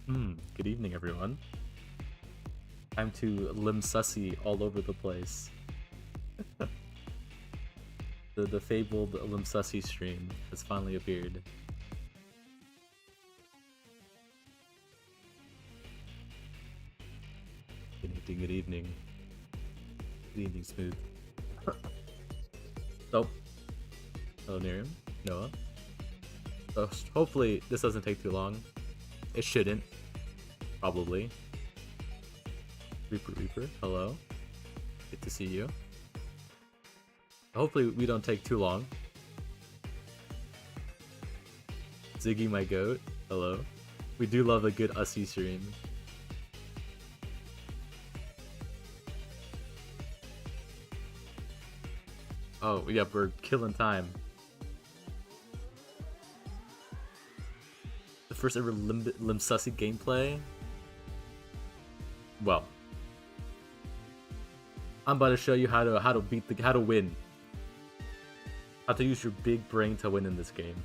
Good evening, everyone. Time to limsussy all over the place. the fabled limsussy stream has finally appeared. Good evening. Good evening, Smooth. Nope. Hello, Miriam. Noah. So hopefully this doesn't take too long. It shouldn't. Probably. Reaper, hello. Good to see you. Hopefully we don't take too long. Ziggy, my goat, hello. We do love a good Ussy stream. Oh, yeah, we're killing time. The first ever Limsussy gameplay. Well, I'm about to show you how to win. How to use your big brain to win in this game.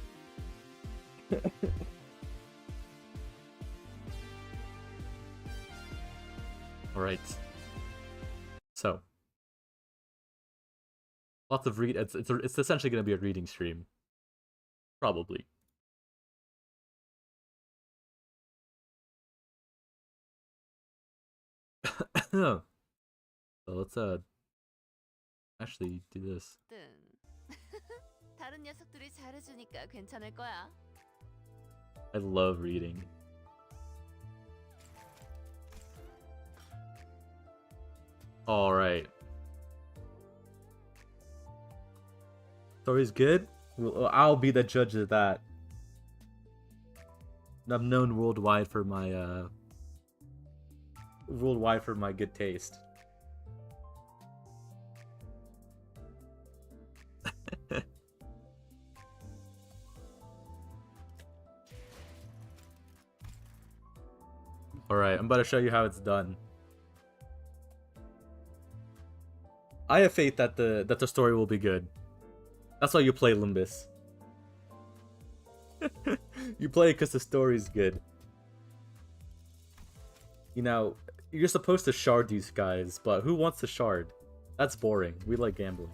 All right. So, lots of read. It's essentially going to be a reading stream, probably. So let's actually do this. I love reading. All right. Story's good? Well, I'll be the judge of that. I'm known worldwide for my good taste. Alright, I'm about to show you how it's done. I have faith that the story will be good. That's why you play Limbus. You play it because the story's good. You know, you're supposed to shard these guys, but who wants to shard? That's boring. We like gambling.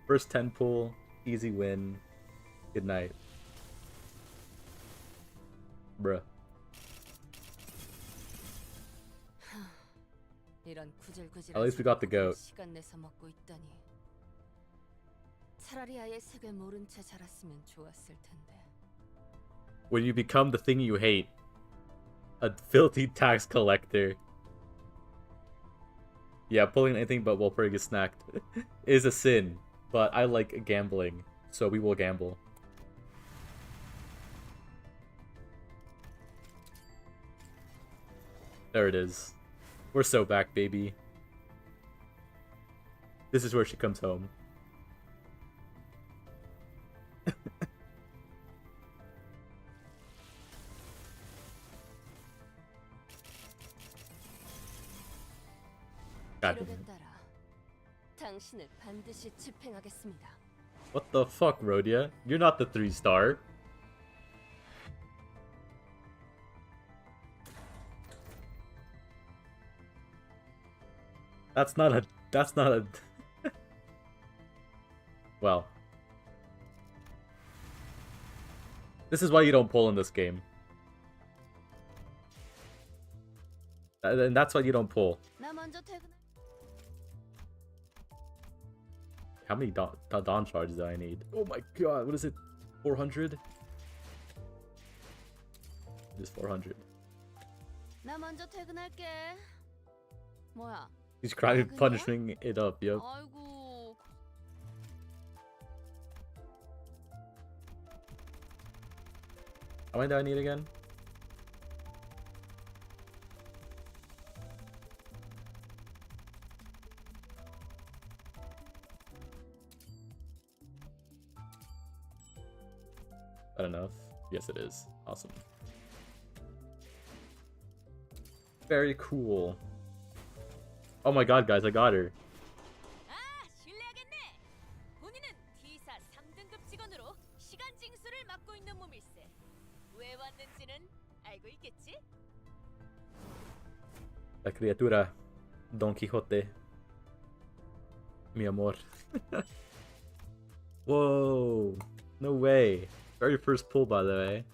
First 10 pull, easy win. Good night. Bruh. At least we got the goat. When you become the thing you hate, a filthy tax collector. Yeah, pulling anything but while Prey gets snacked is a sin, but I like gambling, so we will gamble. There it is. We're so back, baby. This is where she comes home. God damn it. What the fuck, Rhodia? You're not the 3-star. That's not a... Well. This is why you don't pull in this game. And that's why you don't pull. How many Dawn charges do I need? Oh my god, what is it? 400? It is 400. He's crying, punishing it up, yo. How many do I need again? Not enough? Yes, it is. Awesome. Very cool. Oh my god, guys, I got her. La criatura, Don Quixote, mi amor. Whoa, no way. Very first pull, by the way.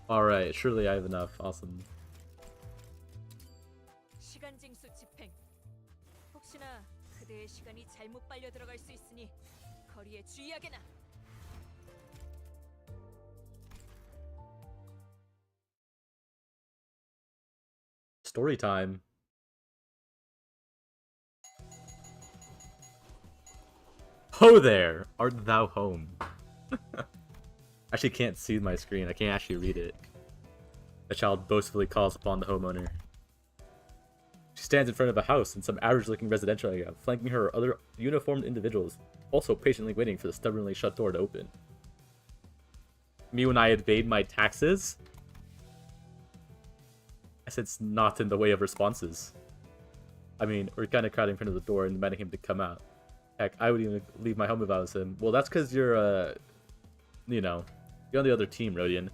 Alright, surely I have enough. Awesome. Story time. Ho there! Art thou home? Actually can't see my screen. I can't actually read it. The child boastfully calls upon the homeowner. She stands in front of a house in some average-looking residential area. Flanking her are other uniformed individuals, also patiently waiting for the stubbornly shut door to open. Me when I evade my taxes? I said it's not in the way of responses. I mean, we're kind of crowding in front of the door and inviting him to come out. Heck, I would even leave my home if I was him. Well, that's because you're, you know, you're on the other team, Rodian.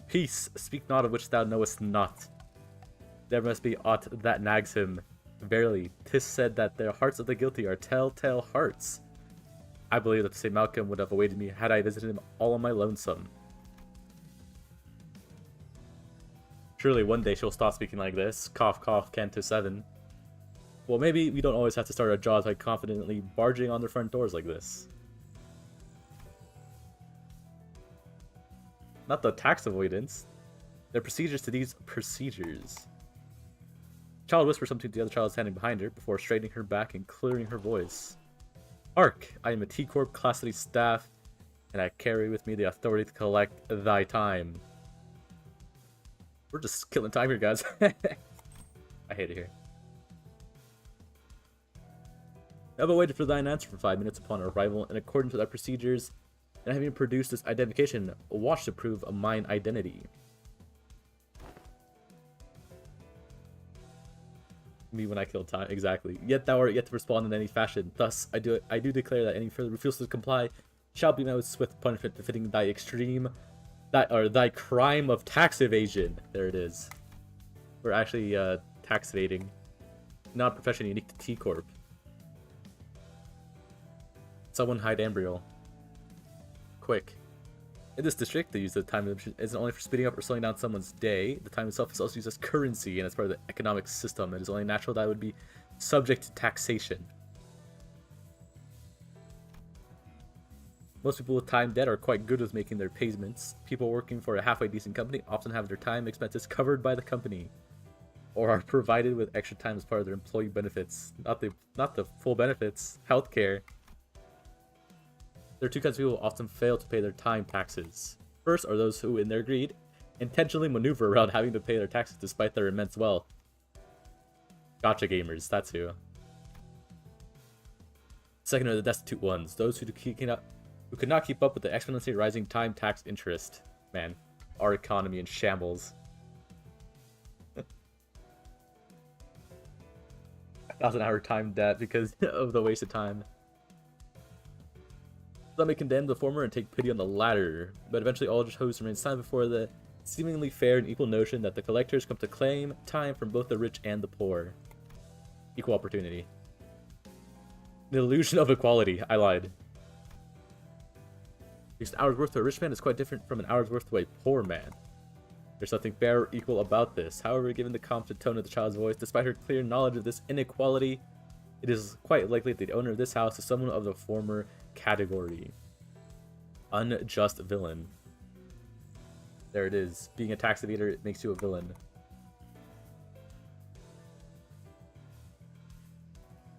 Peace, speak not of which thou knowest not. There must be aught that nags him. Verily, 'tis said that the hearts of the guilty are telltale hearts. I believe that the same outcome would have awaited me had I visited him all on my lonesome. Surely one day she'll stop speaking like this. Cough, cough, Canto 7. Well, maybe we don't always have to start our jobs by confidently barging on their front doors like this. Not the tax avoidance. There are procedures to these procedures. Child whispers something to the other child standing behind her before straightening her back and clearing her voice. Hark! I am a T-Corp Class City staff, and I carry with me the authority to collect thy time. We're just killing time here, guys. I hate it here. I have waited for thine answer for 5 minutes upon arrival in accordance with our procedures, and having produced this identification, watch to prove mine identity. Me when I kill time, exactly. Yet thou art yet to respond in any fashion. Thus, I do declare that any further refusal to comply shall be met with swift punishment befitting thy extreme, thy crime of tax evasion. There it is. We're actually tax evading, not a profession unique to T Corp. Someone hide Ambriel. Quick. In this district, the use of time isn't only for speeding up or slowing down someone's day. The time itself is also used as currency, and as part of the economic system. It is only natural that it would be subject to taxation. Most people with time debt are quite good with making their payments. People working for a halfway decent company often have their time expenses covered by the company, or are provided with extra time as part of their employee benefits. Not the full benefits. Healthcare. There are two kinds of people who often fail to pay their time taxes. First are those who, in their greed, intentionally maneuver around having to pay their taxes despite their immense wealth. Gotcha gamers, that's who. Second are the destitute ones, those who could not keep up with the exponentially rising time tax interest. Man, our economy in shambles. 1,000-hour time debt because of the waste of time. Some may condemn the former and take pity on the latter, but eventually all just hosts remain silent before the seemingly fair and equal notion that the collectors come to claim time from both the rich and the poor. Equal opportunity. The illusion of equality. I lied. Because an hour's worth to a rich man is quite different from an hour's worth to a poor man. There's something fair or equal about this. However, given the confident tone of the child's voice, despite her clear knowledge of this inequality, it is quite likely that the owner of this house is someone of the former category. Unjust villain. There it is. Being a tax evader, it makes you a villain.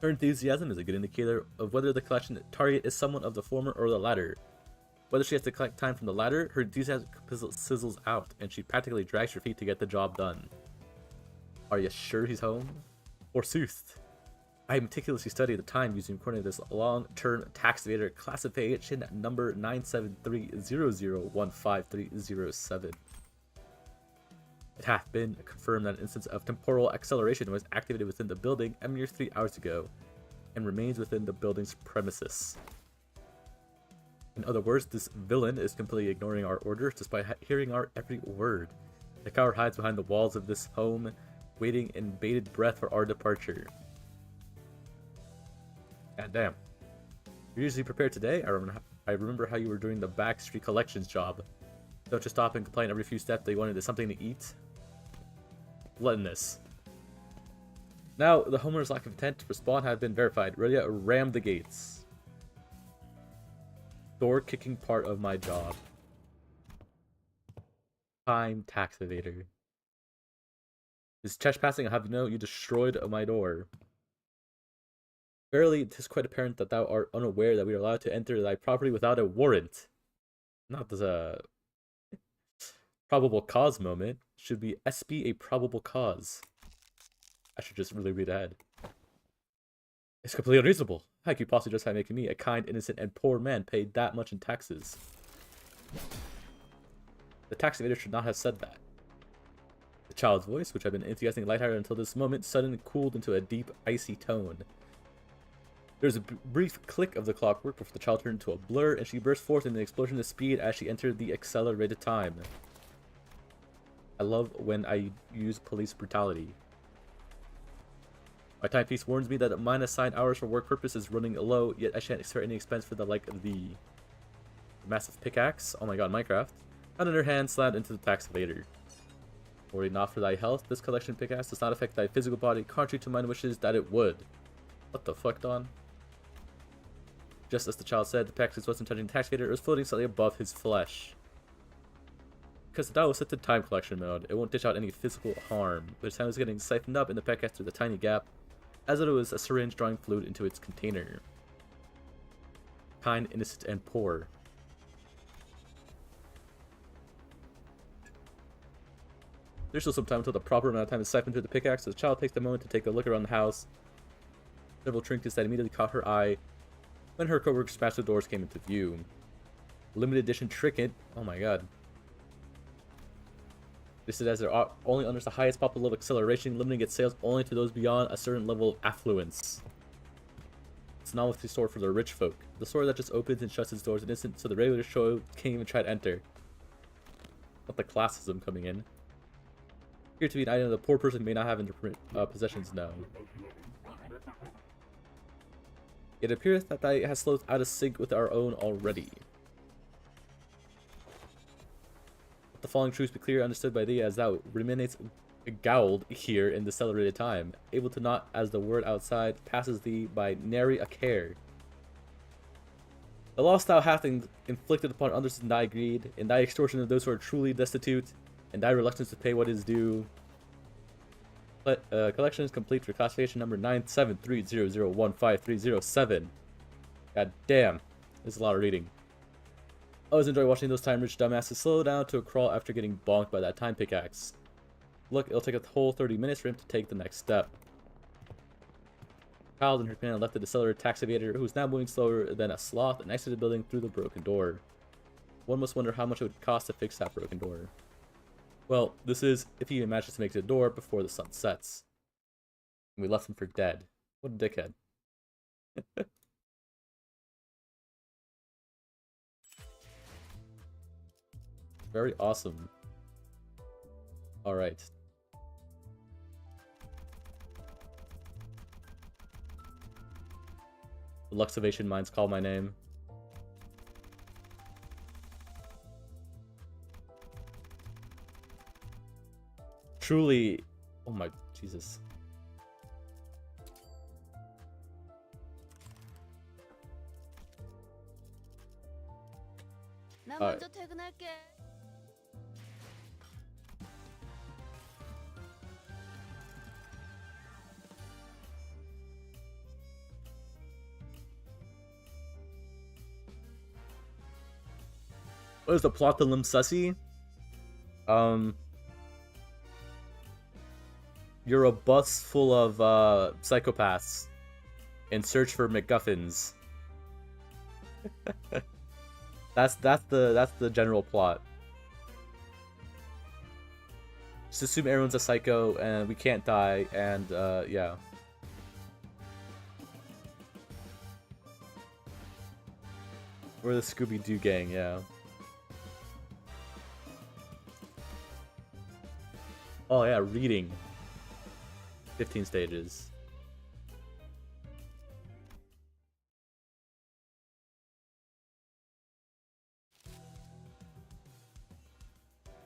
Her enthusiasm is a good indicator of whether the collection target is someone of the former or the latter. Whether she has to collect time from the latter, her enthusiasm sizzles out, and she practically drags her feet to get the job done. Are you sure he's home? Forsooth. I meticulously studied the time using according to this long-term tax evader classification number 973001537. It hath been confirmed that an instance of temporal acceleration was activated within the building a mere 3 hours ago, and remains within the building's premises. In other words, this villain is completely ignoring our orders despite hearing our every word. The coward hides behind the walls of this home, waiting in bated breath for our departure. God damn. You're usually prepared today? I remember how you were doing the backstreet collections job. Don't just stop and complain every few steps that you wanted something to eat. Gluttonous. Now, the homeowner's lack of intent to respond had been verified. Relia rammed the gates. Door kicking part of my job. Time tax evader. This trespassing, I have you know, you destroyed my door. Verily, it is quite apparent that thou art unaware that we are allowed to enter thy property without a warrant. Not as a probable cause moment. Should be SB a probable cause? I should just really read ahead. It's completely unreasonable. How could you possibly justify making me, a kind, innocent, and poor man, pay that much in taxes? The tax evader should not have said that. The child's voice, which had been enthusiastic and lighthearted until this moment, suddenly cooled into a deep, icy tone. There was a brief click of the clockwork before the child turned into a blur, and she burst forth in an explosion of speed as she entered the accelerated time. I love when I use police brutality. My timepiece warns me that mine assigned hours for work purpose is running low, yet I shan't exert any expense for the like of thee. A massive pickaxe, oh my god, Minecraft, and in her hand slammed into the tax evader. Worry not for thy health, this collection pickaxe does not affect thy physical body, contrary to mine wishes that it would. What the fuck, Don? Just as the child said, the pickaxe wasn't touching the tax evader, it was floating slightly above his flesh. Because the dial was set to time collection mode, it won't dish out any physical harm, but its time was getting siphoned up in the pickaxe through the tiny gap, as if it was a syringe drawing fluid into its container. Kind, innocent, and poor. There's still some time until the proper amount of time is siphoned through the pickaxe, so the child takes a moment to take a look around the house. Several trinkets that immediately caught her eye when her coworker's smashed the doors came into view. Limited edition trinket, oh my god. Listed as their only under the highest possible level of acceleration, limiting its sales only to those beyond a certain level of affluence. It's not with the store for the rich folk. The store that just opens and shuts its doors an instant, so the regular show can't even try to enter. Not the classism coming in. Here to be an item the poor person may not have in their possessions now. It appears that it has slowed out of sync with our own already. Let the following truths be clearly understood by thee, as thou remainest gowled here in the accelerated time, able to not as the word outside passes thee by nary a care. The loss thou hast inflicted upon others in thy greed, in thy extortion of those who are truly destitute, and thy reluctance to pay what is due. Collection is complete for classification number 973001537. God damn, this is a lot of reading. I always enjoy watching those time-rich dumbasses slow down to a crawl after getting bonked by that time pickaxe. Look, it'll take a whole 30 minutes for him to take the next step. Child and her companion left the accelerated tax evader, who is now moving slower than a sloth, and exited the building through the broken door. One must wonder how much it would cost to fix that broken door. Well, this is if he even manages to make it to the door before the sun sets. And we left him for dead. What a dickhead. Very awesome. Alright. The Luxovation Mines call my name. Truly, oh my Jesus. Right. What is the plot to Limbus? You're a bus full of psychopaths in search for MacGuffins. that's the general plot. Just assume everyone's a psycho and we can't die, and yeah. We're the Scooby-Doo gang, yeah. Oh yeah, reading. 15 stages.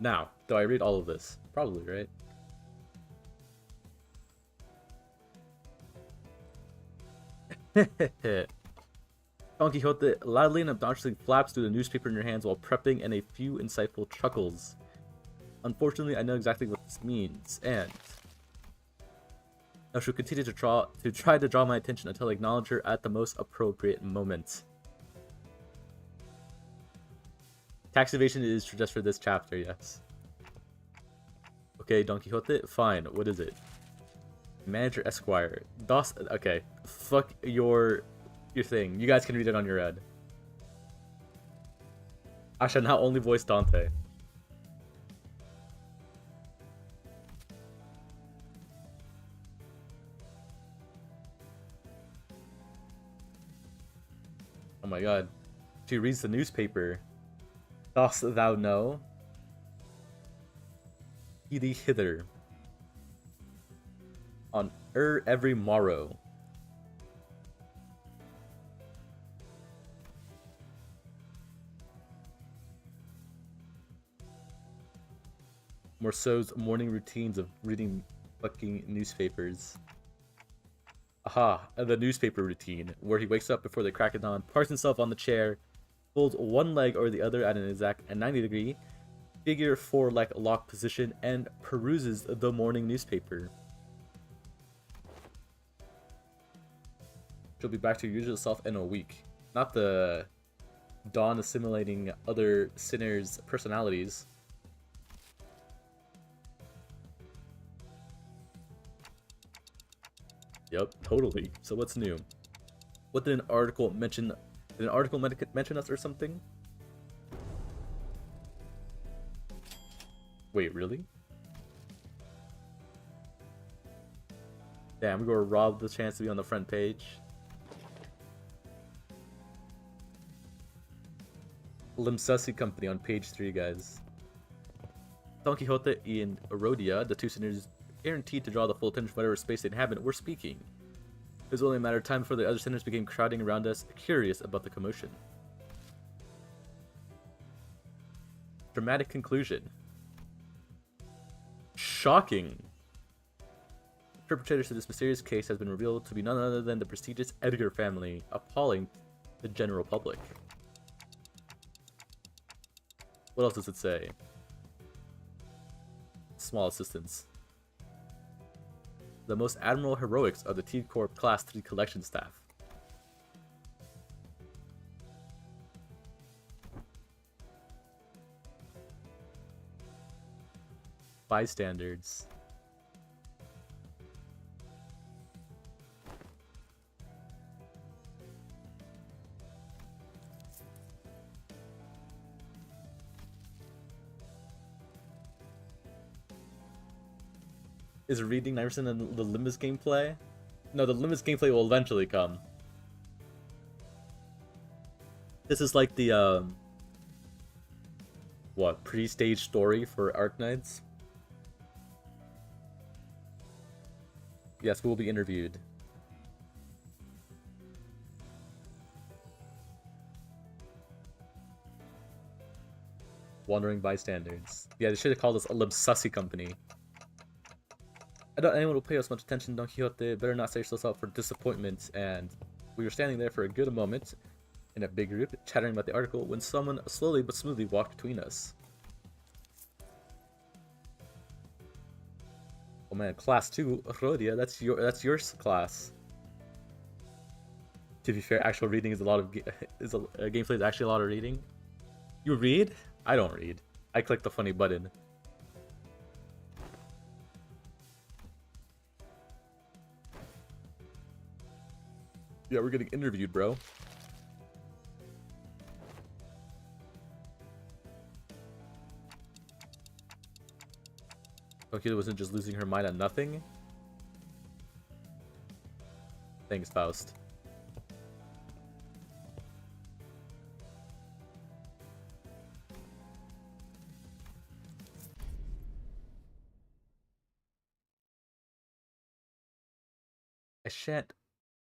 Now, do I read all of this? Probably, right? Don Quixote loudly and obnoxiously flaps through the newspaper in your hands while prepping and a few insightful chuckles. Unfortunately, I know exactly what this means, and I shall continue to try to draw my attention until I acknowledge her at the most appropriate moment. Tax evasion is just for this chapter, yes. Okay, Don Quixote, fine. What is it? Manager Esquire. Okay. Fuck your thing. You guys can read it on your end. I shall now only voice Dante. Oh my god. She reads the newspaper. Dost thou know? He thee hither. On every morrow. Morceau's morning routines of reading fucking newspapers. Aha, the newspaper routine, where he wakes up before the crack of dawn, parks himself on the chair, folds one leg or the other at an exact 90-degree, figure 4 like lock position, and peruses the morning newspaper. She'll be back to her usual self in a week. Not the dawn assimilating other sinners' personalities. Yep, totally. So what's new? What did an article mention? Did an article mention us or something? Wait, really? Damn, we're gonna rob the chance to be on the front page. Limbus Company on page 3, guys. Don Quixote and Erodia, the two sinners guaranteed to draw the full attention of whatever space they inhabit, were speaking. It was only a matter of time before the other sinners began crowding around us, curious about the commotion. Dramatic conclusion. Shocking. The perpetrators of this mysterious case has been revealed to be none other than the prestigious Edgar family, appalling to the general public. What else does it say? Small assistance. The most admirable heroics of the T Corp Class 3 collection staff. Bystanders. Is reading 9% of the Limbus gameplay? No, the Limbus gameplay will eventually come. This is like the, what, pre-stage story for Arknights? Yes, we will be interviewed. Wandering bystanders. Yeah, they should have called us a Limbus Company. I doubt anyone will pay us much attention, Don Quixote. Better not set yourselves up for disappointment. And we were standing there for a good moment in a big group, chattering about the article, when someone slowly but smoothly walked between us. Oh man, class 2, Rodia, that's your class. To be fair, actual reading is a lot of gameplay is actually a lot of reading. You read? I don't read. I click the funny button. Yeah, we're getting interviewed, bro. Okita wasn't just losing her mind on nothing. Thanks, Faust. I shan't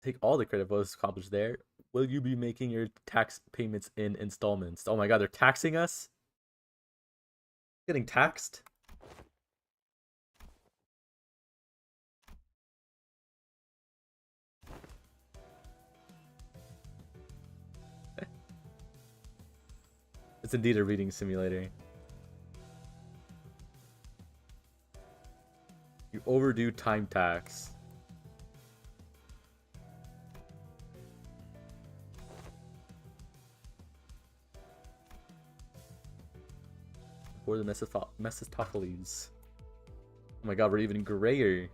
take all the credit for what's accomplished there. Will you be making your tax payments in installments? Oh my god, they're taxing us? Getting taxed? It's indeed a reading simulator. You overdue time tax. For the Mephistopheles. Oh my god, we're even grayer.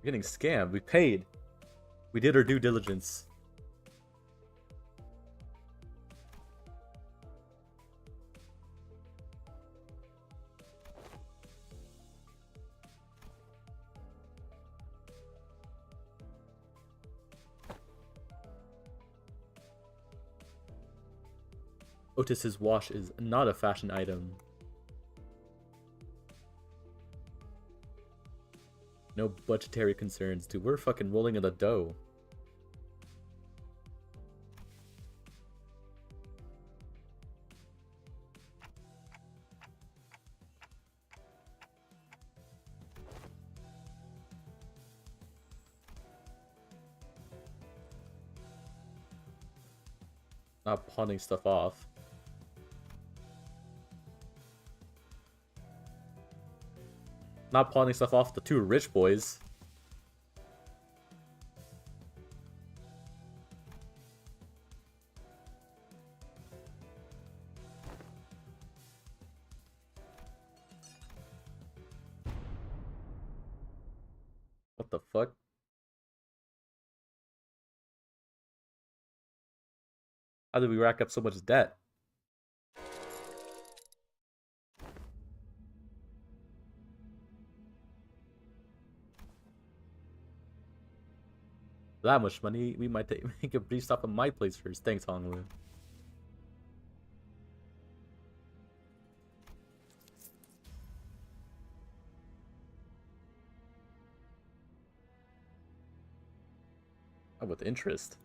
We're getting scammed. We paid. We did our due diligence. Otis's wash is not a fashion item. No budgetary concerns, dude. We're fucking rolling in the dough. Not pawning stuff off. Not pawning stuff off the two rich boys. What the fuck? How did we rack up so much debt? For that much money, we might make a brief stop at my place first. Thanks, Honglu. Oh, with interest.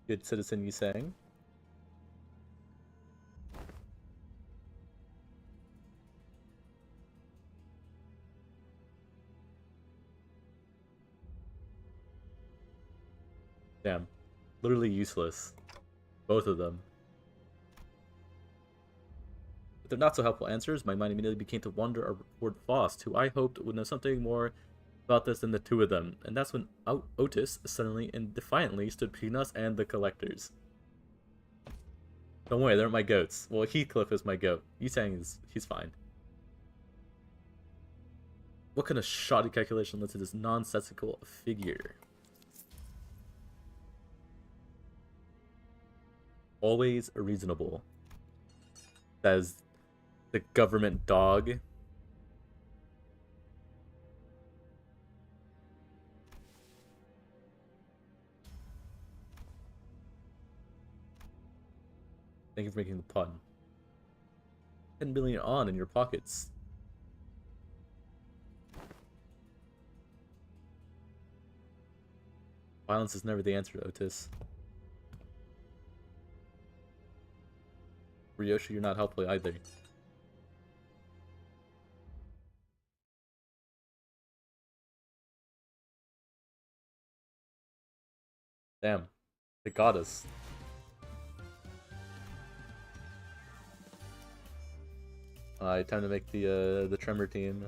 Good citizen, you saying? Damn. Literally useless. Both of them. With their not so helpful answers, my mind immediately became to wonder toward Faust, who I hoped would know something more about this than the two of them. And that's when Otis suddenly and defiantly stood between us and the collectors. Don't worry, they're my goats. Well, Heathcliff is my goat. Yusang he's fine. What kind of shoddy calculation led to this nonsensical figure? Always reasonable. Says the government dog. Thank you for making the pun. 10 million on in your pockets. Violence is never the answer, Otis. Ryoshi, you're not helpful either. Damn. They got us. Alright, time to make the Tremor team.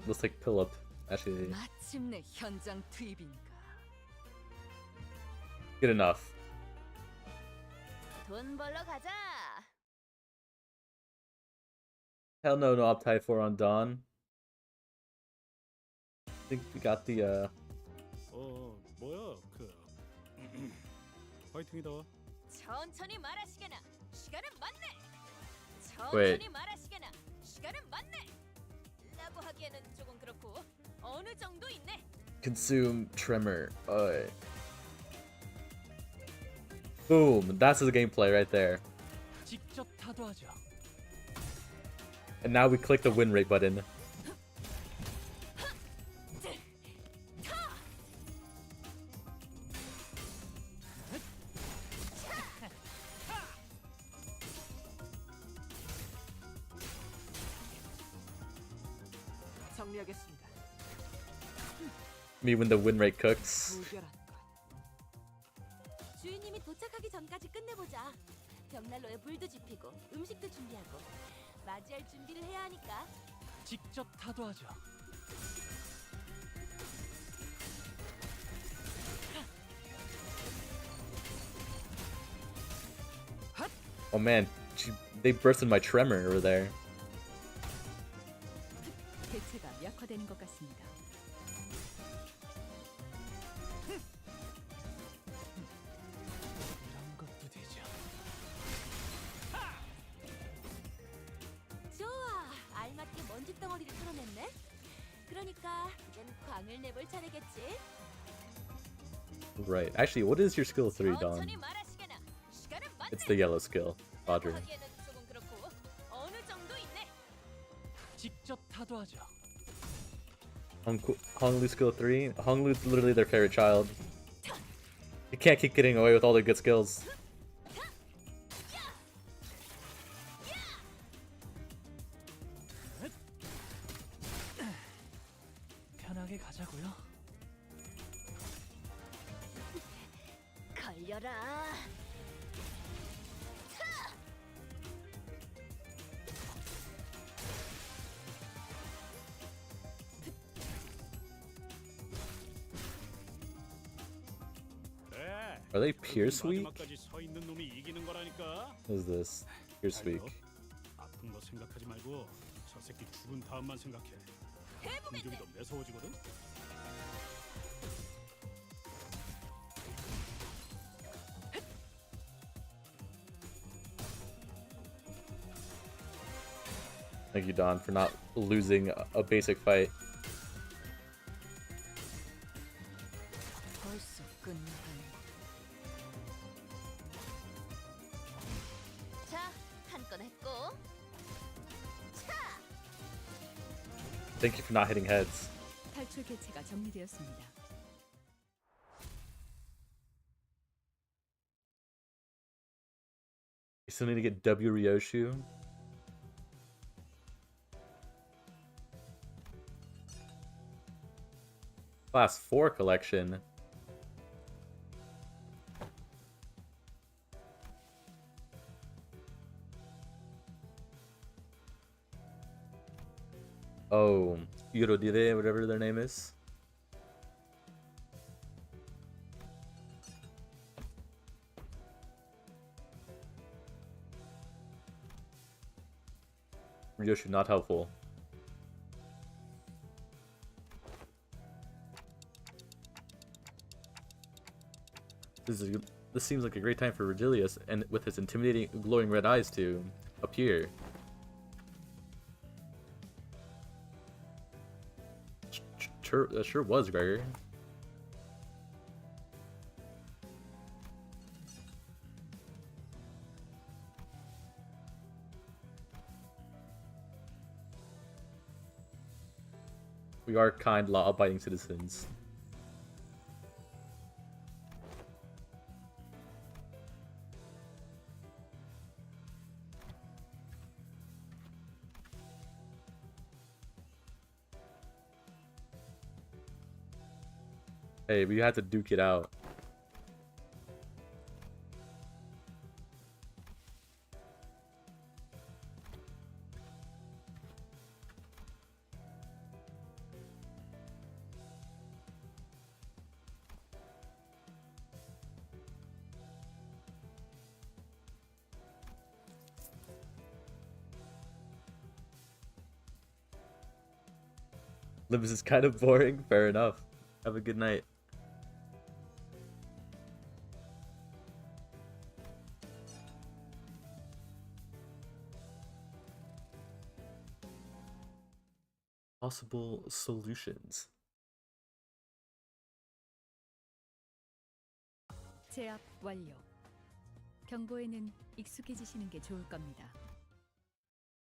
Let's take Philip. Actually, 마침내 현장 투입인가. good enough. 돈 벌러 가자. Hell no, no Optide 4 on Dawn. I think we got the 뭐야 파이팅이다. 천천히 말하시게나. 시간은 맞네. Wait. 천천히 말하시게나. 시간은 맞네. 라고 하기에는 조금 그렇고 어느 정도 있네. consume tremor. Boom, that's the gameplay right there. 직접 타도하죠. And now we click the win rate button. 정리하겠습니다. Me when the win rate cooks. 주인님이 도착하기 전까지 끝내보자. 벽난로에 불도 지피고 음식도 준비하고 맞이할 준비를 해야 하니까. 직접 타도하죠. Oh man, they bursted my tremor over there. 대체가 약화되는 것 같습니다. 이런 것도 되죠. 좋아, 알맞게 먼지 덩어리를 털어냈네. 그러니까 이젠 광을 내볼 차례겠지. Right. Actually, what is your skill 3, Dawn? 천천히 말하시게나. 시간은 맞네. It's the yellow skill, Audrey. 하기에는 조금 그렇고 어느 정도 있네. 직접 타도하죠. Honglu skill 3? Honglu's literally their favorite child. You can't keep getting away with all the good skills. 편하게 가자고요. 걸려라. Are they Pierce weak? 마지막까지 서 있는 놈이 이기는 거라니까. What is this? Pierce weak. 아픈 거 생각하지 말고 저 새끼 죽은 다음만 생각해. 공격이 더 매서워지거든. Thank you, Dawn, for not losing a basic fight. 벌써 끝나가네. 자, 한 건 했고. 차! Thank you for not hitting heads. 탈출 개체가 정리되었습니다. You still need to get W Ryoshu. Class 4 collection. Oh, Yurodire, whatever their name is. Ryoshu not helpful. This seems like a great time for Regilius, and with his intimidating, glowing red eyes, to appear. That sure was, Gregor. We are kind, law-abiding citizens. Hey, we had to duke it out. Limbus is kind of boring. Fair enough. Have a good night. Possible solutions. 제압 완료. 경보에는 익숙해지시는 게 좋을 겁니다.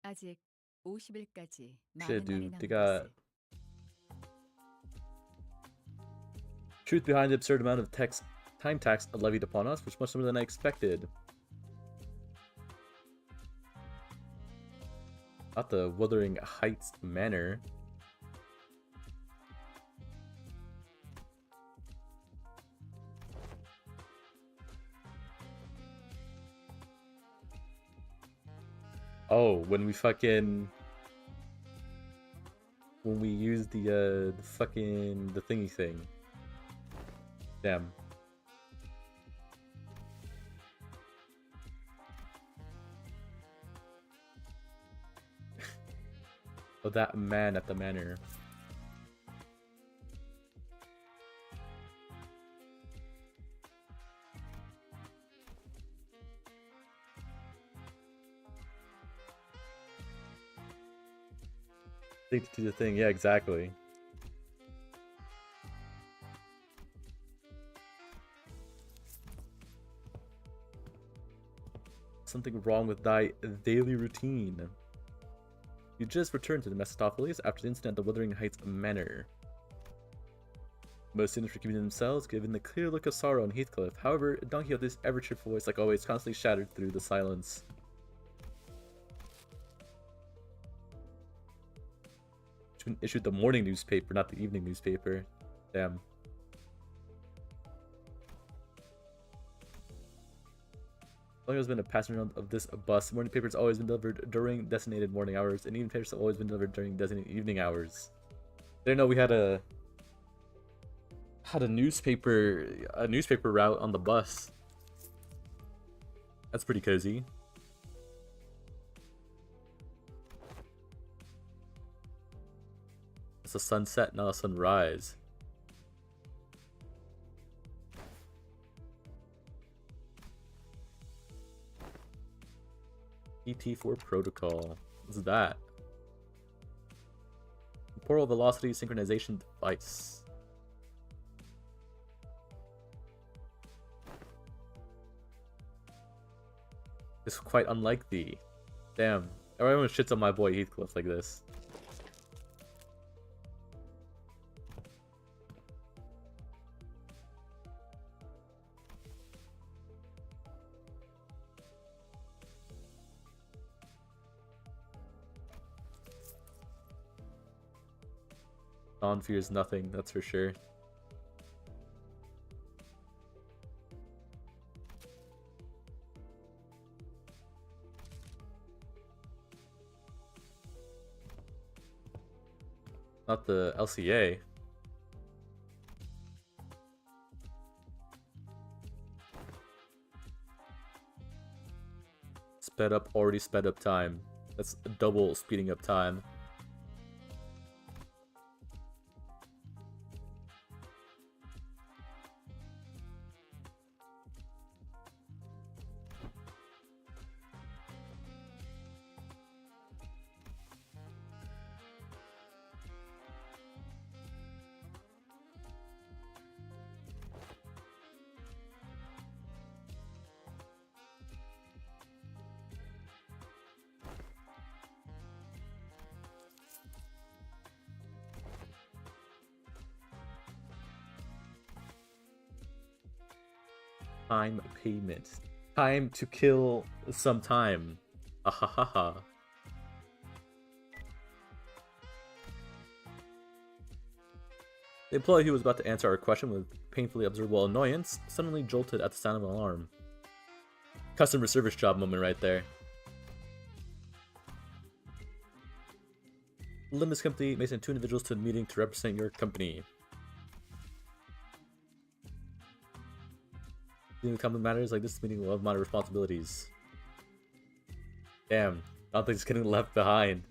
아직 50일까지 Shit, 많은 날이 dude, 남은 they got 것을. truth behind the absurd amount of time tax levied upon us, which much more than I expected. Not the Wuthering Heights Manor. Oh, when we use the thingy thing. Damn. Oh, that man at the manor. To do the thing, yeah, exactly. Something wrong with thy daily routine. You just returned to the Mephistopheles after the incident at the Wuthering Heights Manor. Most students were keeping to themselves, given the clear look of sorrow on Heathcliff. However, Don Quixote's ever-cheerful voice, like always, constantly shattered through the silence. Issued the morning newspaper, not the evening newspaper. Damn. As long as I've been a passenger of this bus, morning paper has always been delivered during designated morning hours, and evening papers have always been delivered during designated evening hours. Didn't know we had a newspaper route on the bus. That's pretty cozy. It's a sunset, not a sunrise. ET4 protocol. What's that? Temporal velocity synchronization device. It's quite unlike thee. Damn. Everyone shits on my boy Heathcliff like this. Dawn fears nothing, that's for sure. Not the LCA. Sped up, already sped up time. That's double speeding up time. Time payment. Time to kill some time. Ahahaha. The employee who was about to answer our question with painfully observable annoyance suddenly jolted at the sound of an alarm. Customer service job moment right there. Limbus Company may send 2 individuals to a meeting to represent your company. Dealing with common matters like this meeting will have my responsibilities. Damn, I don't think it's getting left behind.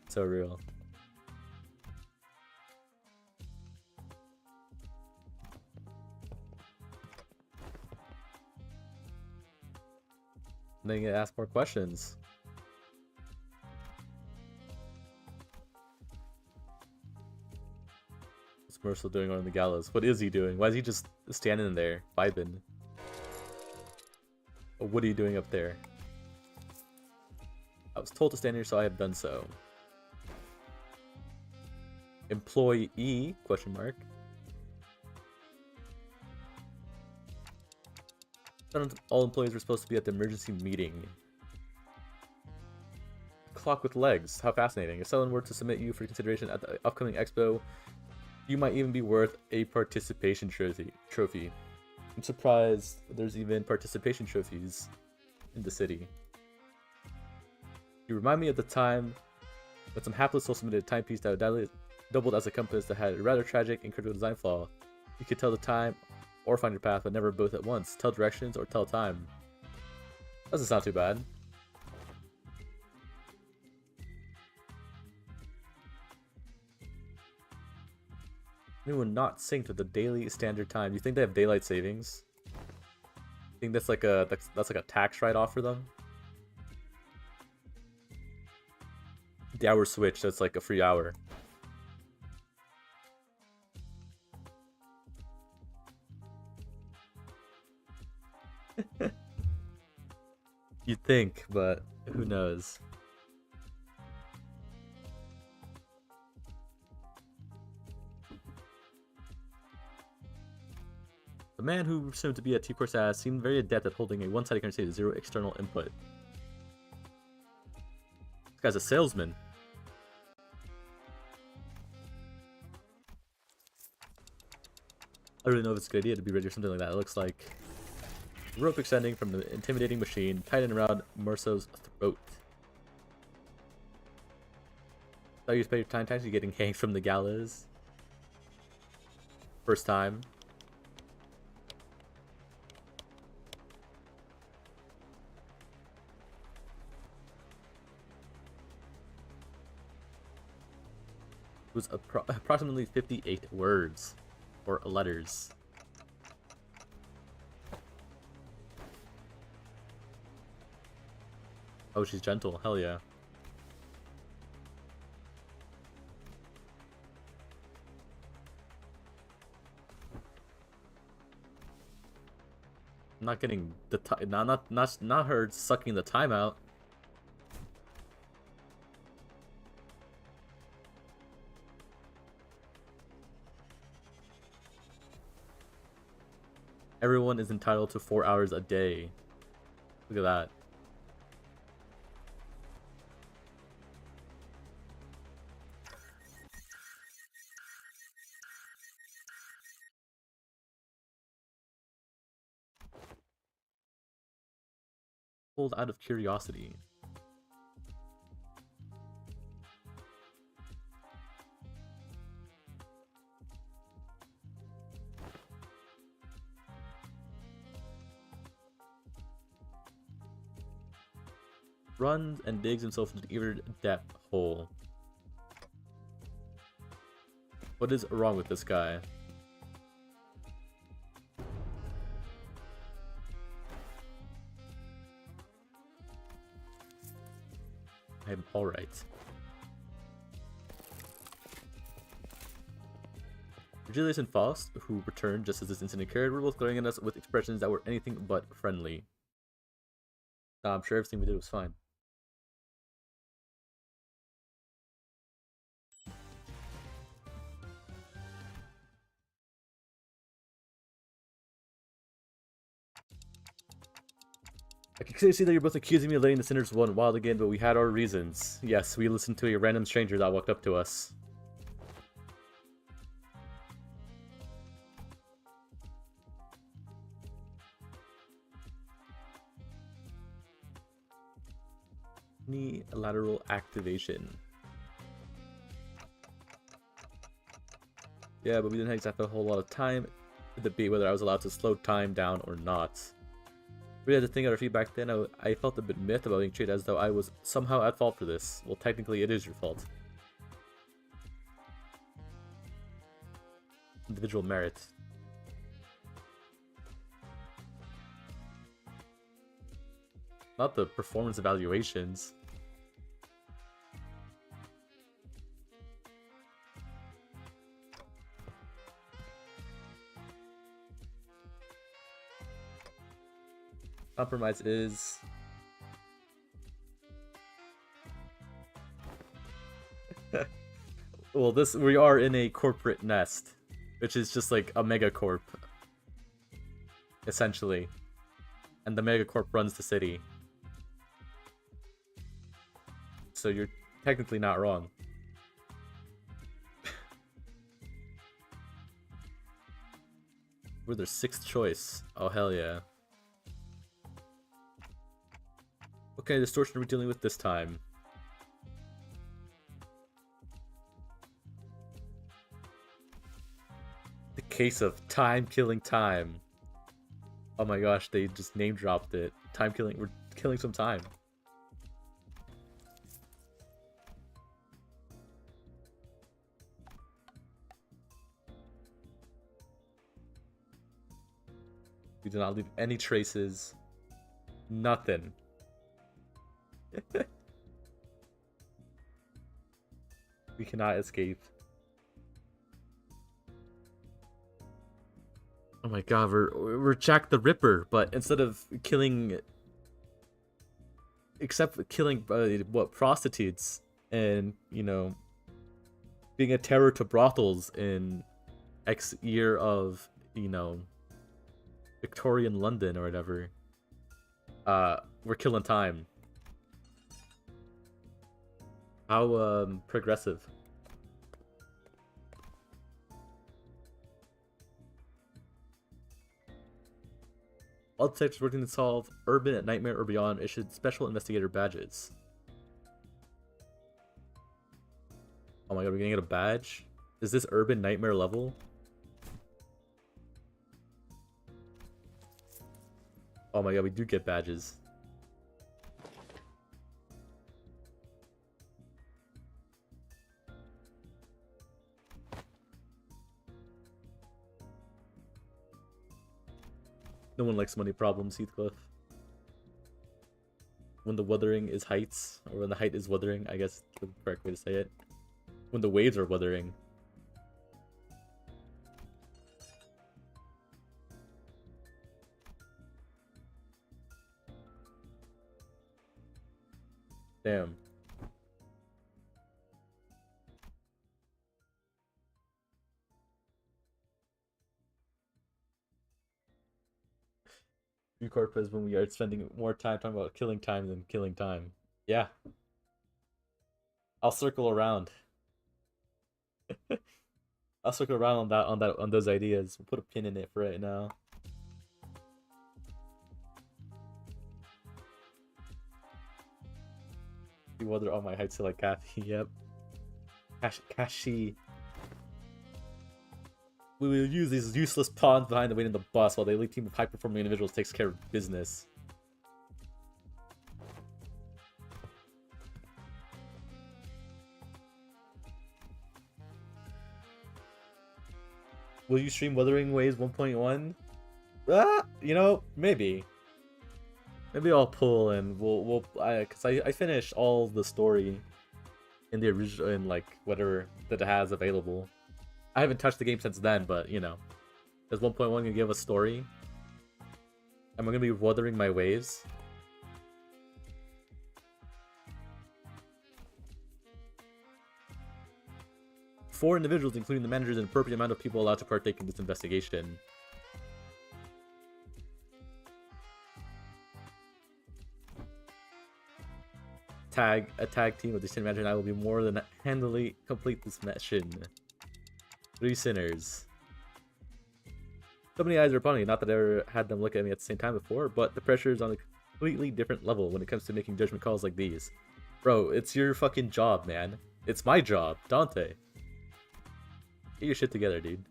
So real. And then you get asked more questions. What's Mercer doing on the gallows? What is he doing? Why is he just standing there, vibing? What are you doing up there? I was told to stand here, so I have done so. Employee? Question mark. Not all employees were supposed to be at the emergency meeting. Clock with legs. How fascinating. If someone were to submit you for consideration at the upcoming expo, you might even be worth a participation trophy. I'm surprised there's even participation trophies in the city. You remind me of the time when some hapless soul submitted a timepiece that doubled as a compass that had a rather tragic and critical design flaw. You could tell the time or find your path, but never both at once. Tell directions or tell time. Doesn't sound too bad. Anyone not synced with the daily standard time? You think they have daylight savings? You think that's like a tax write-off for them? The hour switch, that's like a free hour. You'd think, but who knows? The man who assumed to be a T-Course ass seemed very adept at holding a one-sided conversation with zero external input. This guy's a salesman. I don't really know if it's a good idea to be ready or something like that. It looks like rope extending from the intimidating machine, tightened around Merso's throat. Thought you spent your time actually getting hanged from the gallows. First time. It was approximately 58 words or letters. Oh, she's gentle. Hell yeah. I'm not getting the time. Not her sucking the time out. Everyone is entitled to 4 hours a day. Look at that. Pulled out of curiosity. Runs and digs himself into the ear depth hole. What is wrong with this guy? I'm alright. Virgilius and Faust, who returned just as this incident occurred, were both glaring at us with expressions that were anything but friendly. Nah, I'm sure everything we did was fine. I can clearly see that you're both accusing me of letting the sinners run wild again, but we had our reasons. Yes, we listened to a random stranger that walked up to us. Unilateral activation. Yeah, but we didn't have exactly a whole lot of time to debate whether I was allowed to slow time down or not. We had to think of our feedback then. I felt a bit miffed about being treated as though I was somehow at fault for this. Well, technically it is your fault. Individual merit. Not the performance evaluations. Compromise is... Well, we are in a corporate nest, which is just like a megacorp, essentially. And the megacorp runs the city. So you're technically not wrong. We're their 6th choice. Oh, hell yeah. What kind of distortion are we dealing with this time? The case of time killing time. Oh my gosh, they just name dropped it. Time killing. We're killing some time. We do not leave any traces. Nothing. We cannot escape. Oh my god, we're Jack the Ripper, but instead of killing, what, prostitutes and, you know, being a terror to brothels in X year of, you know, Victorian London or whatever, we're killing time. How progressive. All detectives working to solve Urban at Nightmare or Beyond issued special investigator badges. Oh my god, we're gonna get a badge? Is this Urban Nightmare level? Oh my god, we do get badges. No one likes money problems, Heathcliff. When the wuthering is heights, or when the height is wuthering, I guess the correct way to say it. When the waves are wuthering. Damn. Corp is when we are spending more time talking about killing time than killing time. Yeah. I'll circle around. I'll circle around on those ideas. We'll put a pin in it for right now. You wonder all my heights are like Kathy. Yep. Kashi. We will use these useless pawns behind the wheel in the bus while the elite team of high-performing individuals takes care of business. Will you stream Wuthering Waves 1.1? You know, maybe. Maybe I'll pull and cause I finished all the story in the original, in like whatever that it has available. I haven't touched the game since then, but you know, is 1.1 gonna give a story? Am I gonna be wuthering my waves? Four individuals, including the managers, and an appropriate amount of people allowed to partake in this investigation. A tag team of the city manager and I will be more than handily complete this mission. 3 sinners. So many eyes are upon me, not that I ever had them look at me at the same time before, but the pressure is on a completely different level when it comes to making judgment calls like these. Bro, it's your fucking job, man. It's my job, Dante. Get your shit together, dude.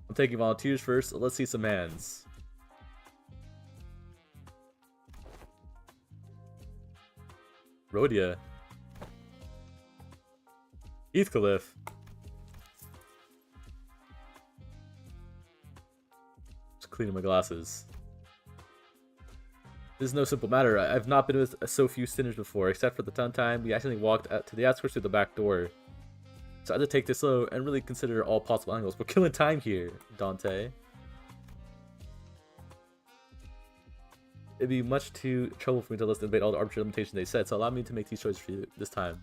I'm taking volunteers first, so let's see some hands. Rhodia. Heathcliff. cleaning my glasses. This is no simple matter. I've not been with so few sinners before, except for the time we accidentally walked out to the outskirts through the back door. So I had to take this slow and really consider all possible angles. We're killing time here, Dante. It'd be much too trouble for me to list and debate all the arbitrary limitations they set, so allow me to make these choices for you this time.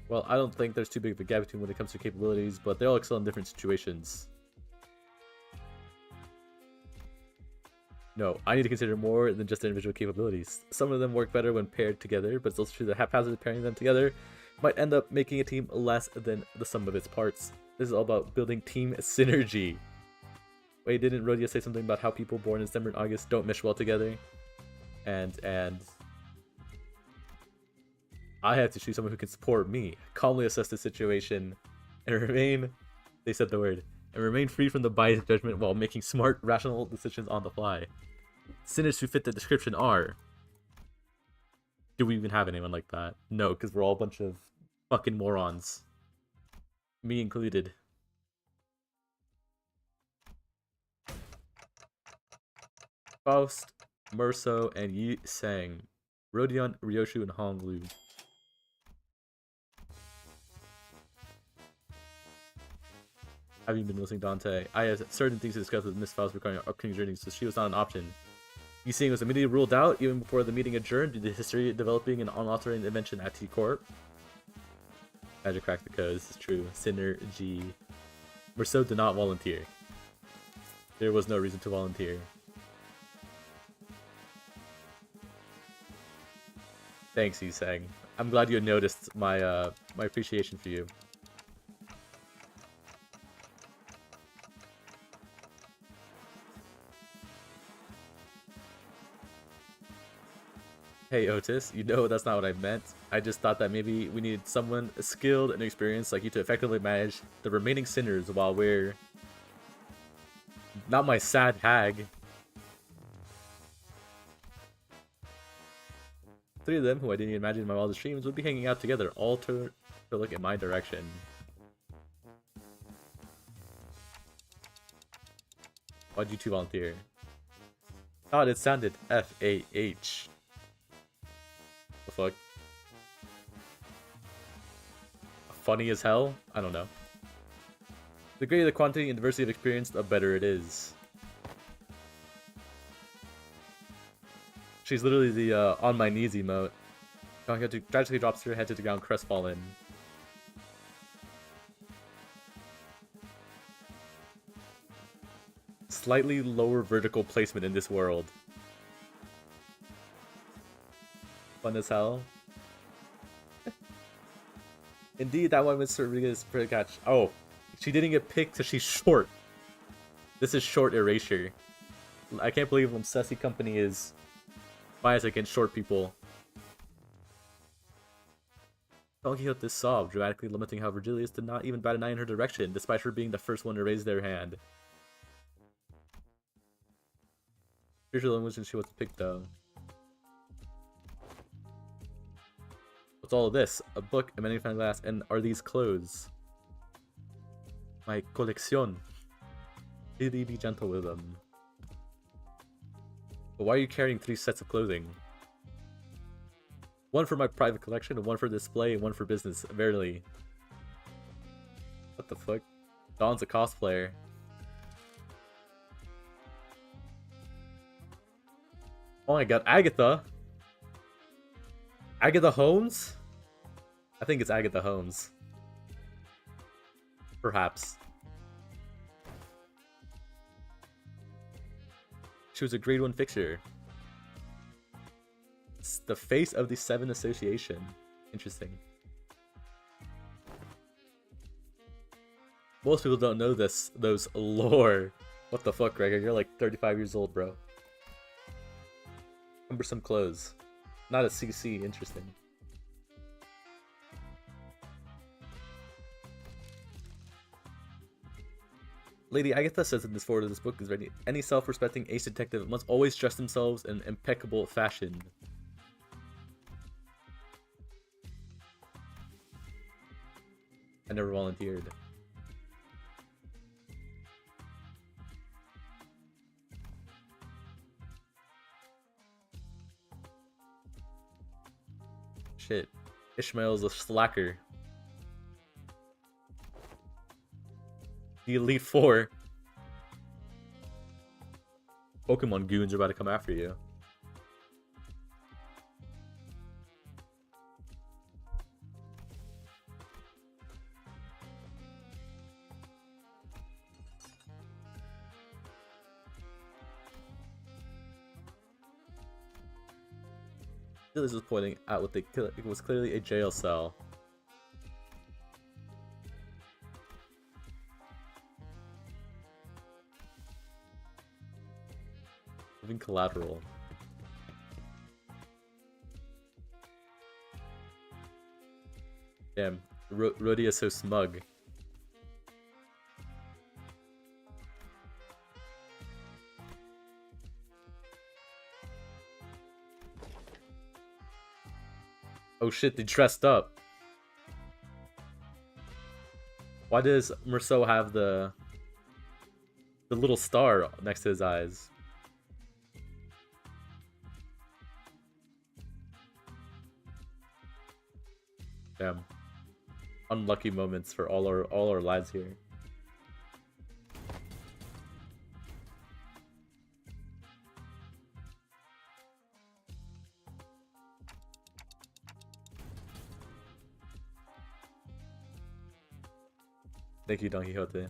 Well, I don't think there's too big of a gap between when it comes to capabilities, but they all excel in different situations. No, I need to consider more than just their individual capabilities. Some of them work better when paired together, but it's also true that haphazardly pairing them together might end up making a team less than the sum of its parts. This is all about building team synergy. Wait, didn't Rodia say something about how people born in December and August don't mesh well together? And I have to choose someone who can support me, calmly assess the situation, and remain, they said the word, and remain free from the biased judgment while making smart, rational decisions on the fly. Sinners who fit the description are... Do we even have anyone like that? No, because we're all a bunch of fucking morons. Me included. Faust, Murso, and Yi Sang. Rodion, Ryoshu, and Hong Lu. Have you been listening, Dante? I have certain things to discuss with Miss Faust regarding our upcoming journey, so she was not an option. Yi Sang was immediately ruled out, even before the meeting adjourned, due to history developing an unauthorized invention at T-Corp. Magic cracked the code, this is true. Synergy. Murso did not volunteer. There was no reason to volunteer. Thanks, Yi Sang. I'm glad you noticed my my appreciation for you. Hey Otis, you know that's not what I meant. I just thought that maybe we needed someone skilled and experienced like you to effectively manage the remaining sinners while we're... Not my sad hag. 3 of them, who I didn't even imagine in my wildest dreams, would be hanging out together, all to look in my direction. Why'd you two volunteer? Thought it sounded F-A-H. The fuck? Funny as hell? I don't know. The greater the quantity and diversity of experience, the better it is. She's literally the on my knees emote. Tragically drops her head to the ground, crestfallen. Slightly lower vertical placement in this world. Fun as hell. Indeed, that one was Rodriguez for the catch. Oh, she didn't get picked because she's short. This is short erasure. I can't believe Limsesi Company is biased against short people. Don Quixote sobbed, dramatically lamenting how Virgilius did not even bat an eye in her direction, despite her being the first one to raise their hand. Here's the language she was picked though. What's all of this? A book, a magnifying glass, and are these clothes? My colección. Really be gentle with them. But why are you carrying 3 sets of clothing? One for my private collection, and one for display, and one for business. Verily. What the fuck? Dawn's a cosplayer. Oh my god, Agatha! Agatha Holmes? I think it's Agatha Holmes. Perhaps. She was a grade 1 fixture. It's the face of the 7 Association. Interesting. Most people don't know those lore. What the fuck, Gregor? You're like 35 years old, bro. Cumbersome clothes. Not a CC. Interesting. Lady Agatha says in this forward of this book is ready. Any self-respecting ace detective must always dress themselves in impeccable fashion. I never volunteered. shit. Ishmael's a slacker. The Elite Four. Pokemon goons are about to come after you. This is pointing out what they it was clearly a jail cell. Moving collateral. Damn, Rhodey is so smug. Oh shit, they dressed up. Why does Merceau have the little star next to his eyes? Damn. Unlucky moments for all our lives here. Thank you, Don Quixote.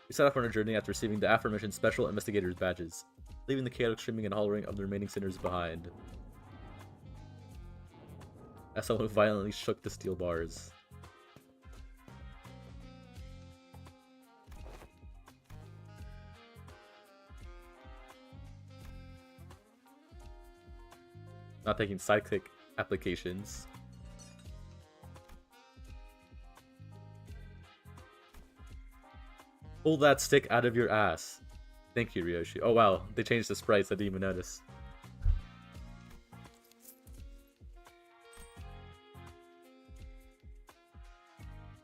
We set off on our journey after receiving the aforementioned Special Investigators badges, leaving the chaotic screaming and hollering of the remaining sinners behind. As someone violently shook the steel bars. Not taking sidekick applications. Pull that stick out of your ass. Thank you, Ryoshi. Oh wow, they changed the sprites, I didn't even notice.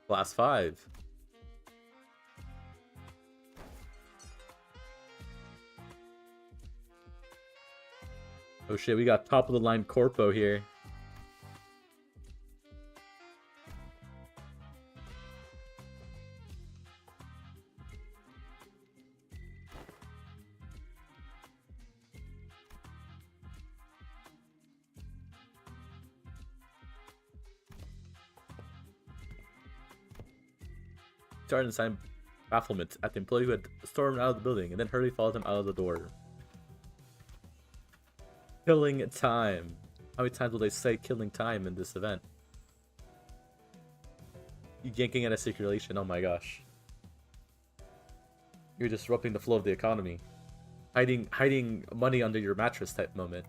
Class 5. Oh shit, we got top of the line Corpo here. Started to sign bafflement at the employee who had stormed out of the building, and then hurriedly followed him out of the door. Killing time. How many times will they say killing time in this event? You yanking at a circulation, oh my gosh. You're disrupting the flow of the economy. Hiding money under your mattress type moment.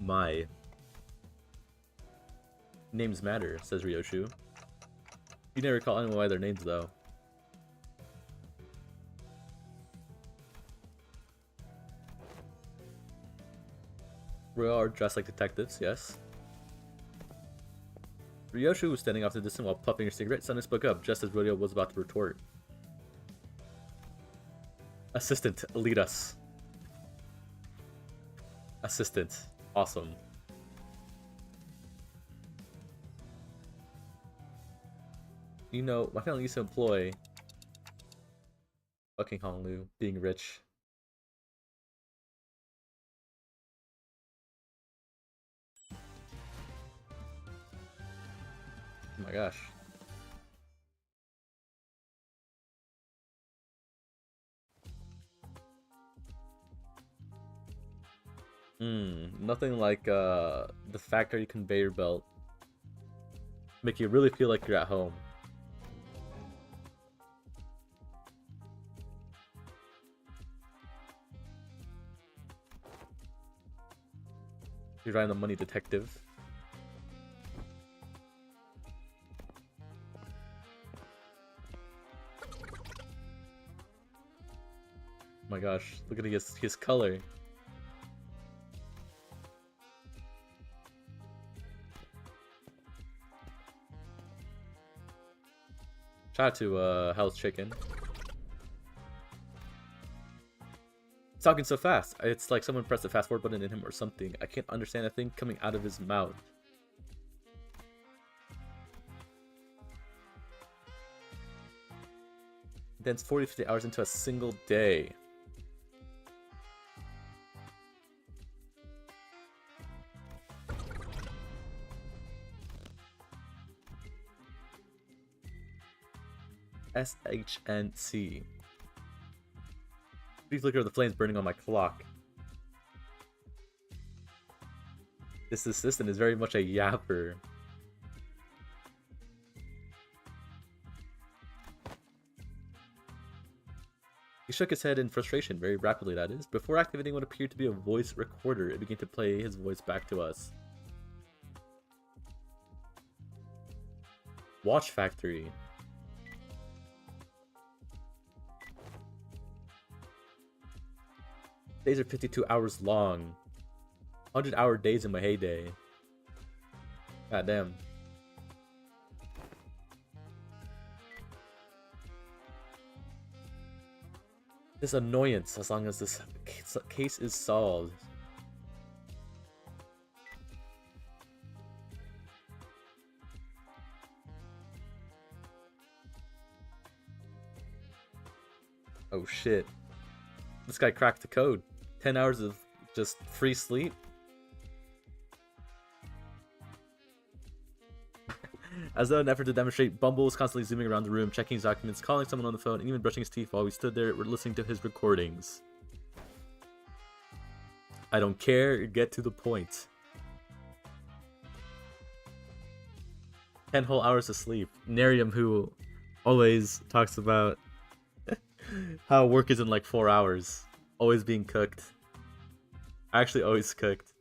My. Names matter, says Ryoshu. You never call anyone by their names, though. We are dressed like detectives, yes. Ryoshu was standing off to the distance while puffing a cigarette. Suddenly spoke up, just as Rodeo was about to retort. Assistant, lead us. Assistant, awesome. You know, my family used to employ fucking Honglu, being rich. Oh my gosh. Nothing like the factory conveyor belt. Make you really feel like you're at home. You're riding the money detective. Oh my gosh, look at his color. Shout out to Hell's Chicken. He's talking so fast. It's like someone pressed the fast forward button in him or something. I can't understand a thing coming out of his mouth. Then it's 40 50 hours into a single day. SHNC. Brief flicker of the flames burning on my clock. This assistant is very much a yapper. He shook his head in frustration, very rapidly that is, before activating what appeared to be a voice recorder. It began to play his voice back to us. Watch Factory. Days are 52 hours long. 100-hour days in my heyday. God damn. This annoyance as long as this case is solved. Oh shit. This guy cracked the code. 10 hours of just free sleep. As though in an effort to demonstrate, Bumble was constantly zooming around the room, checking his documents, calling someone on the phone, and even brushing his teeth while we stood there listening to his recordings. I don't care, get to the point. 10 whole hours of sleep. Nerium, who always talks about how work is in like 4 hours. Always being cooked. Actually always cooked.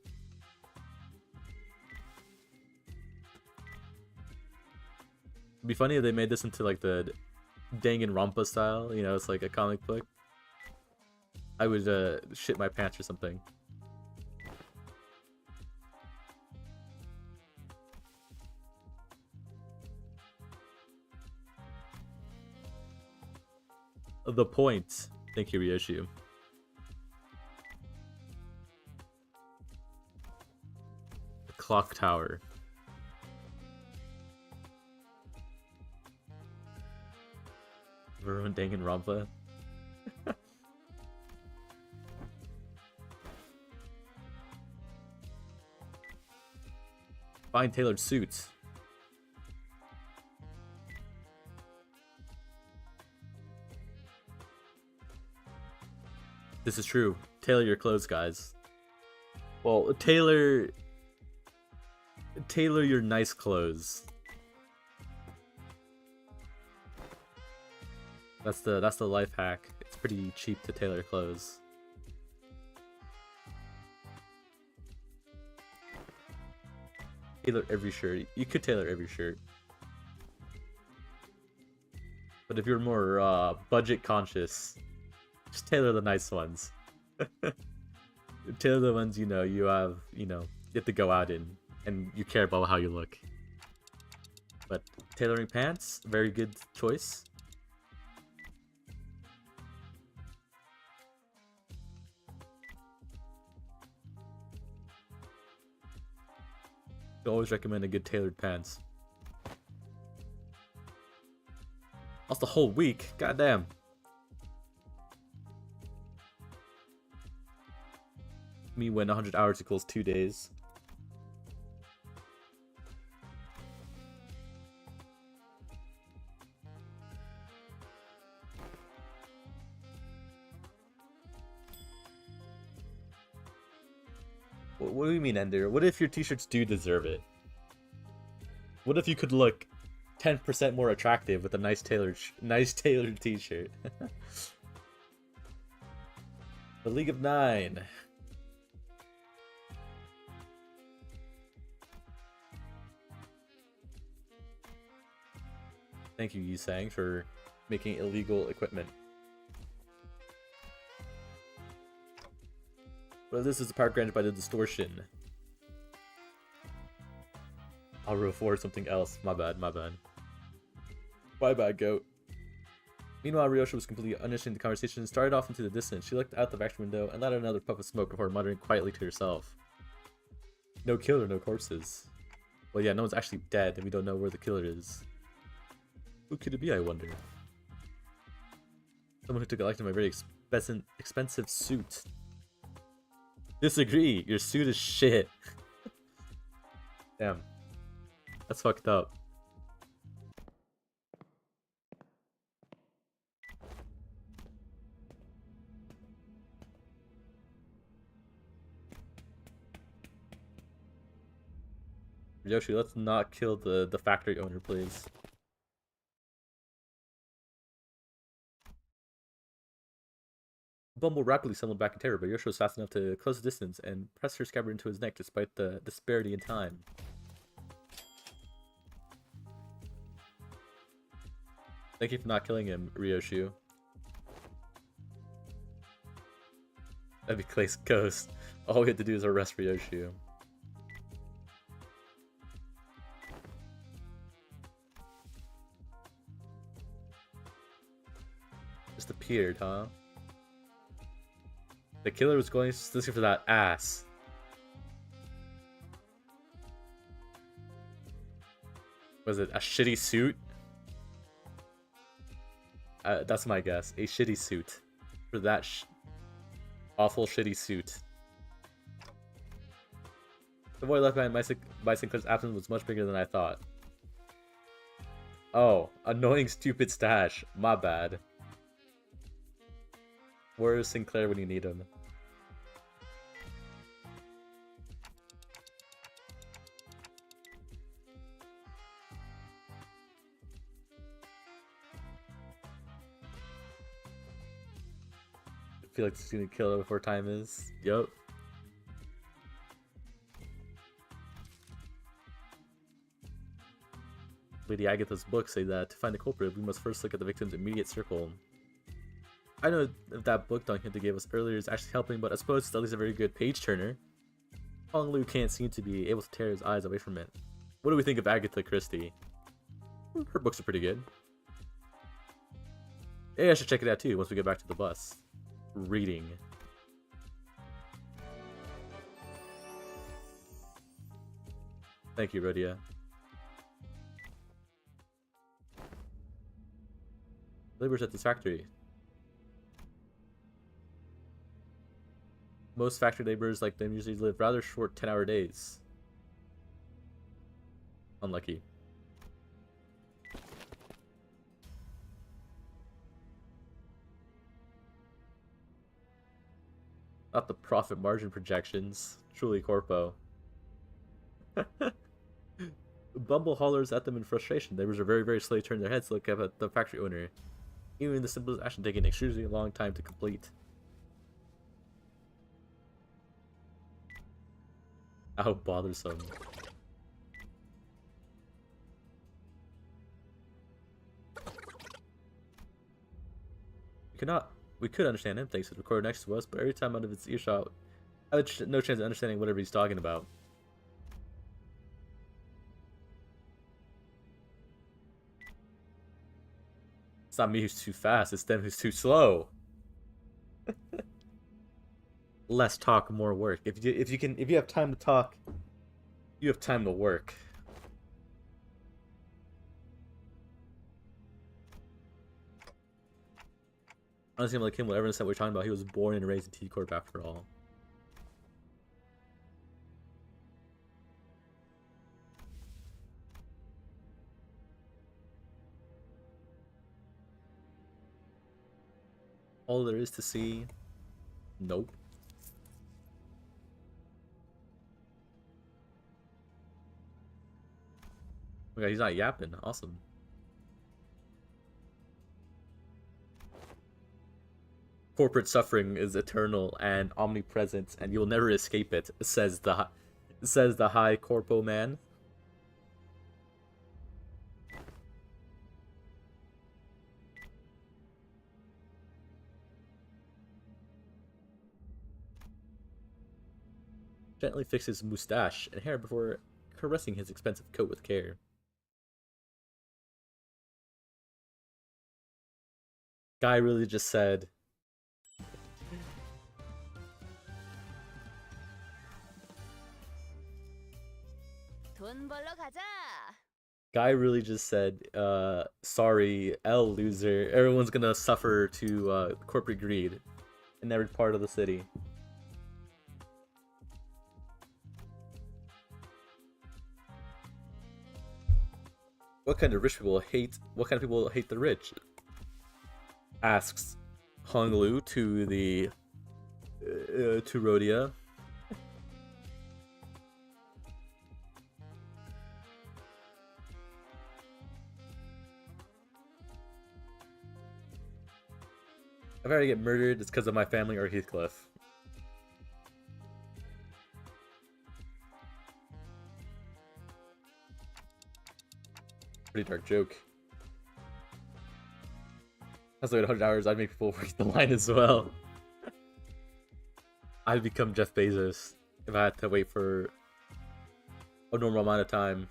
It'd be funny if they made this into like the Danganronpa style, you know, it's like a comic book. I would shit my pants or something. The point. Thank you, Ryoshu. The clock tower. Ruined Danganronpa. Fine tailored suits. This is true. Tailor your clothes, guys. Well, tailor your nice clothes. That's the life hack. It's pretty cheap to tailor clothes. Tailor every shirt. You could tailor every shirt. But if you're more budget conscious, just tailor the nice ones. Tailor the ones you have to go out in and you care about how you look. But tailoring pants, very good choice. I always recommend a good tailored pants. That's the whole week. Goddamn. Me when 100 hours equals 2 days. What do you mean, Ender? What if your t-shirts do deserve it? What if you could look 10% more attractive with a nice tailored t-shirt? The League of Nine. Thank you, Yusang, for making illegal equipment. Well, this is the power granted by the distortion. I'll roll forward something else. My bad, my bad. My bad, goat. Meanwhile, Ryoshi was completely understanding the conversation and started off into the distance. She looked out the factory window and let out another puff of smoke before muttering quietly to herself. No killer, no corpses. Well, yeah, no one's actually dead, and we don't know where the killer is. Who could it be, I wonder? Someone who took a liking to my very expensive suit. Disagree, your suit is shit. Damn. That's fucked up. Yoshi, let's not kill the factory owner, please. Bumble rapidly settled back in terror, but Yoshi was fast enough to close the distance and press her scabbard into his neck despite the disparity in time. Thank you for not killing him, Ryoshu. That'd be Clay's ghost. All we had to do is arrest Ryoshu. Just appeared, huh? The killer was going looking for that ass. Was it a shitty suit? That's my guess. A shitty suit. For that awful shitty suit. The boy left behind by Sinclair's absence was much bigger than I thought. Oh, annoying stupid stash. My bad. Where is Sinclair when you need him? I feel like he's gonna kill her before time is. Yup. Lady Agatha's books say that to find the culprit, we must first look at the victim's immediate circle. I know if that book Don Quixote gave us earlier is actually helping, but I suppose it's at least a very good page turner. Hong Lu can't seem to be able to tear his eyes away from it. What do we think of Agatha Christie? Her books are pretty good. Hey, I should check it out too once we get back to the bus. Reading. Thank you, Rhodia. Laborers at this factory. Most factory laborers like them usually live rather short 10-hour days. Unlucky. Not the profit margin projections. Truly corpo. Bumble hollers at them in frustration. Laborers are very, very slow to turn their heads to look at the factory owner. Even the simplest action taking an extremely long time to complete. How bothersome. We could understand him thanks to the recorder next to us, but every time out of its earshot, I had no chance of understanding whatever he's talking about. It's not me who's too fast, it's them who's too slow. Less talk, more work. If you have time to talk, you have time to work. Honestly, like him, whatever we're talking about, he was born and raised in T-Corp after all. All there is to see? Nope. Okay, he's not yapping. Awesome. Corporate suffering is eternal and omnipresent, and you'll never escape it, says the high corpo man. Gently fixes mustache and hair before caressing his expensive coat with care. Guy really just said. 돈 벌러 가자. Guy really just said, sorry, L loser. Everyone's gonna suffer to corporate greed in every part of the city. What kind of people hate the rich? Asks Hong Lu to the to Rhodia. If I ever get murdered, it's because of my family or Heathcliff. Pretty dark joke. That's like 100 hours, I'd make people read the line as well. I'd become Jeff Bezos if I had to wait for a normal amount of time.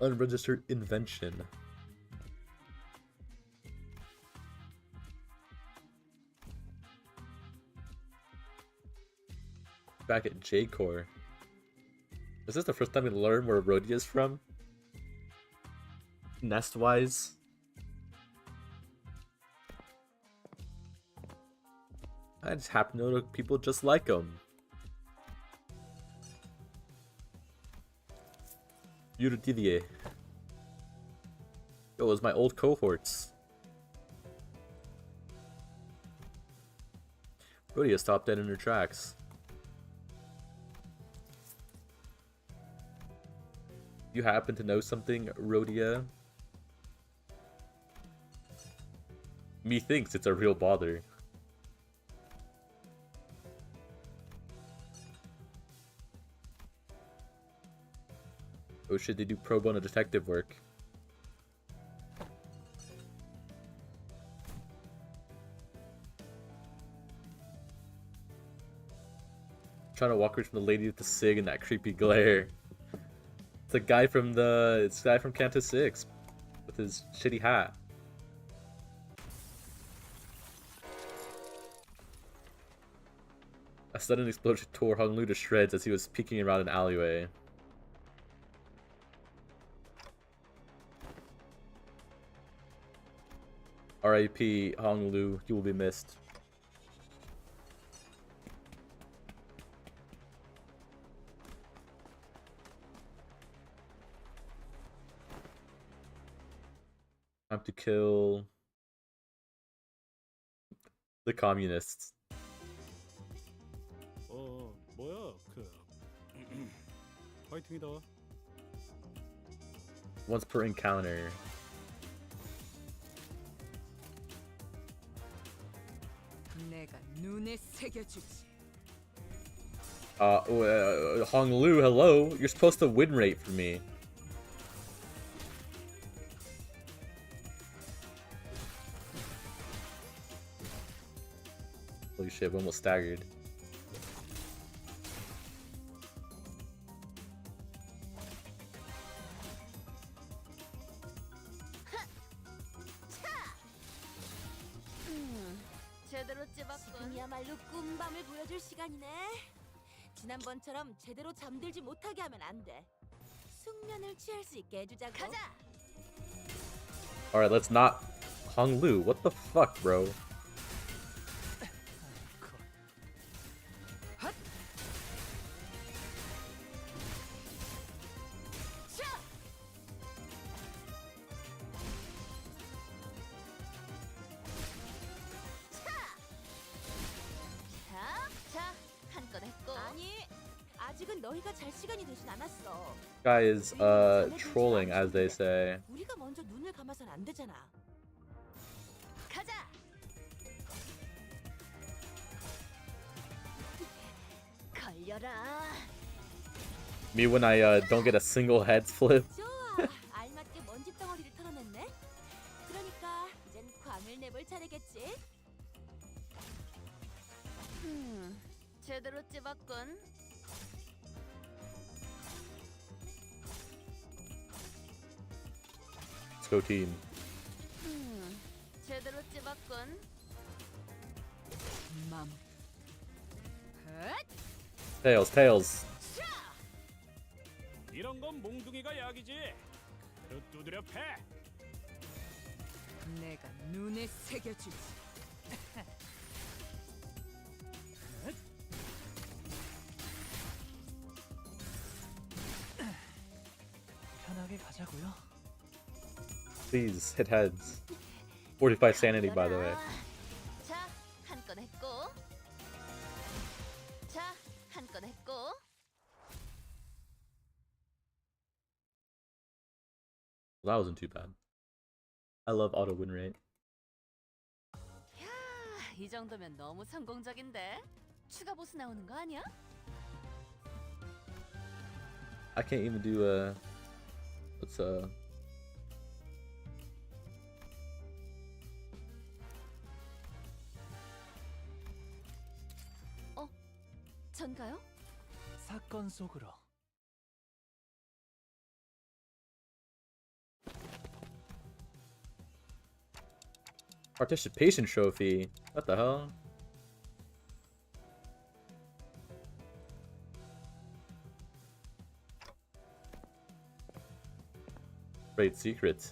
Unregistered invention. Back at J-Core. Is this the first time we learn where Rhodia is from? Nest-wise? I just happen to know people just like him. Didier. Yo, it was my old cohorts. Rhodia stopped dead in her tracks. You happen to know something, Rhodia? Methinks it's a real bother. Oh shit, they do pro bono detective work. Trying to walk away from the lady with the cig and that creepy glare. It's the guy from Canto 6 with his shitty hat. A sudden explosion tore Hong Lu to shreds as he was peeking around an alleyway. R.I.P. Hong Lu, you will be missed. Time to kill the communists. 뭐야 파이팅이다. Once per encounter. 내가 눈에 새겨주지. Hong Lu, hello. You're supposed to win rate for me. Holy shit, I'm almost staggered. 제대로 찝었군. 지금이야말로 꿈밤을 보여줄 시간이네. 지난번처럼 제대로 잠들지 못하게 하면 안 돼. 숙면을 취할 수 있게 해주자고. 가자. Alright, let's not. Hong Lu, what the fuck, bro? 아직은 너희가 잘 시간이 되진 않았어. Guy is trolling, as they say. 우리가 먼저 눈을 감아선 안 되잖아. 가자. 걸려라. Me when I don't get a single head flip. 좋아. 알맞게 먼지 덩어리를 털어냈네. 그러니까 이젠 광을 내볼 차례겠지. 제대로 찝었군. Let's go team. 제대로 찝었군. 맘. Tails, tails. 이런 건 몽둥이가 약이지. 그릇 두드려 패. 내가 눈에 새겨주지. 편하게 가자고요. Please hit heads. 45 sanity, by the way. 자, 한 건 했고. 자, 한 건 했고. That wasn't too bad. I love auto win rate. 야, 이 정도면 너무 성공적인데. 추가 보스 나오는 거 아니야? I can't even do what's 전가요? 사건 속으로. participation trophy. What the hell? Great secret.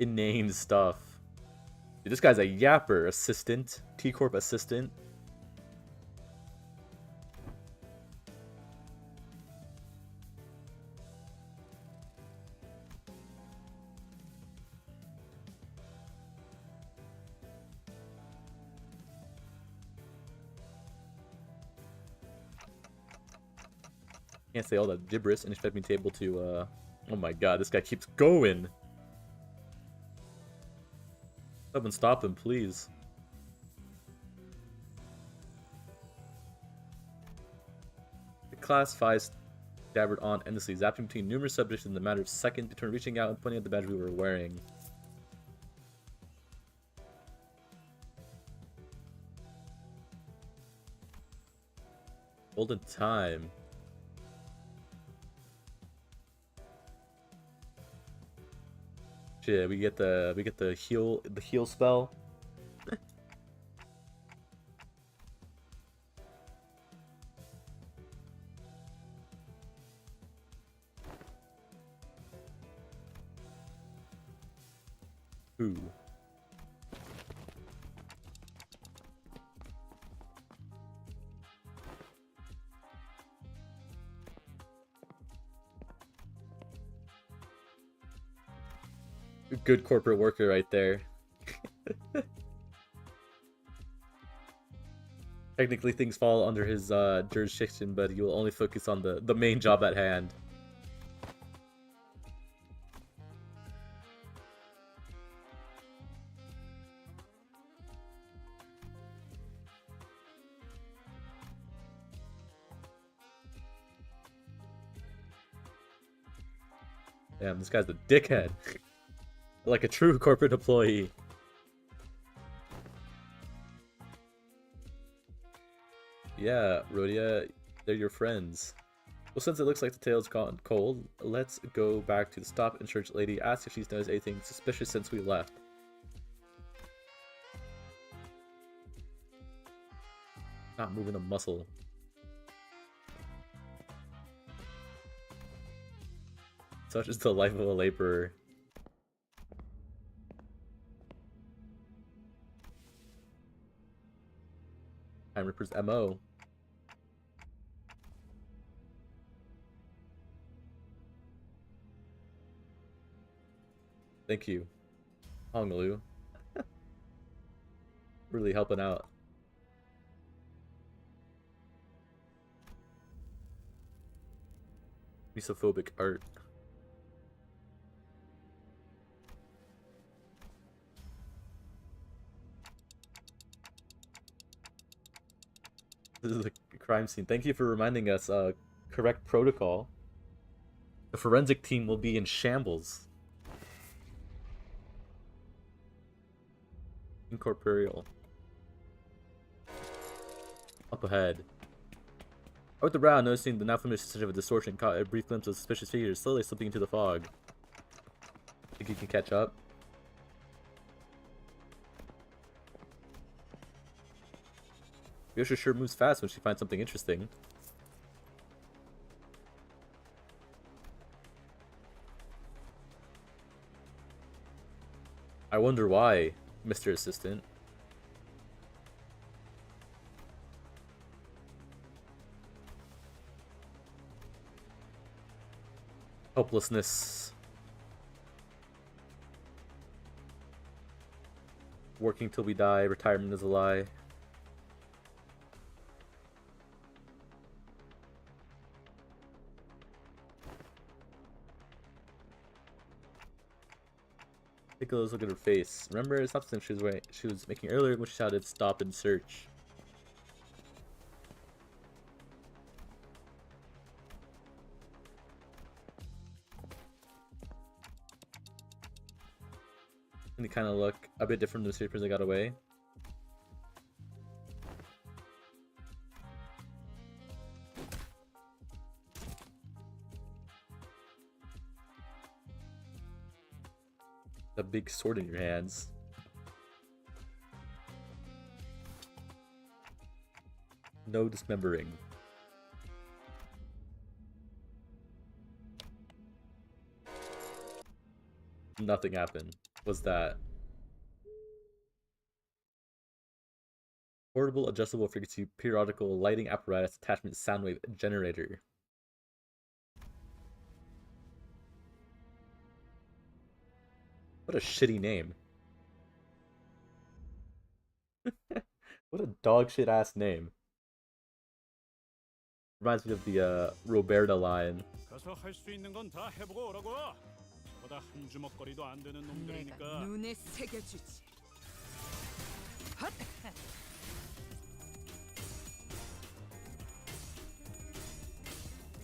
Inane stuff. Dude, this guy's a yapper assistant. T-Corp assistant. Can't say all that gibberish and expect me to be able to, oh my god, this guy keeps going! Someone stop him, please. The class 5 dabbered on endlessly, zapping between numerous subjects in the matter of seconds between reaching out and pointing at the badge we were wearing. Golden time. Shit, we get the heal spell. Ooh. Good corporate worker right there. Technically things fall under his jurisdiction, but he will only focus on the main job at hand. Damn, this guy's a dickhead. Like a true corporate employee. Yeah, Rhodia, they're your friends. Well, since it looks like the tale's gone cold, let's go back to the stop and church lady, ask if she's noticed anything suspicious since we left. Not moving a muscle. Such is the life of a laborer. Time Ripper's MO. Thank you, Honglu. Really helping out. Misophobic art. This is a crime scene. Thank you for reminding us. Correct protocol. The forensic team will be in shambles. Incorporeal. Up ahead. I looked around, noticing the now familiar sensation of a distortion, caught a brief glimpse of suspicious figures slowly slipping into the fog. Think you can catch up? Yosha sure moves fast when she finds something interesting. I wonder why, Mr. Assistant. Helplessness. Working till we die, retirement is a lie. Take a look at her face. Remember, it's not the same she was making earlier when she shouted, "Stop and search." And they kind of look a bit different than the strippers that got away. A big sword in your hands. No dismembering. Nothing happened. What's that? Portable adjustable frequency periodical lighting apparatus attachment soundwave generator. What a shitty name. What a dog shit ass name. Reminds me of the Roberta line. 가서 할 수 있는 건 다 해보고 오라고. 저보다 한 주먹거리도 안 되는 내가 놈들이니까. 눈에 새겨주지. 헛!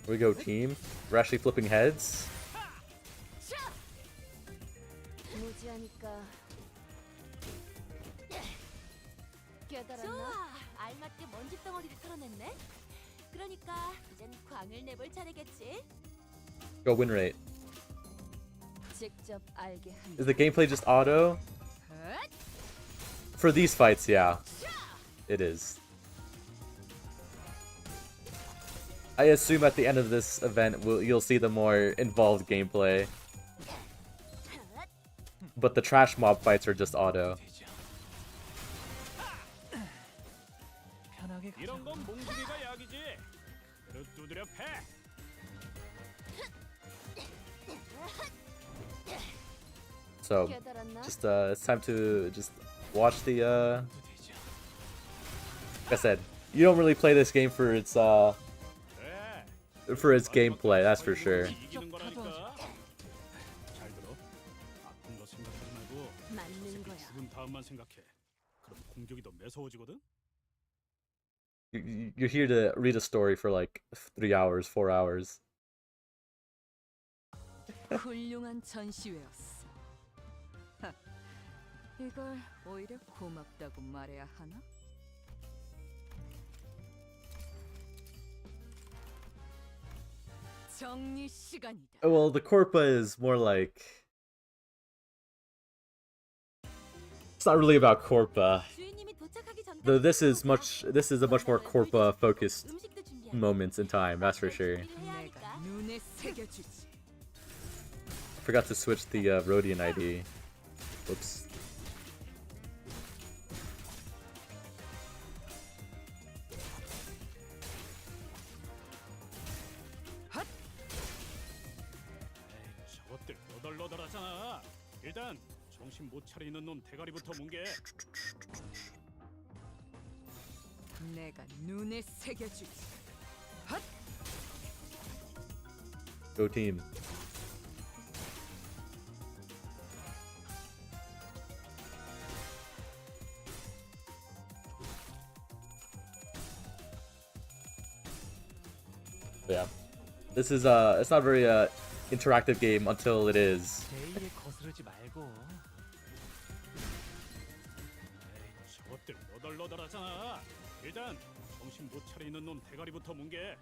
Here we go, team. We're actually flipping heads. 무지하니까. 깨달았나? 좋아, 알맞게 먼지 덩어리를 털어냈네. 그러니까 이젠 광을 내볼 차례겠지. Go win rate. 직접 알게 한. Is the gameplay just auto? For these fights, yeah. It is. I assume at the end of this event you'll see the more involved gameplay. But the trash mob fights are just auto. 편하게 이런 건 가자고요. 몽둥이가 약이지. 그릇 두드려 패. So, 깨달았나? just it's time to just watch the like I said, you don't really play this game for its 그래. gameplay, that's for sure. 이기는 거라니까. 잘 들어. 아픈 거 생각하지 말고 맞는 새끼 거야. 죽은 다음만 생각해. 그럼 공격이 더 매서워지거든. You're here to read a story for like 3 hours, 4 hours. 훌륭한 전시회였어. 하, 이걸 오히려 고맙다고 말해야 하나? 정리 시간이다. Well, the Corpa is more like... It's not really about Corpa. 주인님이 도착하기 전까지 Though this is a much more Corpa focused 음식도 준비하고 moments in time, that's for sure. 내가 눈에 새겨주지. Forgot to switch the Rhodian ID. Whoops. 에이, 저것들 너덜너덜하잖아. 일단 정신 못 차리는 놈 대가리부터 뭉개. 내가 눈에 새겨주지. 헛! Go team. This is it's not a very interactive game until it is. 제이에 거스르지 말고. 에이, 저것들 너덜너덜하잖아. 일단 정신 못 차리는 놈 대가리부터 뭉개.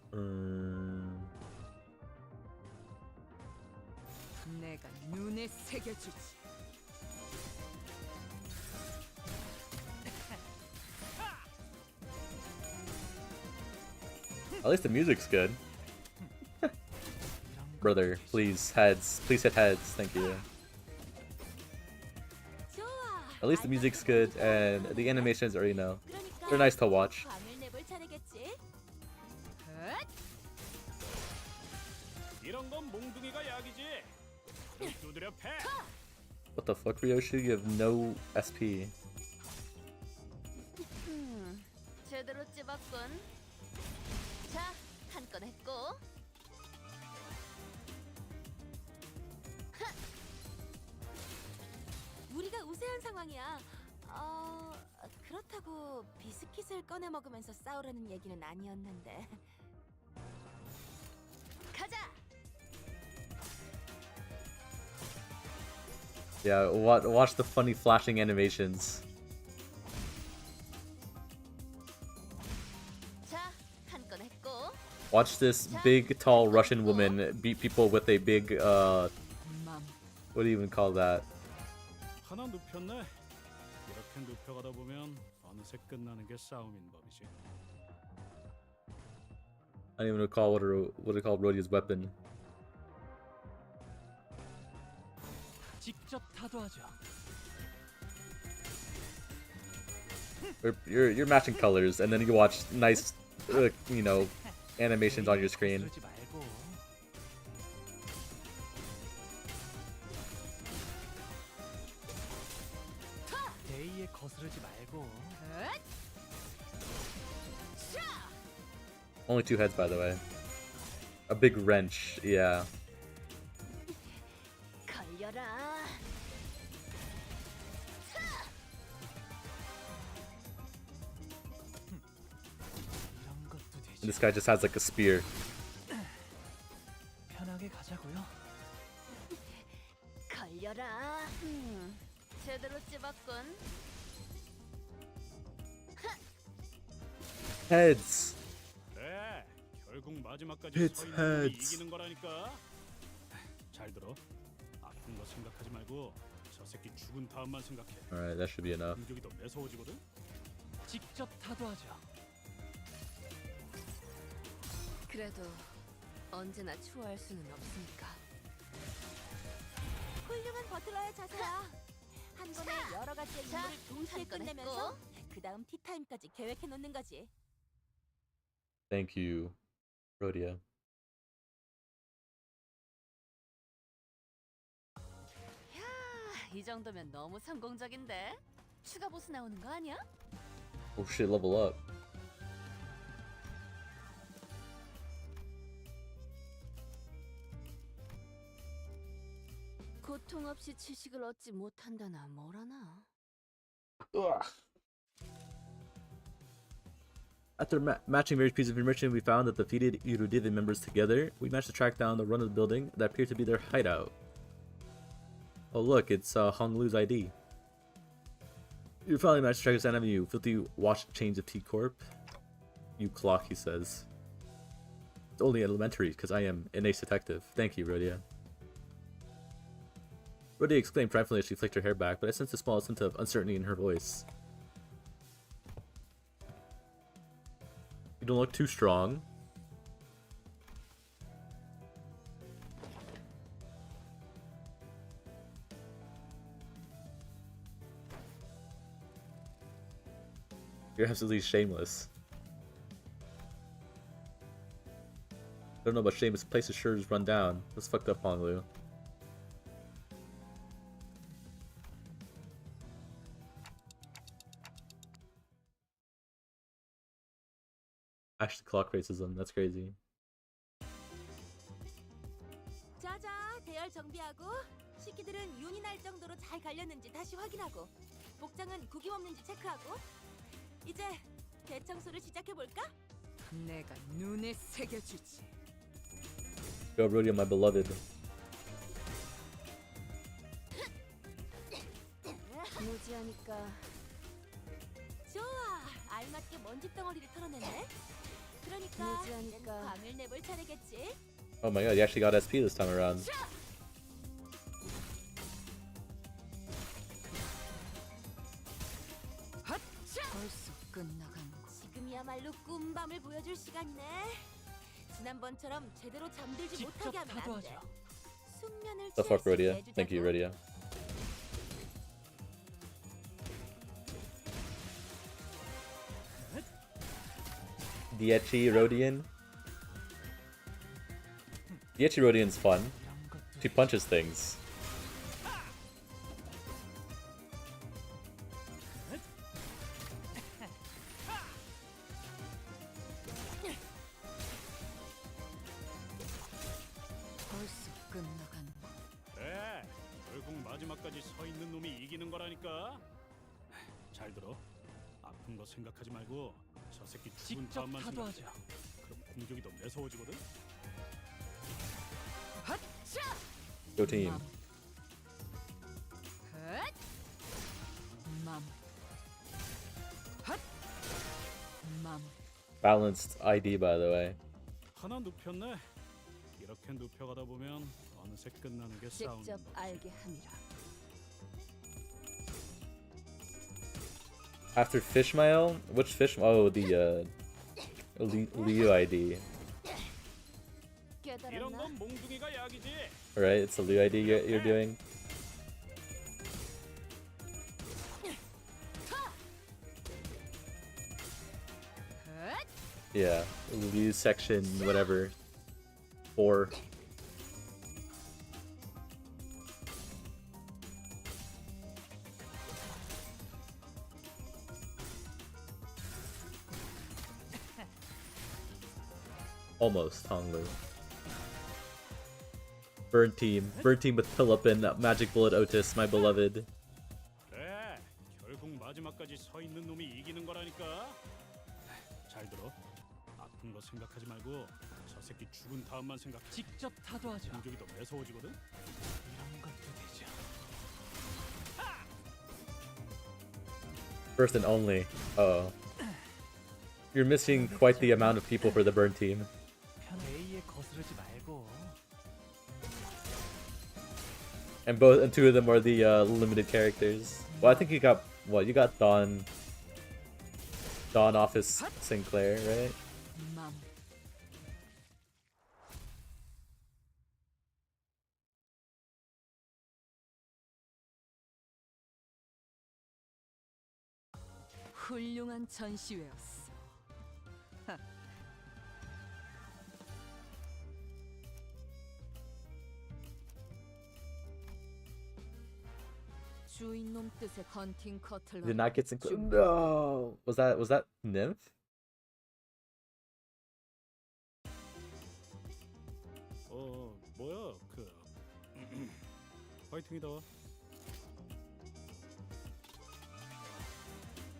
내가 눈에 새겨주지. At least the music's good. Brother, please heads. Please hit heads. Thank you. 좋아. At least the music's good and the animations are, you know, 그러니까 they're nice to watch. 광을 내볼 차례겠지. 헛! 이런 건 몽둥이가 약이지. 좀 두드려 패. What the fuck, Ryoshi? You have no SP. 제대로 찝었군. 자, 한 건 했고. 우리가 우세한 상황이야. 그렇다고 비스킷을 꺼내 먹으면서 싸우라는 얘기는 아니었는데. 가자. Yeah, watch the funny flashing animations. 자, 한 건 했고. Watch this big, tall Russian woman beat people with a big, 맘. what do you even call that? 하나 눕혔네. 이렇게 눕혀가다 보면 어느새 끝나는 게 싸움인 법이지. I don't even recall what it called Rodia's weapon. 직접 타도하죠. You're matching colors, and then you watch nice, you know, animations on your screen. 거스르지 말고. 제이에 거스르지 말고. 헛! Only 2 heads, by the way. A big wrench, yeah. 걸려라. 이런 것도 되지. And this guy just has like a spear. 편하게 가자고요. 걸려라. 제대로 찝었군. Heads! 그래, 결국 마지막까지 Hit 서 있는 놈이 heads. 이기는 거라니까. 잘 들어. 아픈 거 생각하지 말고 저 새끼 죽은 다음만 생각해. Alright, that should be enough. 공격이 더 매서워지거든. 직접 타도하죠. 그래도 언제나 추월할 수는 없으니까. 훌륭한 버틀러의 자세야. 한 번에 여러 가지의 임무를 동시에 끝내면서 그 다음 티타임까지 계획해 놓는 거지. Thank you, Rodia. 야, 이 정도면 너무 성공적인데? 추가 보스 나오는 거 아니야? Oh shit, level up. 고통 없이 지식을 얻지 못한다나 뭐라나. After matching various pieces of information, we found that the defeated Erudivin members together, we managed to track down the run of the building that appeared to be their hideout. Oh look, it's Hong Lu's ID. You finally managed to track us down, you filthy watch chains of T-Corp. You clock, he says. It's only elementary, because I am an ace detective. Thank you, Rhodia. Rhodia exclaimed triumphantly as she flicked her hair back, but I sensed a small hint of uncertainty in her voice. You don't look too strong. You're absolutely shameless. I don't know about shameless. Places sure just run down. That's fucked up, Honglu. Actually, clock racism. That's crazy. 자자, 대열 정비하고 식기들은 윤이 날 정도로 잘 갈렸는지 다시 확인하고 복장은 구김 없는지 체크하고 이제 대청소를 시작해 볼까? 내가 눈에 새겨주지. Go Rodion, my beloved. 무지하니까. 좋아, 알맞게 먼지 덩어리를 털어냈네. 그러니까 무지하니까. 광을 내볼 차례겠지. Oh my god, you actually got SP this time around. 벌써 끝나간 거. 지금이야말로 꿈밤을 보여줄 시간이네. 지난번처럼 제대로 잠들지 직접 못하게 하면 안 돼. 타도하죠. 숙면을 The fuck, 취할 수 있게 Rodia? Thank you, 해주자고. Rodia. Diechi Rodion. Diechi Rodion's fun. 이런 것도 She punches things. 벌써 끝나간 거. 그래, 결국 마지막까지 서 있는 놈이 이기는 거라니까. 잘 들어. 아픈 거 생각하지 말고 저 새끼 죽은 직접 다음만 생각해. 타도하죠. 그럼 공격이 더 매서워지거든. Go team. 헛! 맘. 헛! 맘. Balanced ID, by the way. 하나 눕혔네. 이렇게 눕혀가다 보면 어느새 끝나는 게 싸우는 직접 거지. 알게 함이라. After Fishmail? Which fish? Oh, the Liu ID. 이런 깨달았나? 건 몽둥이가 약이지. Right? It's the Liu ID you're doing. 헛! Yeah. Liu section, whatever. 4. Almost, Honglu. Burn team with Philip and Magic Bullet Otis, my beloved. 그래, 결국 마지막까지 서 있는 놈이 이기는 거라니까. 잘 들어. 아픈 거 생각하지 말고 저 새끼 죽은 다음만 생각해. 직접 타도하죠. 공격이 더 매서워지거든. 이런 것도 되죠. First and only. Uh-oh. You're missing quite the amount of people for the burn team. A에 거스르지 말고. And two of them are the limited characters. Well, I think you got what? You got Dawn Office Sinclair, right? 맘. 훌륭한 전시회였어. 주인놈 뜻의 헌팅 커틀러. Did not get Sinclair. No. Was that Nymph? 뭐야 그 파이팅이다.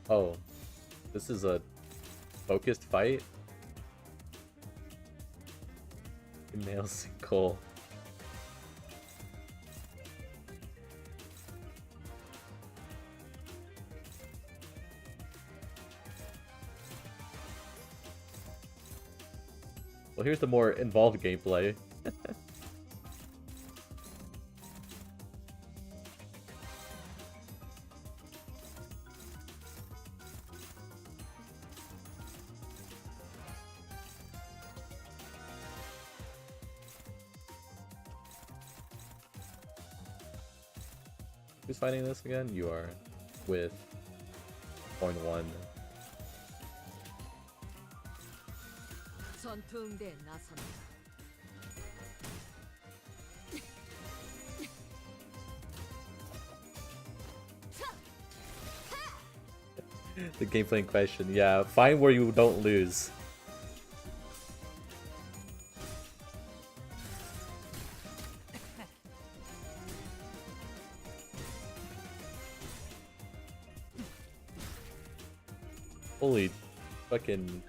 Oh, this is a focused fight. Nails and Cole. Well, here's the more involved gameplay. Who's fighting this again? You are with point 1. 전투 응대에 나선다. The gameplay in question. Yeah, find where you don't lose. Holy fucking...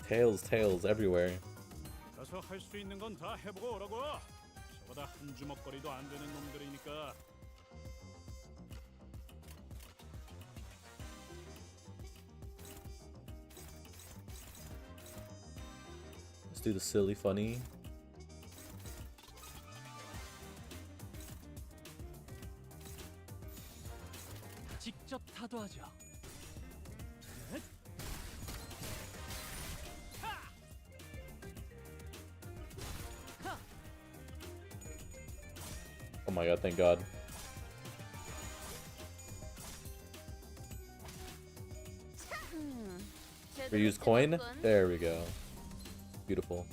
tails everywhere. 가서 할 수 있는 건 다 해보고 오라고. 저보다 한 주먹거리도 안 되는 놈들이니까. Let's do the silly funny. 직접 타도하죠. Oh my god, thank god. Reuse coin? There we go. Beautiful.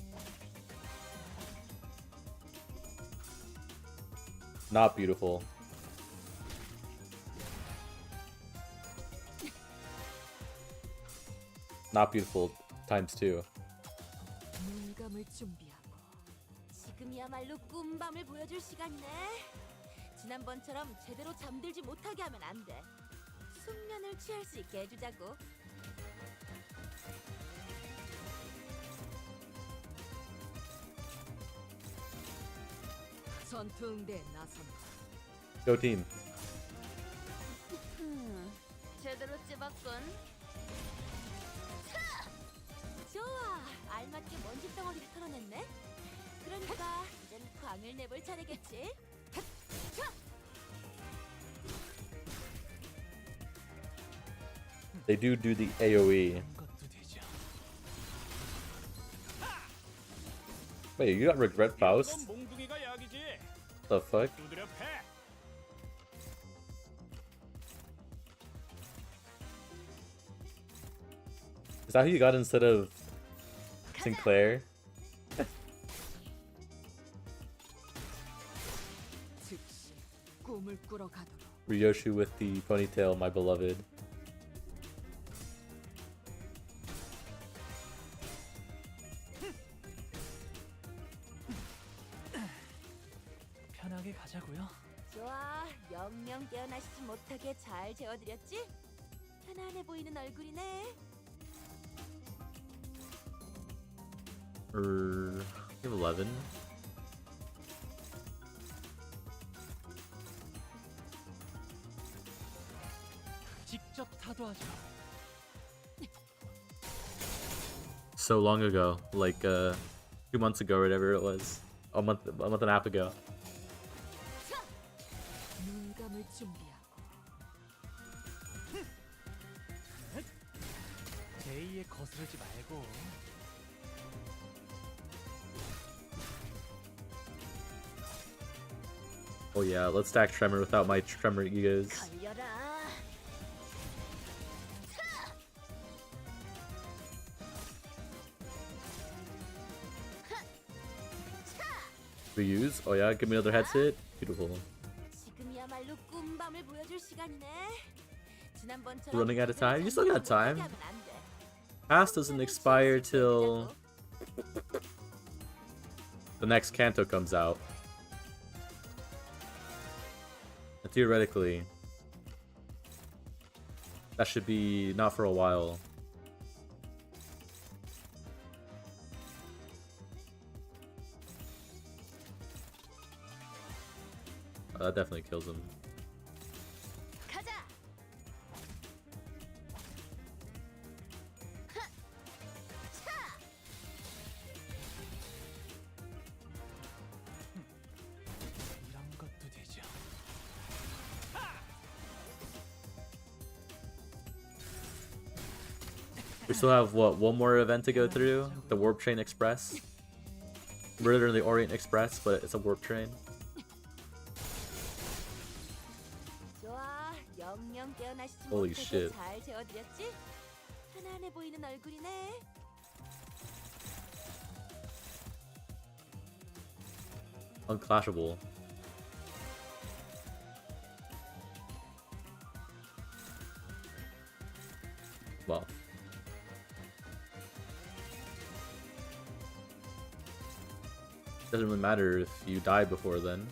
Not beautiful. Not beautiful times 2. 눈 감을 준비하고. 지금이야말로 꿈밤을 보여줄 시간이네. 지난번처럼 제대로 잠들지 못하게 하면 안 돼. 숙면을 취할 수 있게 해주자고. 전투 응대에 나선다. Go team. 제대로 찝었군. 좋아, 알맞게 먼지 덩어리를 털어냈네. 그러니까 이젠 광을 내볼 차례겠지. They do the AoE. 이런 것도 되죠. Wait, you got regret Faust? 이건 몽둥이가 약이지. The fuck? 두드려 패. Is that who you got instead of Sinclair? 즉시 꿈을 꾸러 가도록. Ryoshu with the ponytail, my beloved. 편하게 가자고요. 좋아, 영영 깨어나시지 못하게 잘 재워드렸지? 편안해 보이는 얼굴이네. You have 11. 직접 타도하죠. So long ago, like 2 months ago or whatever it was. A month and a half ago. 눈 감을 준비하고. A에 거스르지 말고. Oh yeah, let's stack Tremor without my Tremor egos. 걸려라. Reuse? Oh yeah, give me another head hit. Beautiful. 지금이야말로 꿈밤을 보여줄 시간이네. 지난번처럼 Running out of time? You still got 잠들지 time. 못하게 하면 안 돼. Pass doesn't expire till the next Kanto comes out. And theoretically, that should be not for a while. That definitely kills him. 가자. 이런 것도 되죠. We still have what, one more event to go through? The Warp Train Express. Rather than the Orient Express, but it's a warp train. 좋아, 영영 깨어나시지 Holy 못하게 shit. 잘 재워드렸지? 편안해 보이는 얼굴이네. Unclashable. Well. Doesn't really matter if you die before then.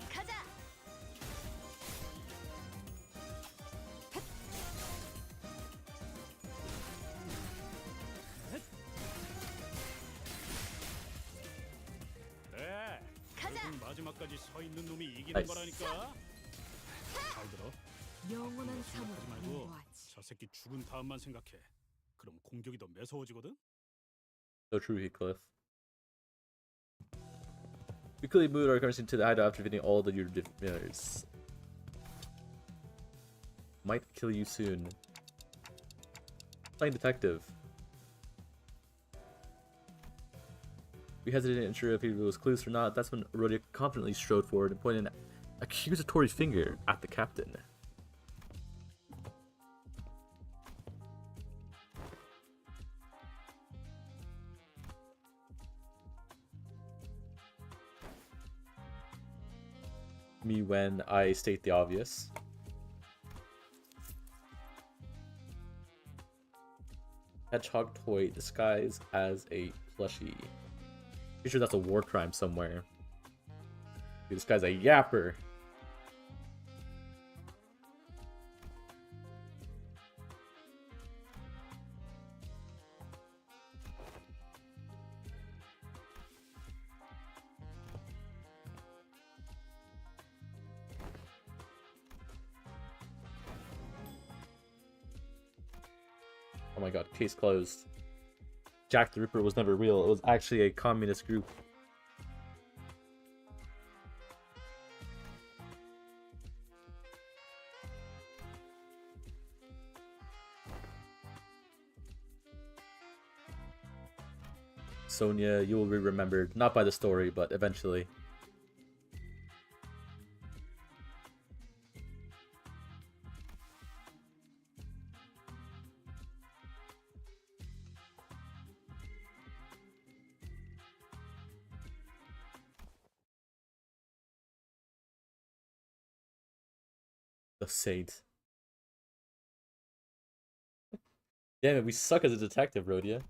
가자. 마지막까지 서 있는 놈이 이기는 나이스. 거라니까. 잘 들어. 영원한 생각하지 삶을 말고 공부하지. 저 새끼 죽은 다음만 생각해. 그럼 공격이 더 매서워지거든. So true, Heathcliff. We quickly moved our currency to the hideout after defeating all the Udiners. Might kill you soon. Playing detective. We hesitated and unsure if he was clues or not. That's when Rhodia confidently strode forward and pointed an accusatory finger at the captain. Me when I state the obvious. Hedgehog toy disguised as a plushie. Pretty sure that's a war crime somewhere. Dude, this guy's a yapper. Oh my god, case closed. Jack the Ripper was never real. It was actually a communist group. Sonia, you will be remembered, not by the story, but eventually. The Saint. Damn it, we suck as a detective, Rhodia.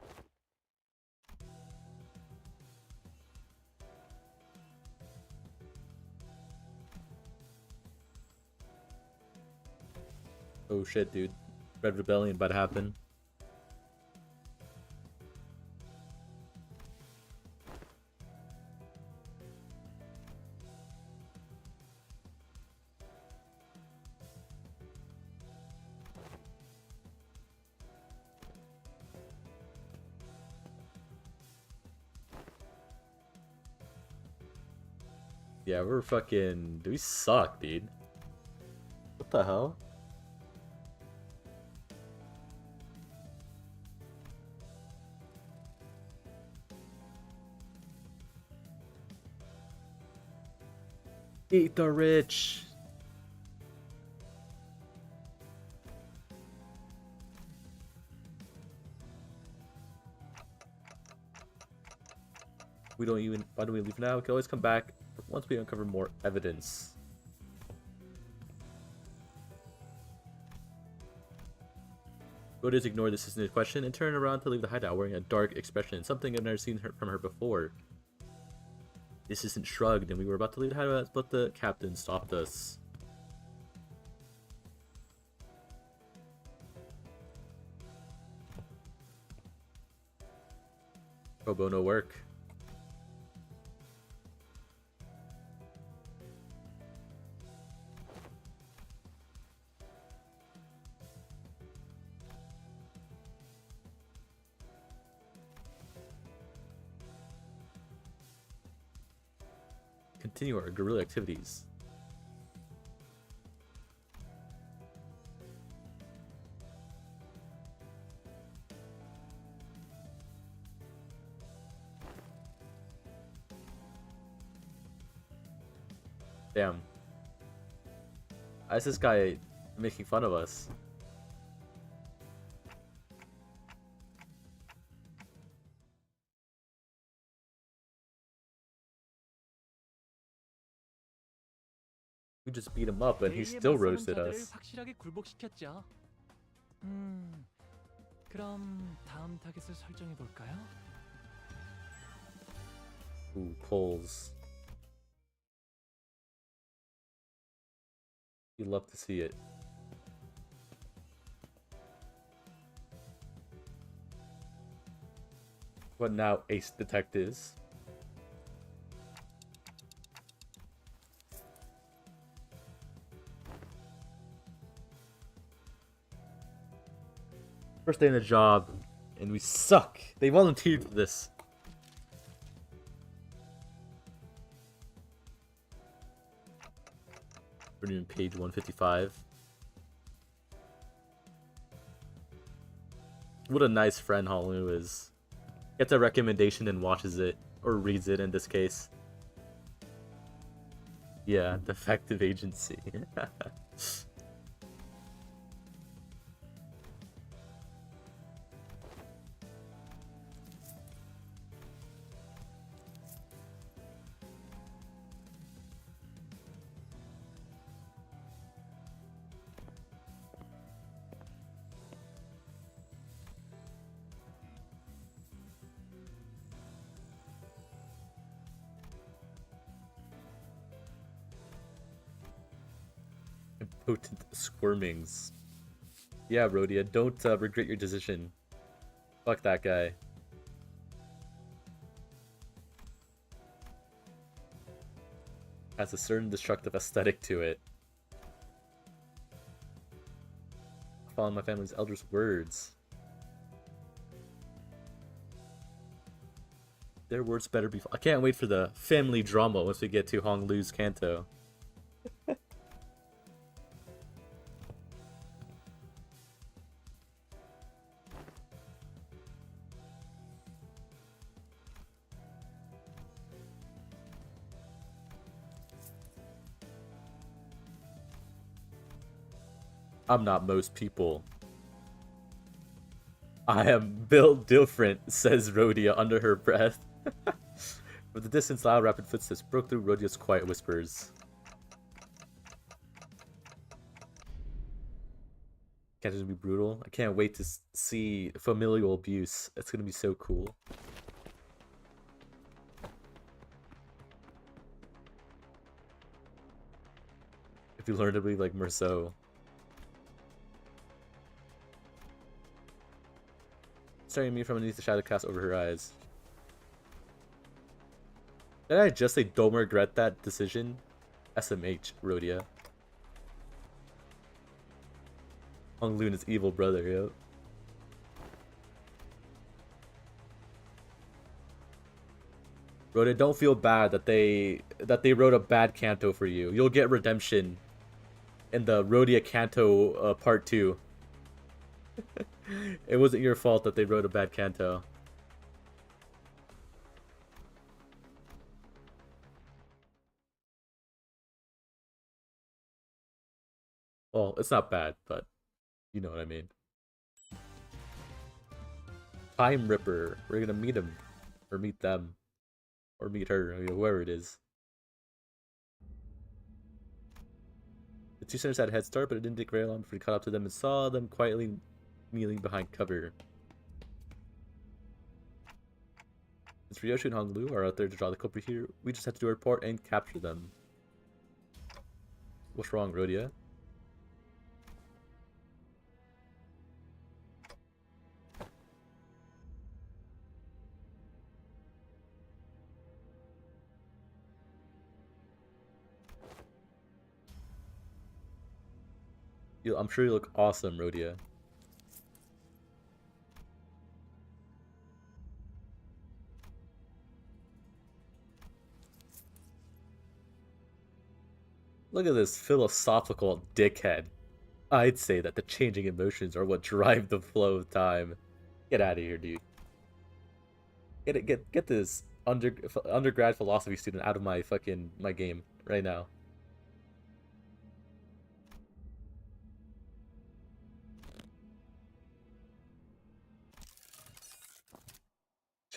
Oh shit, dude. Red Rebellion about to happen. Yeah, we're fucking... We suck, dude. What the hell? Eat the rich! We don't even... Why do we leave now? We can always come back once we uncover more evidence. Rhoda's ignored this insistent question and turned around to leave the hideout wearing a dark expression, something I've never seen from her before. The assistant shrugged and we were about to leave the hideout, but the captain stopped us. Pro bono work. Continue our guerrilla activities. Damn. Why is this guy making fun of us? We just beat him up and he A에 still 맞서는 roasted 자들을 us. 확실하게 굴복시켰죠. 그럼 다음 타겟을 설정해 볼까요? Ooh, polls. You love to see it. What now, ace detectives? First day in the job, and we suck. They volunteered for this. We're doing page 155. What a nice friend Holu is. Gets a recommendation and watches it, or reads it in this case. Yeah, defective agency. Impotent squirmings. Yeah, Rhodia, don't regret your decision. Fuck that guy. Has a certain destructive aesthetic to it. Following my family's elders' words. Their words better be. I can't wait for the family drama once we get to Hong Lu's canto. I'm not most people. I am built different, says Rhodia under her breath. With the distance, loud, rapid footsteps broke through Rhodia's quiet whispers. Can't just be brutal. I can't wait to see familial abuse. It's gonna be so cool. If you learn to be like Merceau. Staring at me from underneath the shadow cast over her eyes. Did I just say don't regret that decision? SMH, Rhodia. Hong Lu and his evil brother, yo. Rhodia, don't feel bad that they wrote a bad canto for you. You'll get redemption in the Rhodia canto part 2. It wasn't your fault that they wrote a bad canto. Well, it's not bad, but you know what I mean. Time Ripper. We're gonna meet him. Or meet them. Or meet her, whoever it is. The two sinners had a head start, but it didn't take very long before he caught up to them and saw them quietly kneeling behind cover. Since Ryoshi and Hong Lu are out there to draw the culprit here, we just have to do our part and capture them. What's wrong, Rhodia? I'm sure you look awesome, Rhodia. Look at this philosophical dickhead. I'd say that the changing emotions are what drive the flow of time. Get out of here, dude. Get this undergrad philosophy student out of my game right now.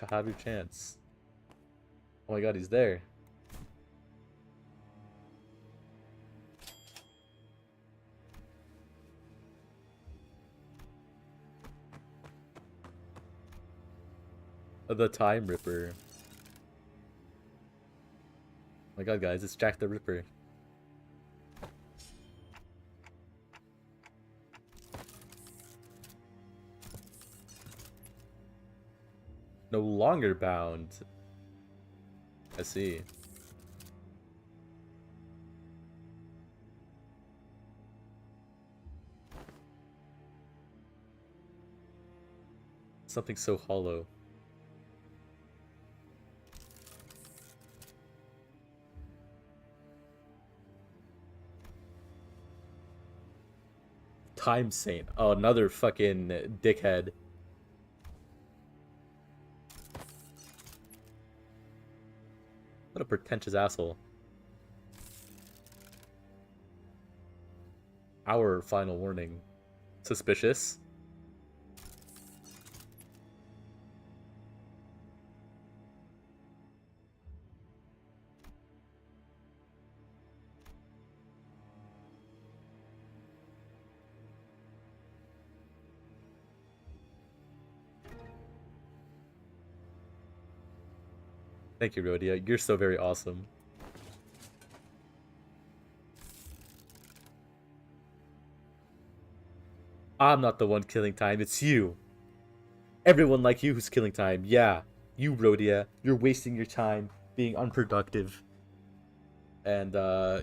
Have your chance. Oh my god, he's there. The Time Ripper. Oh my god, guys, it's Jack the Ripper. No longer bound. I see. Something so hollow. Time Saint. Oh, another fucking dickhead. What a pretentious asshole. Our final warning. Suspicious. Thank you, Rhodia. You're so very awesome. I'm not the one killing time, it's you. Everyone like you who's killing time. Yeah, you, Rhodia. You're wasting your time being unproductive. And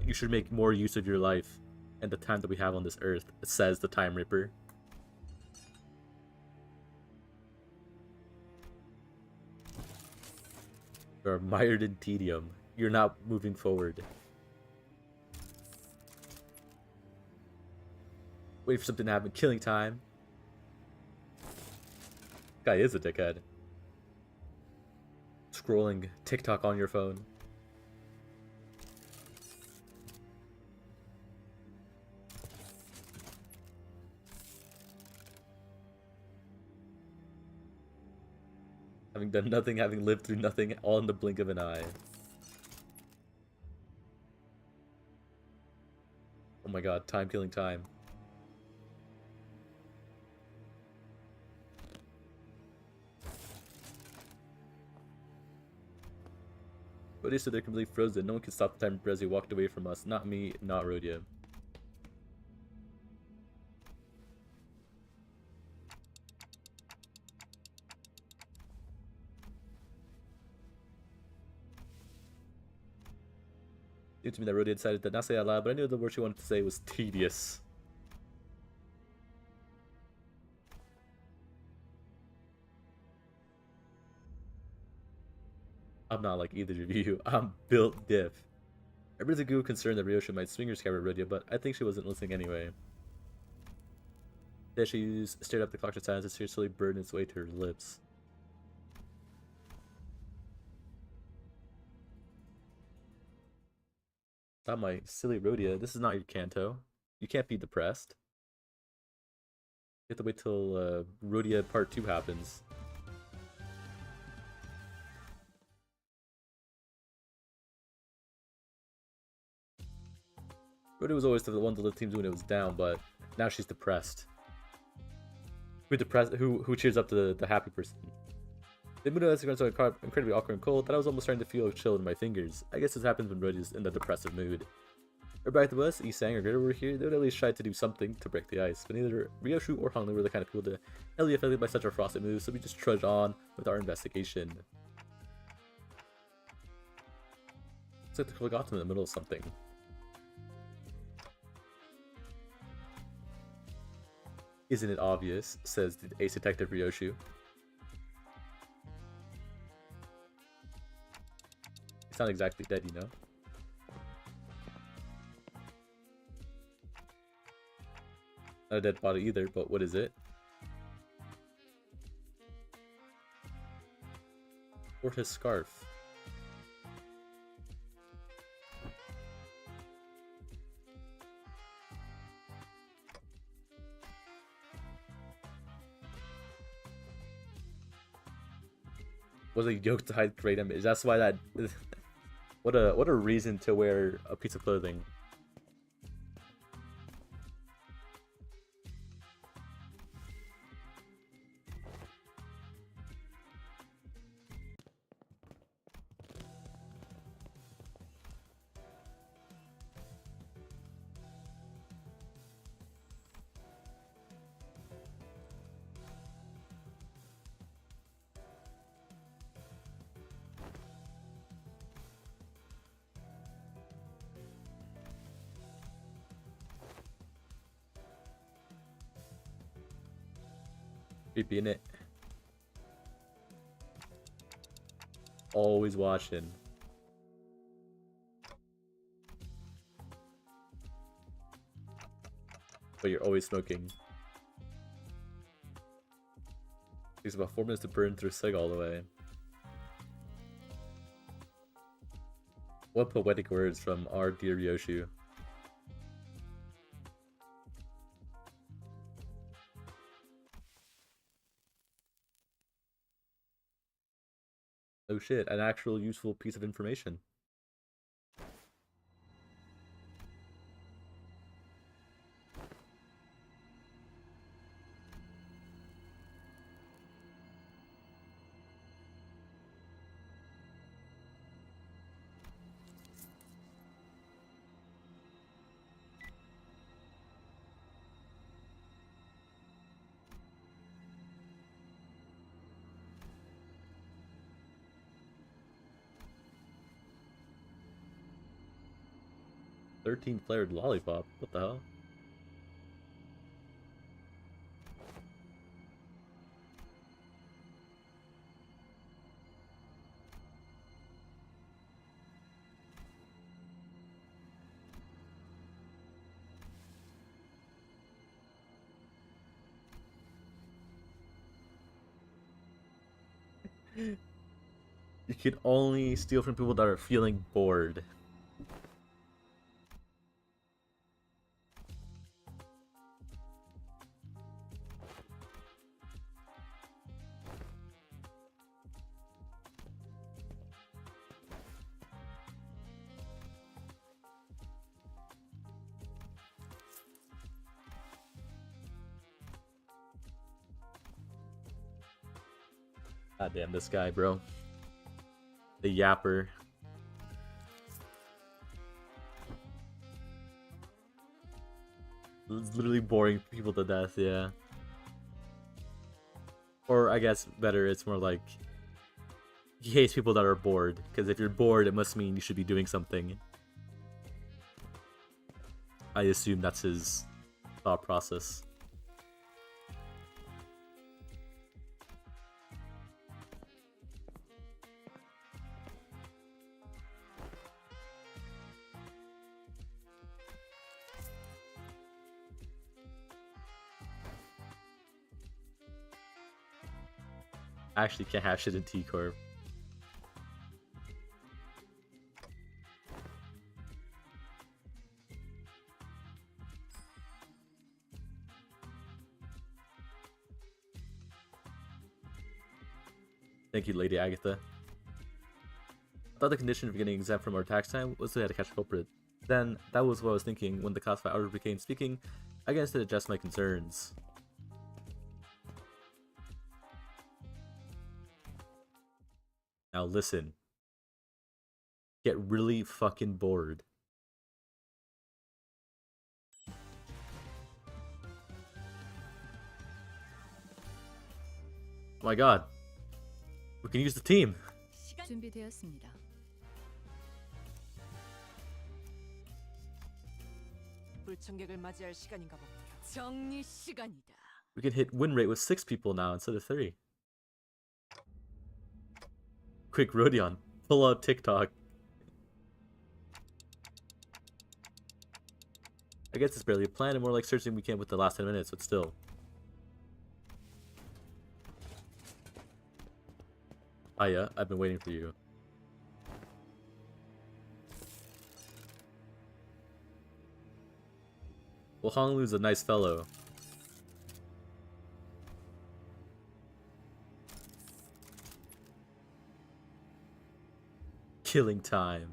you should make more use of your life and the time that we have on this earth, says the Time Ripper. You're mired in tedium. You're not moving forward. Wait for something to happen. Killing time. Guy is a dickhead. Scrolling TikTok on your phone. Having done nothing, having lived through nothing, all in the blink of an eye. Oh my god, time killing time. Rhodia stood there completely frozen. No one can stop the time as he walked away from us. Not me, not Rhodia. It seemed to me that Rhodia decided to not say it out loud, but I knew the word she wanted to say was tedious. I'm not like either of you. I'm built diff. Everybody's a goo concerned that Ryosha might swing her scab at Rhodia, but I think she wasn't listening anyway. There she stared up the clock in silence as tears slowly burned its way to her lips. Not my silly Rhodia. This is not your Kanto. You can't be depressed. You have to wait till Rhodia Part 2 happens. Rhodia was always the one to lift teams when it was down, but now she's depressed. Who cheers up to the happy person? The mood has gone so incredibly awkward and cold that I was almost starting to feel a chill in my fingers. I guess this happens when Rhodia's in the depressive mood. Or back to us, Isang or Gritter were here, they would at least try to do something to break the ice, but neither Ryoshu or Hongli were the kind of people to be affected by such a frosted move, so we just trudged on with our investigation. Looks like they forgot them in the middle of something. Isn't it obvious, says the ace detective Ryoshu. He's not exactly dead, you know? Not a dead body either, but what is it? Or his scarf. Was a yoke to hide great image. That's why that. what a reason to wear a piece of clothing. Creepy, innit? always watching. But you're always smoking. Takes about 4 minutes to burn through cig all the way. What poetic words from our dear Yoshu. Oh shit, an actual useful piece of information. Flavored lollipop. What the hell? You can only steal from people that are feeling bored. God damn this guy, bro. The yapper. It's literally boring people to death, yeah. Or I guess better, it's more like he hates people that are bored, because if you're bored, it must mean you should be doing something. I assume that's his thought process. I actually can't have shit in T-Corp. Thank you, Lady Agatha. I thought the condition of getting exempt from our tax time was they had to catch a culprit. Then, that was what I was thinking when the classified order became speaking. I guess to address my concerns. Now listen. Get really fucking bored. Oh my god. We can use the team. 준비되었습니다. 불청객을 맞이할 시간인가 봅니다. 정리 시간이다. We can hit win rate with 6 people now instead of 3. Quick, Rodion, pull out TikTok. I guess it's barely a plan and more like searching we can with the last 10 minutes, but still. Hiya, I've been waiting for you. Well, Honolulu's a nice fellow. Killing time.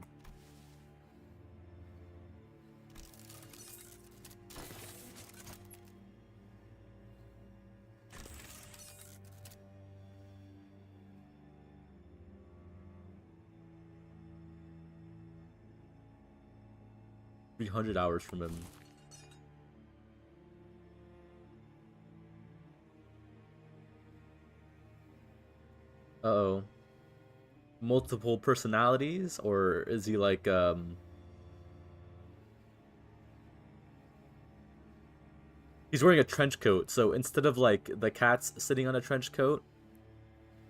$300 from him. Uh-oh. Multiple personalities, or is he like he's wearing a trench coat, so instead of like the cats sitting on a trench coat,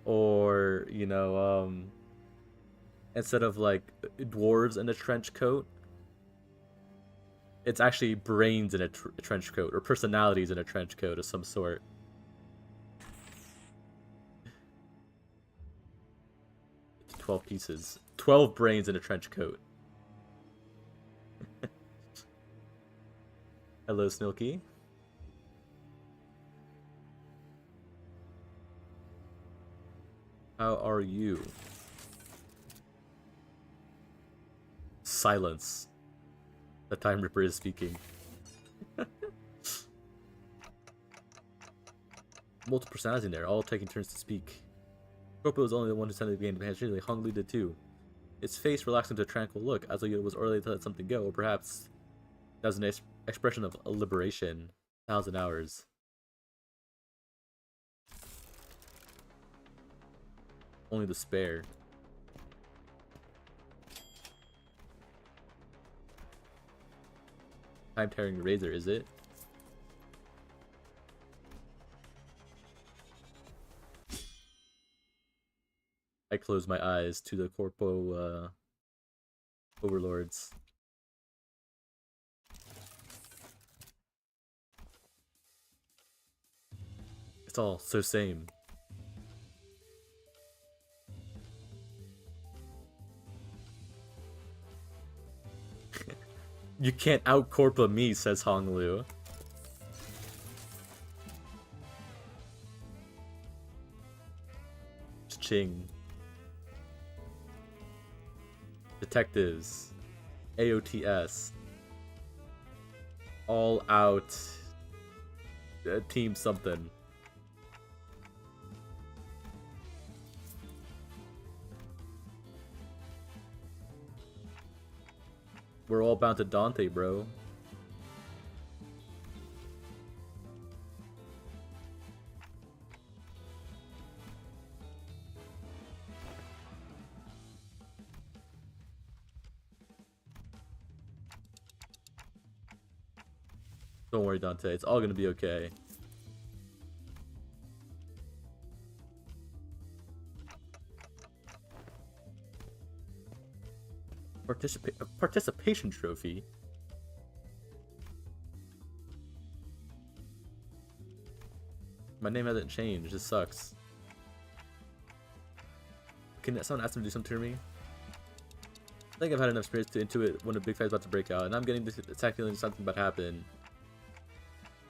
or you know, instead of like dwarves in a trench coat, it's actually brains in a trench coat, or personalities in a trench coat of some sort. It's 12 pieces. 12 brains in a trench coat. Hello, Snilky. How are you? Silence. The Time Ripper is speaking. Multiple personalities in there, all taking turns to speak. Corpo was only the one who sent the game to Panchili. Hong Li did too. Its face relaxed into a tranquil look, as though it was early to let something go, or perhaps that was an expression of liberation. 1,000 hours. Only the spare. Time-tearing razor, is it? I close my eyes to the corpo overlords. It's all so same. You can't out-corpa me, says Hong Lu. Ching. Detectives. AOTS. All out. Team something. We're all bound to Dante, bro. Don't worry, Dante. It's all gonna be okay. Participation trophy. My name hasn't changed. This sucks. Can someone ask him to do something to me? I think I've had enough experience to intuit when a big fight's about to break out, and I'm getting this attack feeling something about to happen.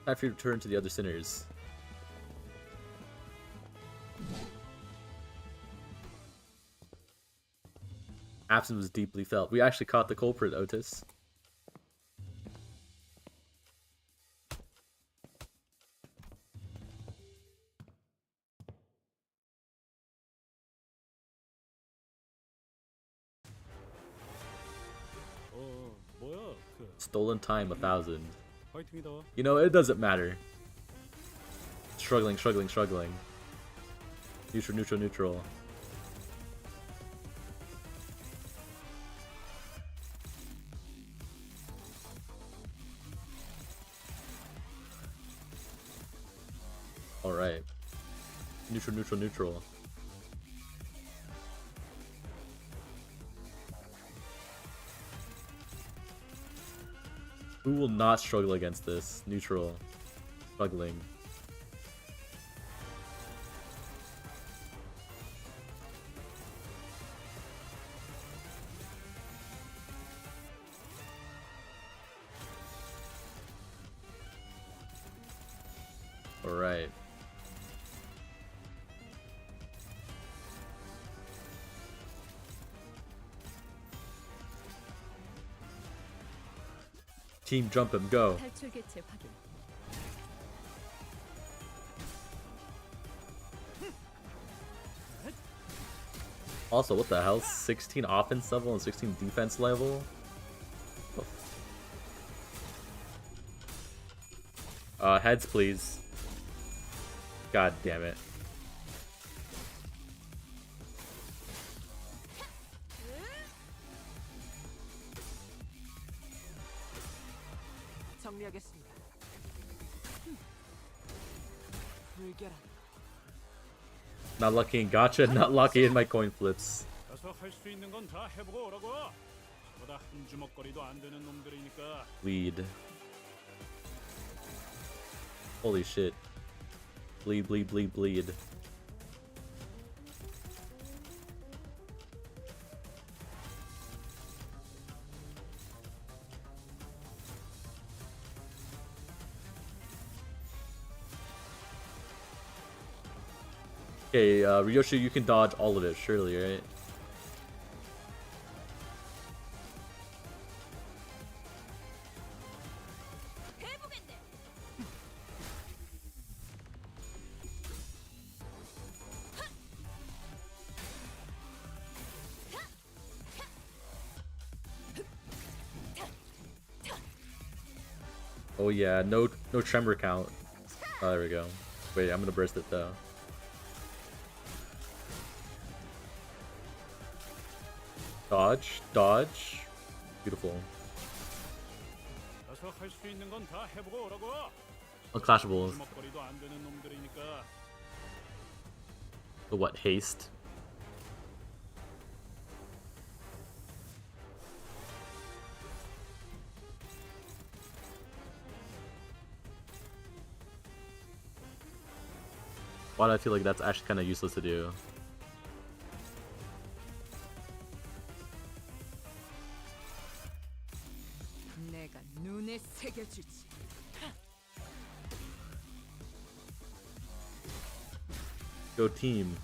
Time for you to turn to the other sinners. Absence was deeply felt. We actually caught the culprit, Otis. 뭐야? Stolen time 1,000. 파이팅이다. You know, it doesn't matter. Struggling. Neutral. Alright. Neutral. Who will not struggle against this? Neutral. Struggling. Alright. Team jump him, go. 탈출 개체 확인. Also, what the hell? 16 offense level and 16 defense level? Heads, please. God damn it. 정리하겠습니다. 불결한. Not lucky in gotcha, not lucky in my coin flips. 가서 가서 할 수 있는 건 다 해보고 오라고. 저보다 한 주먹거리도 안 되는 놈들이니까. Bleed. Holy shit. Bleed, bleed, bleed, bleed. Okay, Ryoshi, you can dodge all of it, surely, right? 해보겠네. Oh yeah, no tremor count. Oh, there we go. Wait, I'm gonna burst it though. Dodge, dodge. Beautiful. 가서 할 수 있는 건 다 해보고 오라고. Unclashables. 주먹거리도 안 되는 놈들이니까. The what, haste? Why do I feel like that's actually kind of useless to do? 내가 눈에 새겨주지. Go team.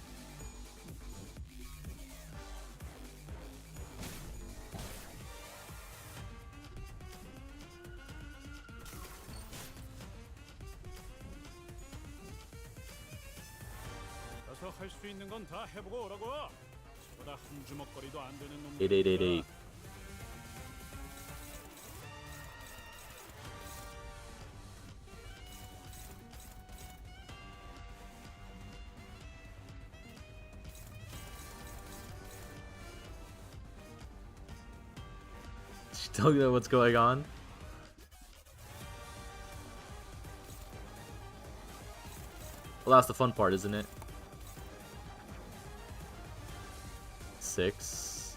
가서 할 수 있는 건 다 해보고 오라고. 저보다 한 주먹거리도 안 되는 8888. 놈들이니까. Tell me what's going on. Well, that's the fun part, isn't it? 6.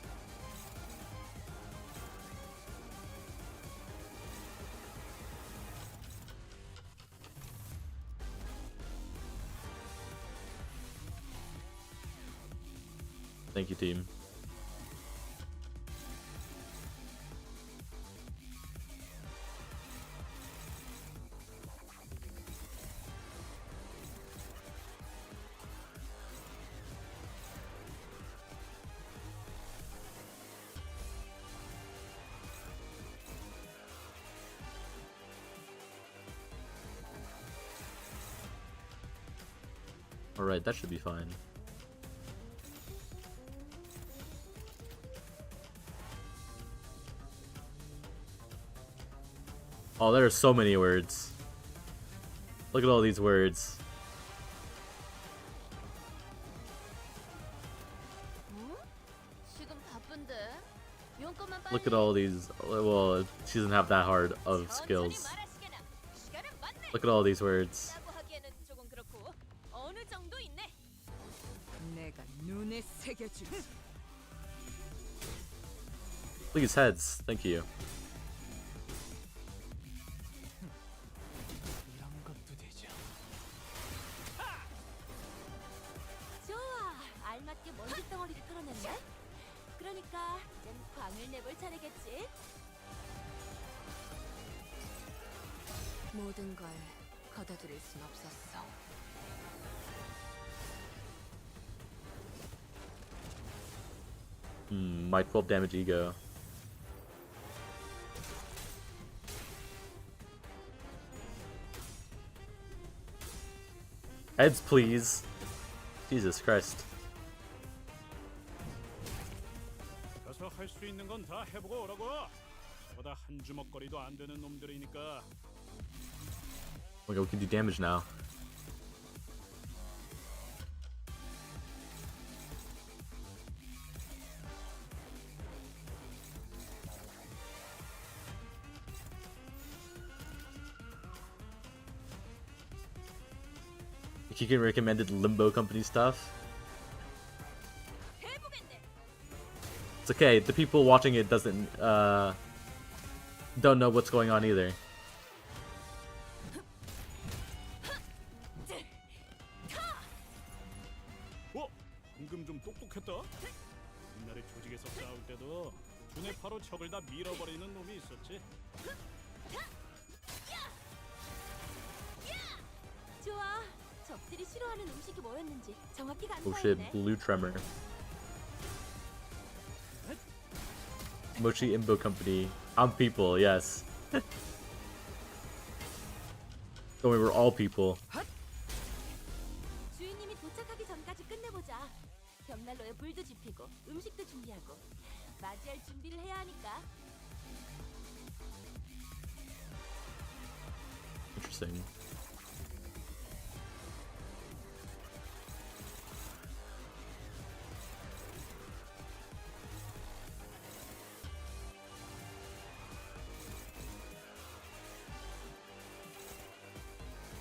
Thank you, team. Alright, that should be fine. Oh, there are so many words. Look at all these words. 지금 바쁜데. 용건만 빨리. Look at all these. Well, she doesn't have that hard of skills. 천천히 말하시게나. 시간은 맞네. Look at all these words. 라고 하기에는 조금 그렇고 어느 정도 있네. 내가 눈에 새겨주지. Look at his heads. Thank you. 이런 것도 되죠. 좋아. 알맞게 먼지 덩어리를 끌어냈네. 그러니까 이젠 광을 내볼 차례겠지. 모든 걸 걷어들일 순 없었어. My 12 damage ego. Heads, please. Jesus Christ. 가서 할 수 있는 건 다 해보고 오라고. 저보다 한 주먹거리도 안 되는 놈들이니까. Okay, we can do damage now. You can recommended Limbo Company stuff. 해보겠네. It's okay. The people watching it don't know what's going on either. 방금 좀 똑똑했다. 옛날에 조직에서 싸울 때도 눈에 바로 적을 다 밀어버리는 놈이 있었지. 좋아. 적들이 싫어하는 음식이 뭐였는지 정확히 Oh shit, 간파했네. Blue Tremor. Mochi Imbo Company. I'm people, yes. So we were all people. 주인님이 도착하기 전까지 끝내보자. 벽난로에 불도 지피고 음식도 준비하고 맞이할 준비를 해야 하니까. Interesting.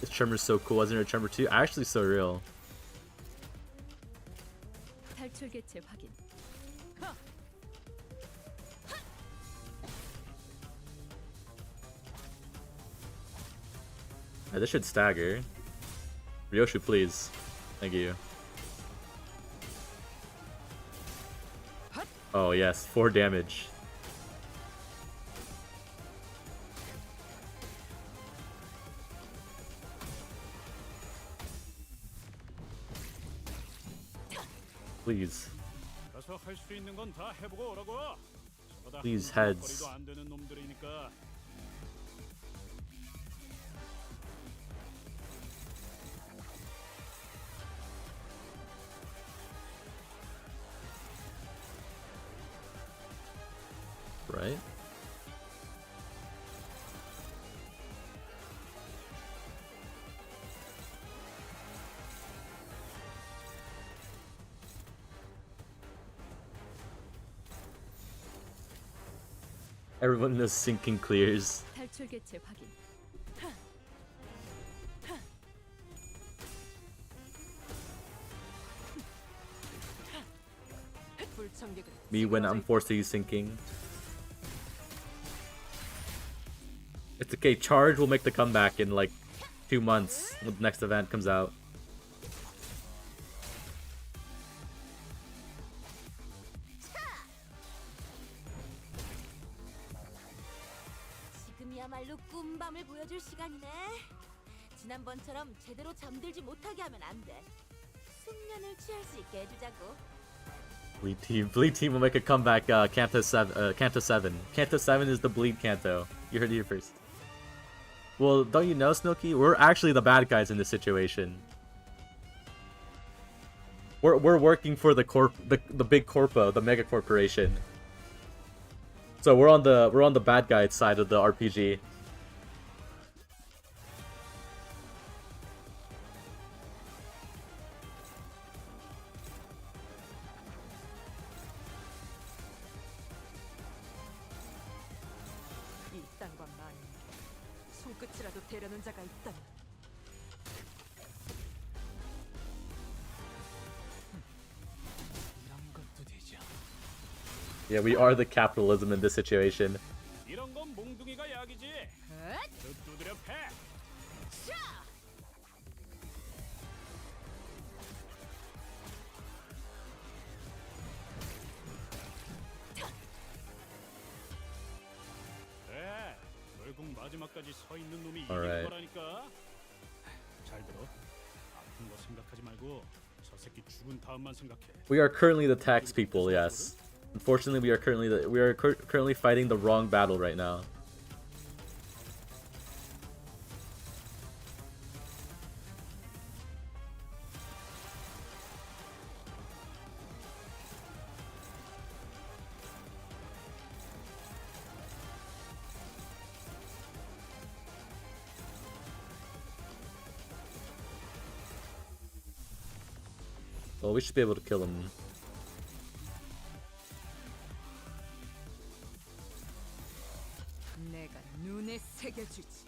This Tremor's so cool. Wasn't there a Tremor 2? Actually, so real. 탈출 개체 확인. Yeah, this should stagger. Ryoshu, please. Thank you. Oh, yes. 4 damage. Please. 가서 할 수 있는 건 다 해보고 오라고. 저거다 Please, 한 heads. 거리도 안 되는 놈들이니까. Right? Everyone knows sinking clears. 탈출 개체 확인. 불청객을 Me when I'm forced to use sinking. It's okay, Charge will make the comeback in like 2 months when the next event comes out. 지금이야말로 꿈밤을 보여줄 시간이네. 지난번처럼 제대로 잠들지 못하게 하면 안 돼. 숙면을 취할 수 있게 해주자고. Bleed team will make a comeback. Kanto 7. Kanto 7. Kanto 7 is the Bleed Kanto. You heard it here first. Well, don't you know, Snooki? We're actually the bad guys in this situation. We're working for the big corpo, the mega corporation. So we're on the bad guy side of the RPG. 이딴 건 아니. 손끝이라도 대려는 자가 있다면. 이런 것도 되죠. Yeah, we are the capitalism in this situation. 이런 건 몽둥이가 약이지. 저 두드려 패. 그래, 결국 마지막까지 서 있는 놈이 이기는 Alright. 거라니까. 잘 들어. 아픈 거 생각하지 말고 저 새끼 죽은 다음만 생각해. We are currently the tax people, yes. Unfortunately, we are currently fighting the wrong battle right now. Well, we should be able to kill him. 내가 눈에 새겨주지.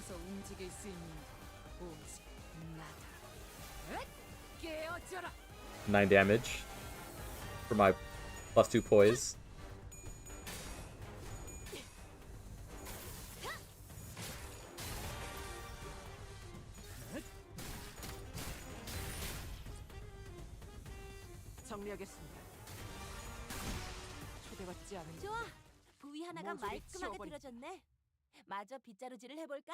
땅에서 움직일 수 있는 오직 나다. 으악! 깨어져라. 9 damage for my +2 poise. 정리하겠습니다. 초대받지 않은 좋아. 부위 하나가 모조리 말끔하게 치워버리- 들어졌네. 마저 빗자루질을 해볼까?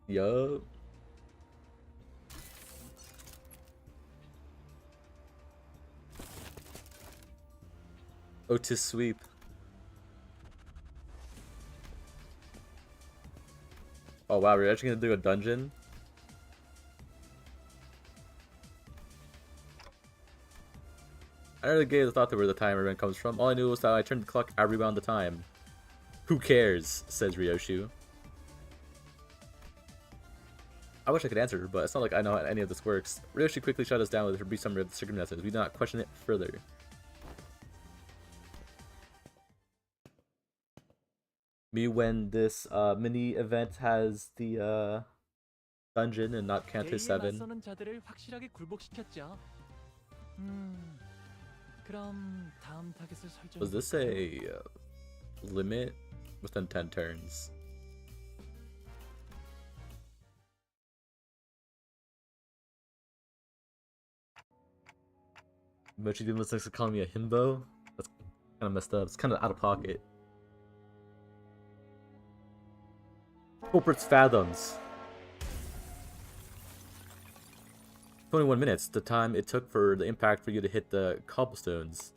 Yup. Otis sweep. Oh wow, we're actually gonna do a dungeon? I never gave the thought to where the timer event comes from. All I knew was that I turned the clock, I rewound the time. Who cares? Says Ryoshu. I wish I could answer, but it's not like I know how any of this works. Ryoshu quickly shut us down with her brief summary of the circumstances. We do not question it further. Me when this mini event has the dungeon and not Canto 대의에 7. 맞서는 자들을 확실하게 굴복시켰죠. 그럼 다음 타겟을 설정. Was this a limit within 10 turns? Mochi Demon likes to call me a himbo? That's kind of messed up. It's kind of out of pocket. Culprit's Fathoms. 21 minutes, the time it took for the impact for you to hit the cobblestones.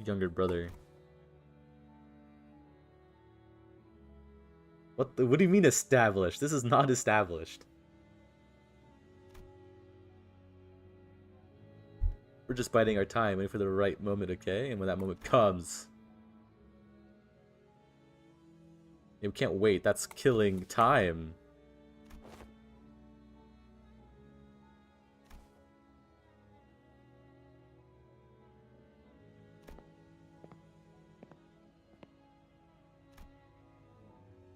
Younger brother. What do you mean established? This is not established. We're just biding our time, waiting for the right moment, okay? And when that moment comes... Yeah, we can't wait, that's killing time.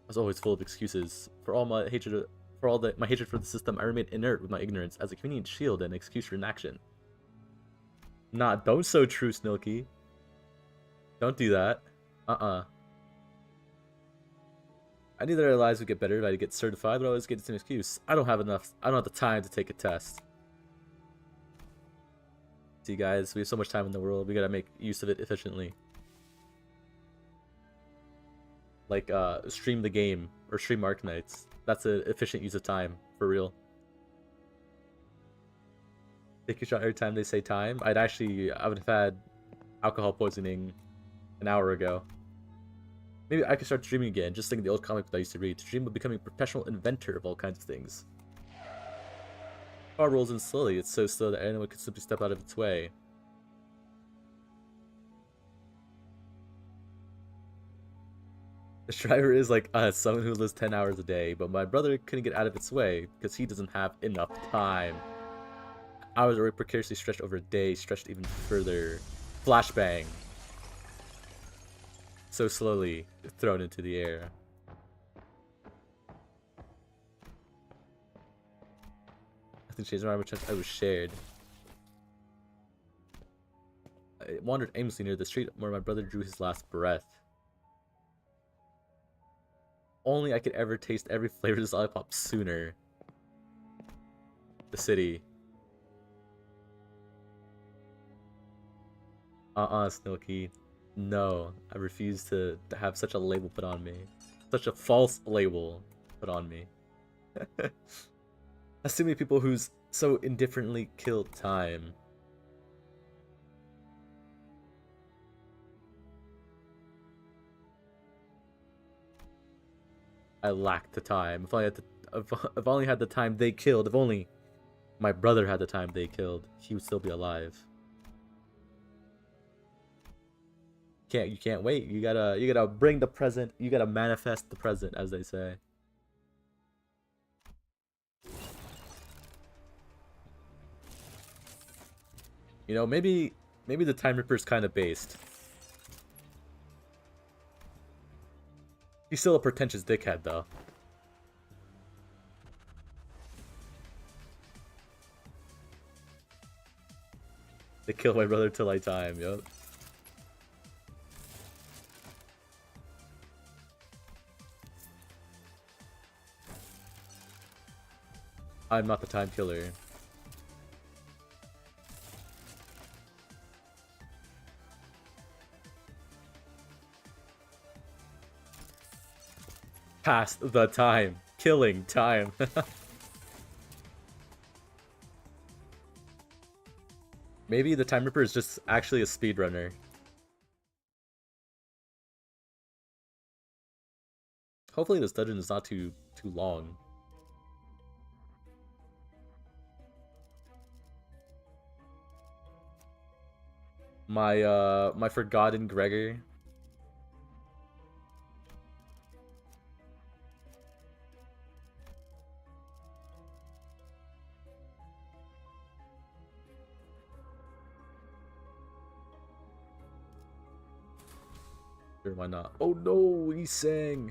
I was always full of excuses. For all my hatred for the system, I remained inert with my ignorance as a convenient shield and excuse for inaction. Nah, don't so true, Snilky. Don't do that. I knew that our lives would get better if I get certified, but I always get the same excuse. I don't have the time to take a test. See guys, we have so much time in the world, we gotta make use of it efficiently. Like, stream the game, or stream Arknights. That's an efficient use of time, for real. Take a shot every time they say time. I would have had alcohol poisoning an hour ago. Maybe I could start dreaming again, just thinking the old comic that I used to read. To dream of becoming a professional inventor of all kinds of things. Car rolls in slowly, it's so slow that anyone could simply step out of its way. The driver is like us, someone who lives 10 hours a day, but my brother couldn't get out of its way because he doesn't have enough time. Hours already precariously stretched over a day, stretched even further. Flashbang. So slowly thrown into the air. Nothing changed my much I was shared. I wandered aimlessly near the street where my brother drew his last breath. Only I could ever taste every flavor of this lollipop sooner. The city. Snilky. No, I refuse to have such a label put on me. Such a false label put on me. That's too many people who's so indifferently killed time. I lacked the time. If I only had the time they killed, if only my brother had the time they killed, he would still be alive. You can't wait. You gotta bring the present. You gotta manifest the present, as they say. You know, maybe the Time Ripper's kind of based. He's still a pretentious dickhead, though. They kill my brother till I time, yup. I'm not the time killer. Past the time. Killing time. Maybe the Time Ripper is just actually a speedrunner. Hopefully this dungeon is not too long. My forgotten Gregor. Sure, why not? Oh no, he sang.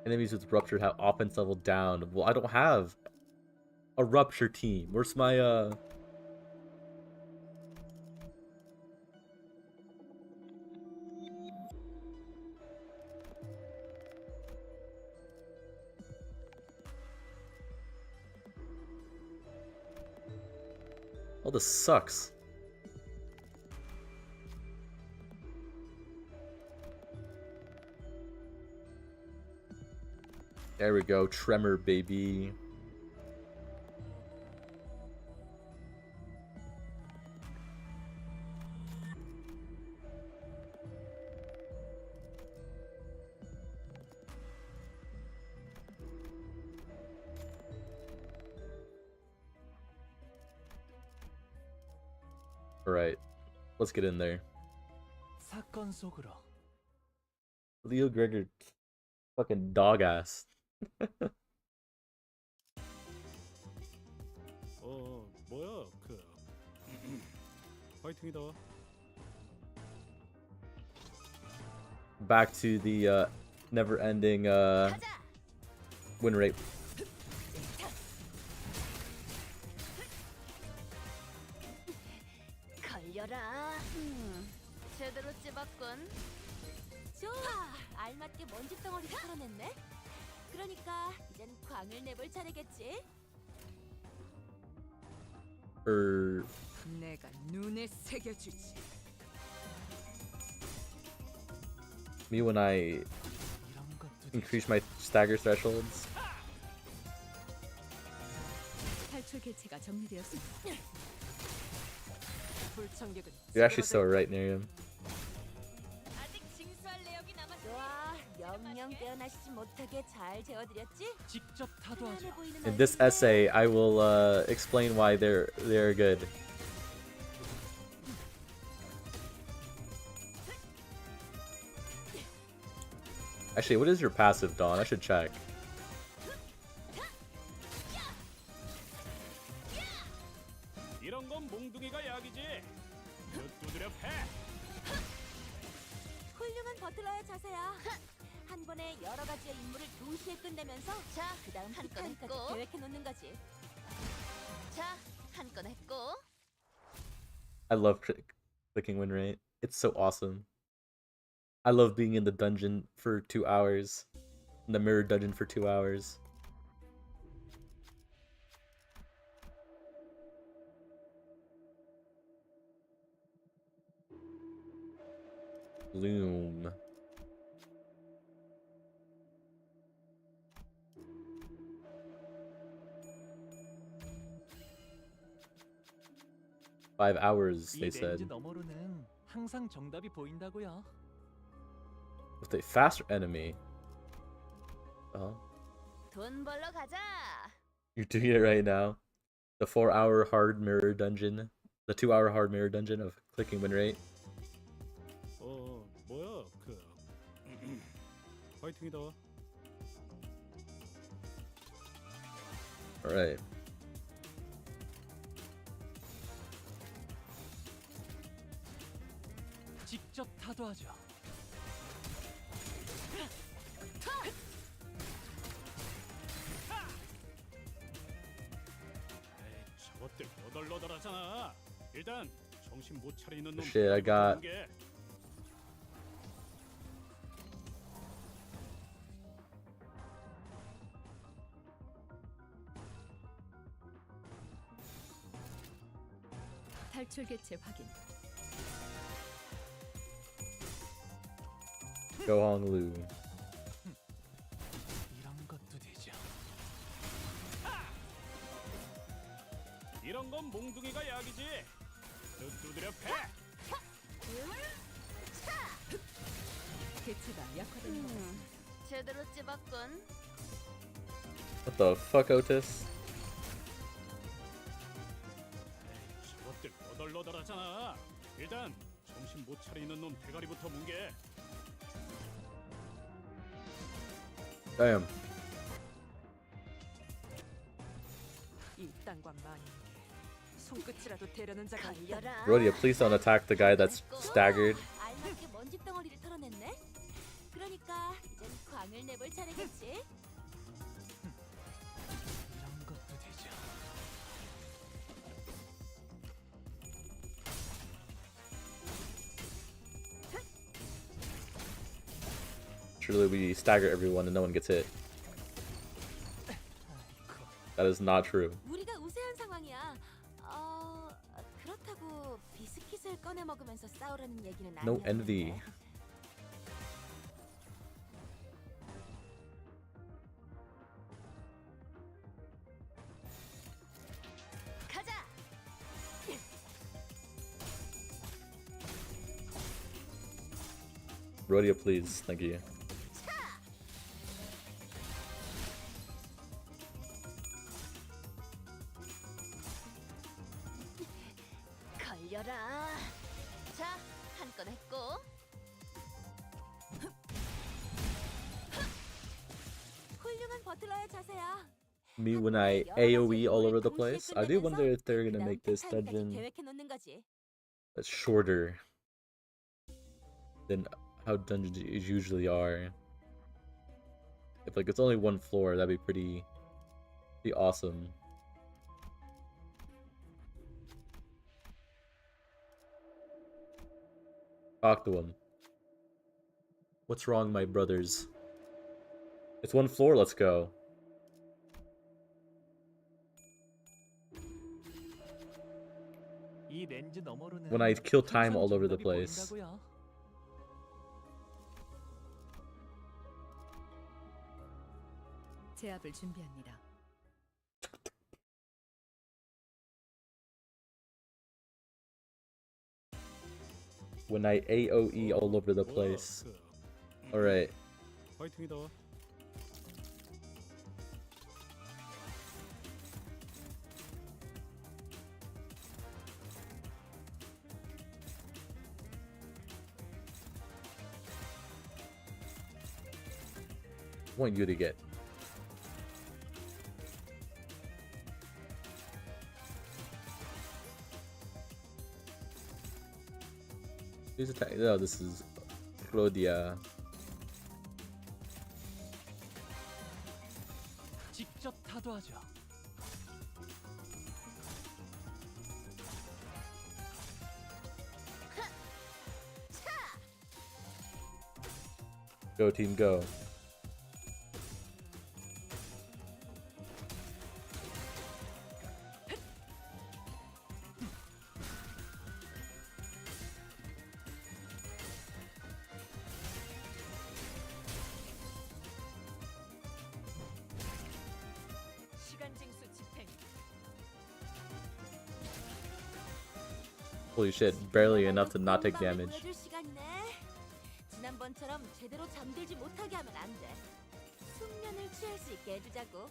Enemies with Rupture have offense level down. Well, I don't have a Rupture team. Where's my Oh, this sucks. There we go, Tremor, baby. Alright, let's get in there. 사건 속으로. Leo Gregor, fucking dog ass. 뭐야 파이팅이다. Back to the never-ending win rate. 걸려라. 제대로 찝었군. 좋아, 알맞게 먼지 덩어리를 털어냈네. 그러니까 이젠 광을 내볼 차례겠지. 내가 눈에 새겨주지. Me when I 이런 것도 increase my stagger thresholds. 탈출 개체가 정리되었습니다. 불청객은 You're actually so right, Miriam. 아직 징수할 내역이 남았어. 좋아, 영영 깨어나시지 못하게 잘 재워드렸지? 직접 타도하죠. 편안해 보이는 In this 얼굴인데? essay, I will explain why they're good. Actually, what is your passive, Dawn? I should check. 이런 건 몽둥이가 약이지. 두드려 패. 훌륭한 버틀러의 자세야. 한 번에 여러 가지의 임무를 동시에 끝내면서 자, 그다음 한 칸까지 계획해 놓는 거지. 자, 한 건 했고. I love clicking win rate. It's so awesome. I love being in the dungeon for 2 hours. In the mirror dungeon for 2 hours. Loom. $5 이 they 렌즈 said. 너머로는 항상 정답이 보인다고요. With a faster enemy. Oh, 돈 벌러 가자. you're doing it right now. The 4-hour hard mirror dungeon. The 2-hour hard mirror dungeon of clicking win rate. 뭐야 파이팅이다. Alright. 직접 타도하죠. 저것들 너덜너덜하잖아. 일단 정신 못 차리는 놈. Shit, I got- 게. 탈출 개체 확인. Gohong Lu. 이런 것도 되죠. 이런 건 몽둥이가 약이지. 두드려 패. 개체가 약화된 것 같습니다. 제대로 찝었군. What the fuck, Otis? 저것들 너덜너덜하잖아. 일단 정신 못 차리는 놈 대가리부터 뭉개. Damn. 이딴 건 많이 손끝이라도 대려는 자가 있다. 걸려라. Rhodia, please don't attack the guy that's staggered. 알맞게 먼지 덩어리를 털어냈네. 그러니까 이젠 광을 내볼 차례겠지. 이런 것도 되죠. Surely we stagger everyone and no one gets hit. That is not true. 우리가 우세한 상황이야. 그렇다고 비스킷을 꺼내 먹으면서 싸우라는 얘기는 No 아니었는데. envy. 가자. Rhodia, please. Thank you. 걸려라. 자, 한 건 했고. 훌륭한 버틀러의 자세야. Me when I AoE all over the place. I do wonder if they're gonna make this dungeon 계획해 놓는 거지. shorter than how dungeons usually are. If like it's only one floor, that'd be pretty awesome. Talk to him. What's wrong, my brothers? It's one floor, let's go. 이 렌즈 너머로는 When I kill time all over the 풍선 place. 보인다고요. 제압을 준비합니다. When I AoE all over the place. Alright. 파이팅이다. I want you to get. Who's attacking? No, this is Rhodia. 직접 타도하죠. Go team, go. 시간 징수 집행. Holy shit, barely enough to not take damage. 보여줄 시간이네. 지난번 지난번처럼 제대로 잠들지 못하게 하면 안 돼. 숙면을 취할 수 있게 해주자고.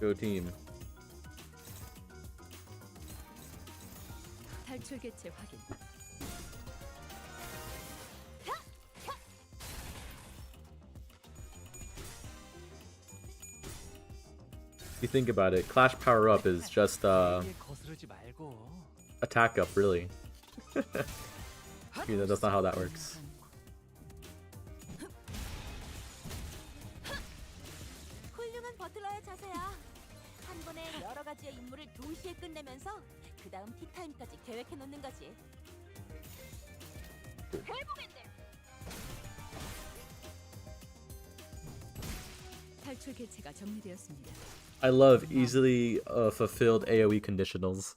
Go team. 탈출 개체 확인. If you think about it, Clash power up is just 대의에 거스르지 말고. attack up, really. You know, that's not how that works. 훌륭한 버틀러의 자세야. 한 번에 여러 가지의 임무를 동시에 끝내면서 그 다음 티타임까지 계획해 놓는 거지. 해보겠네. 탈출 개체가 정리되었습니다. I love easily fulfilled AoE conditionals.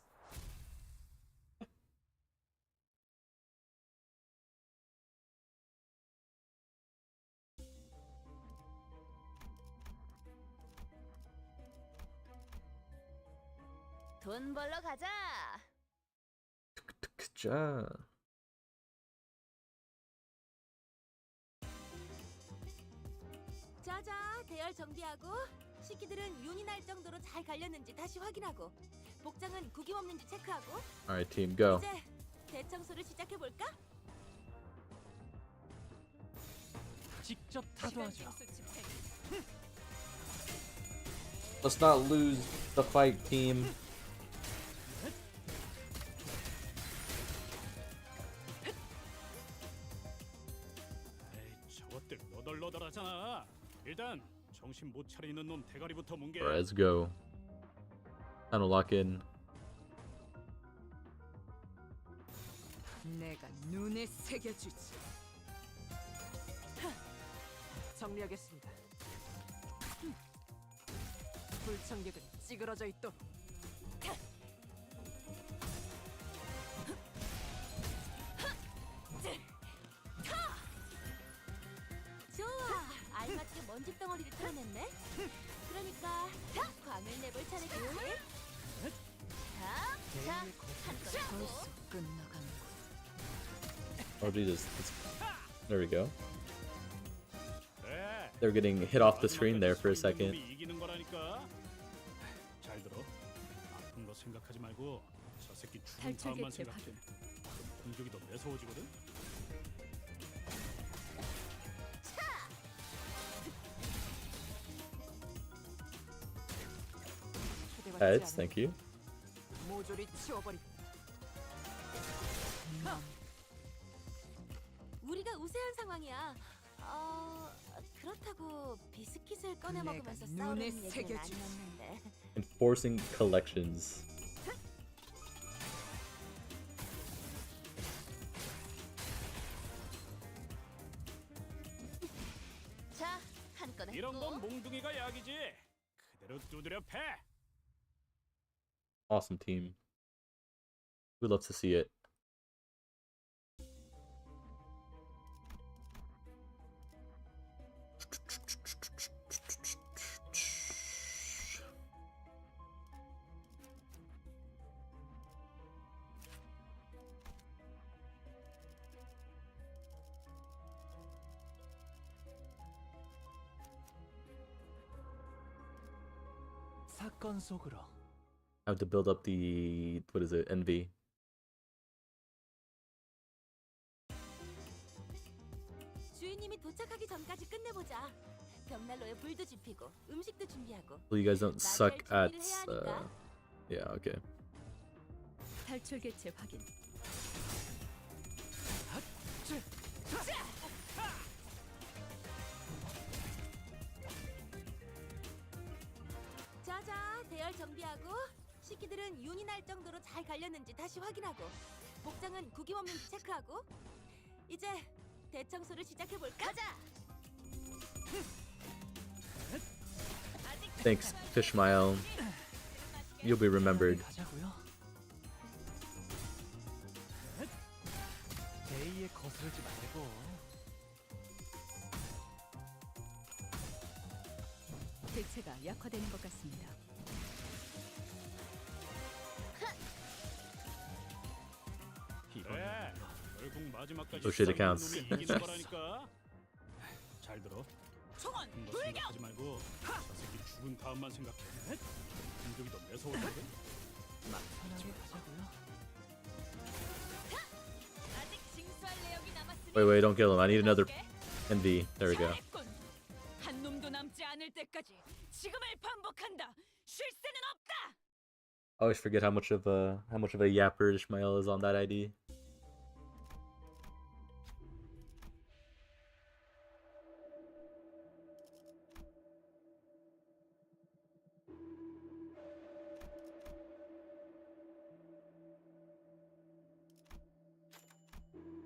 돈 벌러 가자. 자. 자자, 대열 정비하고 식기들은 윤이 날 정도로 잘 갈렸는지 다시 확인하고 복장은 구김 없는지 체크하고 Alright, team, go. 이제 대청소를 시작해 볼까? 직접 타도하죠. Let's not lose the fight, team. 에이, 저것들 너덜너덜하잖아. 일단 정신 못 차리는 놈 대가리부터 뭉개. Let's go. Time to lock in. 내가 눈에 새겨주지. 정리하겠습니다. 불청객은 찌그러져 있도록. 좋아, 알맞게 먼지 덩어리를 털어냈네. 그러니까 광을 내볼 차례겠지. 자, 대의에 한 거스르지 건 벌써 끝나가는 거. Oh, Jesus. There we go. 그래. They're getting hit off the screen there for a 마지막까지 서 있는 second. 놈이 이기는 거라니까. 잘 들어. 아픈 거 생각하지 말고 저 새끼 죽은 탈출 다음만 개체 생각해. 확인. 그럼 공격이 더 매서워지거든. 초대받지 Heads, 않은 thank you. 모조리 치워버리. 우리가 우세한 상황이야. 그렇다고 비스킷을 꺼내 내가 먹으면서 눈에 싸우는 얘기는 새겨주지. 아니었는데. Enforcing collections. 자, 한 건 이런 했고. 건 몽둥이가 약이지. 그대로 두드려 패. Awesome team. We'd love to see it. 사건 속으로. I have to build up the, what is it, envy. 주인님이 도착하기 전까지 끝내보자. 벽난로에 불도 지피고 음식도 준비하고. So you guys don't suck at, 준비를 해야 하니까. yeah, okay. 탈출 개체 확인. 자자, 대열 정비하고 식기들은 윤이 날 정도로 잘 갈렸는지 다시 확인하고 복장은 구김 없는지 체크하고 이제 대청소를 시작해 볼까? 가자. Thanks, Fishmael. You'll be remembered. 가자고요. 대의에 거스르지 말고. 개체가 약화되는 것 같습니다. 그래. 결국 마지막까지 Oh shit, 서 it counts. 있는 놈이 이기는 거라니까. 잘 들어. 아픈 거 생각하지 말고 저 새끼 죽은 다음만 생각해. 공격이 더 매서울 텐데. 막 편하게 가자고요. 아직 징수할 내역이 남았으니 Wait, don't kill him. I need another NV. There we go. 잘했군. 한 놈도 남지 않을 때까지 지금을 반복한다. 쉴 새는 없다. I always forget how much of a yapper Ishmael is on that ID.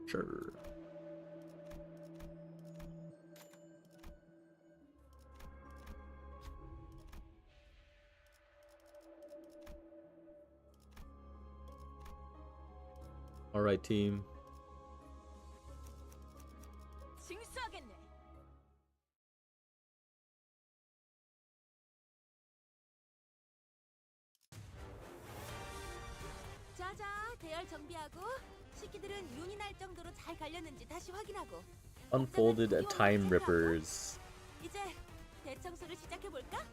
Sure. All right, team. 징수하겠네. 자자, 대열 정비하고 식기들은 윤이 날 정도로 잘 갈렸는지 다시 확인하고. Unfolded Time Rippers. 이제 대청소를 시작해 볼까?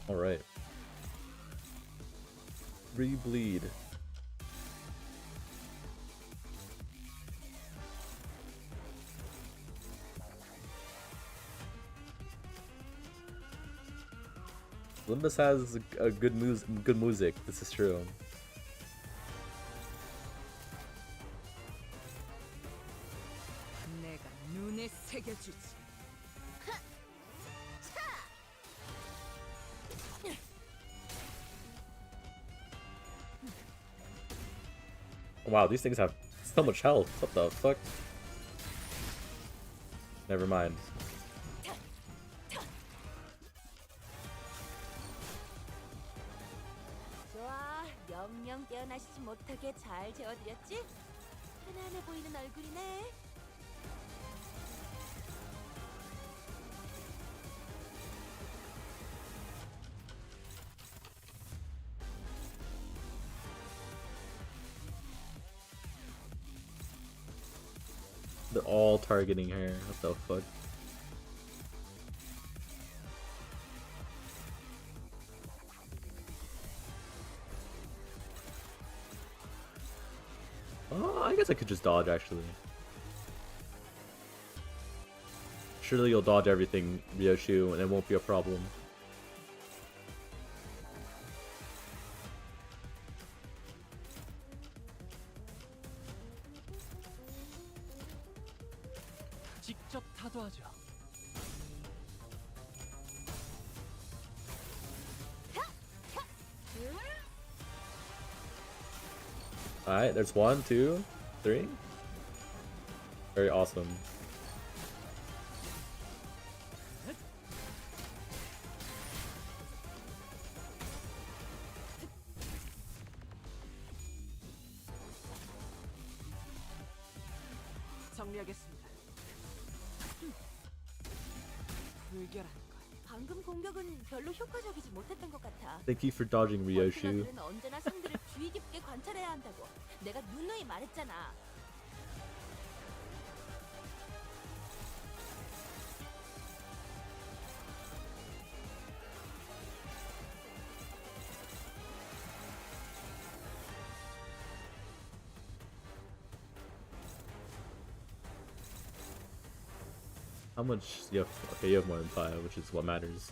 All right. Rebleed. Limbus has a good music. This is true. 내가 눈에 새겨주지. Wow, these things have so much health. What the fuck? Never mind. 좋아, 영영 깨어나시지 못하게 잘 재워드렸지? 편안해 보이는 얼굴이네. They're all targeting her. What the fuck? Oh, I guess I could just dodge actually. Surely you'll dodge everything, Ryoshu, and it won't be a problem. 직접 타도하죠. Alright, there's 1, 2, 3. Very awesome. 정리하겠습니다. 불결한 것. 방금 공격은 별로 효과적이지 못했던 것 같아. Thank you for dodging, Ryoshu. 버튼너들은 언제나 상대를 주의 깊게 관찰해야 한다고. 내가 누누이 말했잖아. How much? You have, okay, you have more than 5, which is what matters.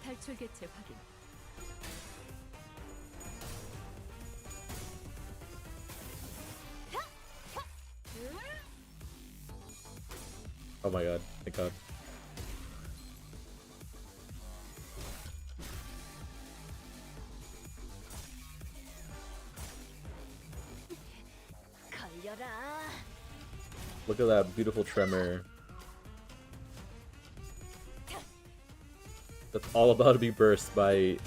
탈출 개체 확인. Oh my god, thank god. 걸려라. Look at that beautiful tremor. That's all about to be burst by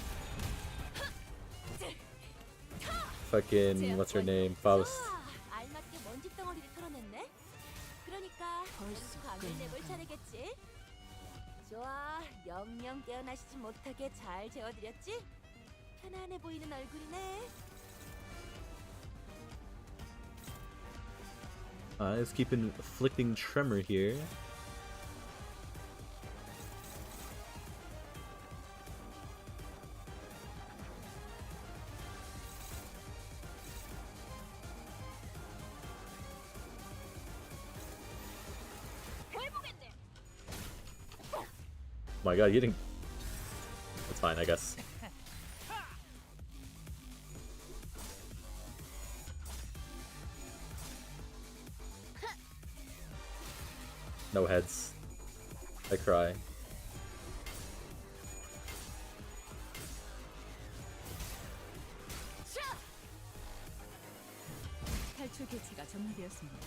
fucking what's her name? Faust. 좋아, 알맞게 먼지 덩어리를 털어냈네. 그러니까 했으니까 벌써 광을 내볼 끝나가네. 차례겠지. 좋아, 영영 깨어나시지 못하게 잘 재워드렸지? 편안해 보이는 얼굴이네. Let's keep inflicting tremor here. Oh my god, you didn't. That's fine, I guess. No heads. I cry. 탈출 개체가 점화되었습니다.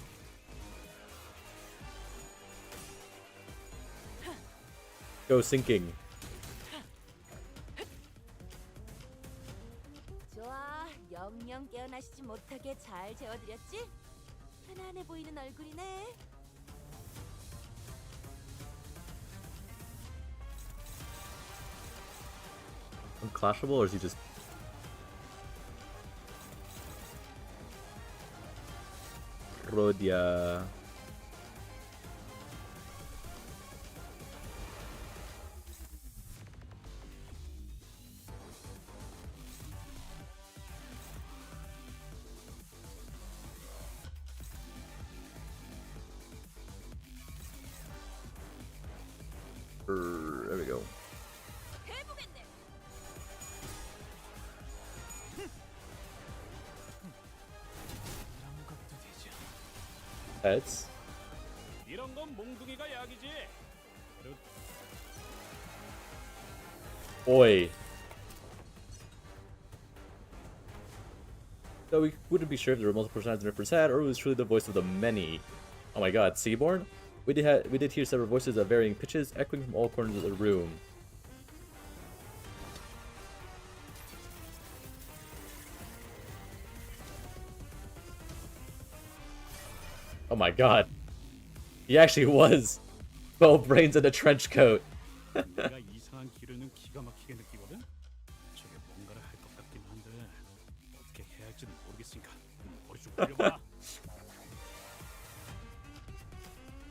Go sinking. 좋아, 영영 깨어나시지 못하게 잘 재워드렸지? 편안해 보이는 얼굴이네. Unclashable, or is he just... Rodia. There we go. 해보겠네. 이런 것도 되죠. Heads. 이런 건 몽둥이가 약이지. Oi. Though we wouldn't be sure if there were multiple personalities in Ripper's head, or it was truly the voice of the many. Oh my god, Seaborn? We did hear several voices of varying pitches, echoing from all corners of the room. Oh my god. He actually was 12 brains in a trench coat. 내가 이상한 기류는 기가 막히게 느끼거든. 저게 뭔가를 할 것 같긴 한데 어떻게 해야 할지는 모르겠으니까 머리 좀 굴려봐.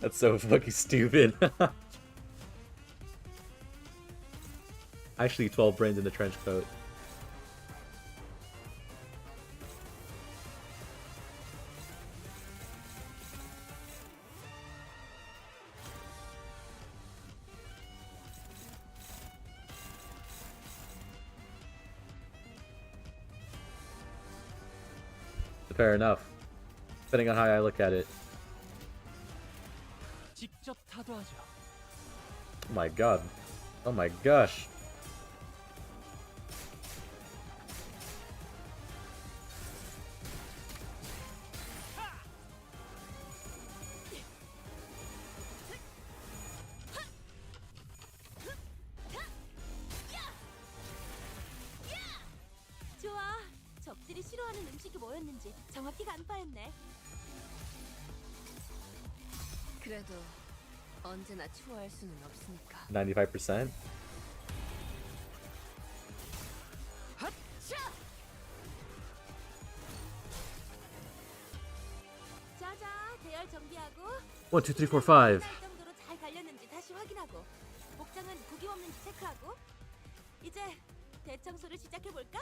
That's so fucking stupid. Actually, 12 brains in the trench coat. Fair enough. Depending on how I look at it. 직접 타도하죠. Oh my god. Oh my gosh. 좋아, 적들이 싫어하는 음식이 뭐였는지 정확히 간파했네. 그래도 언제나 추월할 수는 없으니까. 95%? 자자, 대열 정비하고 1, 2, 3, 4, 5. 쌀 정도로 잘 갈렸는지 다시 확인하고 복장은 구김 없는지 체크하고 이제 대청소를 시작해 볼까?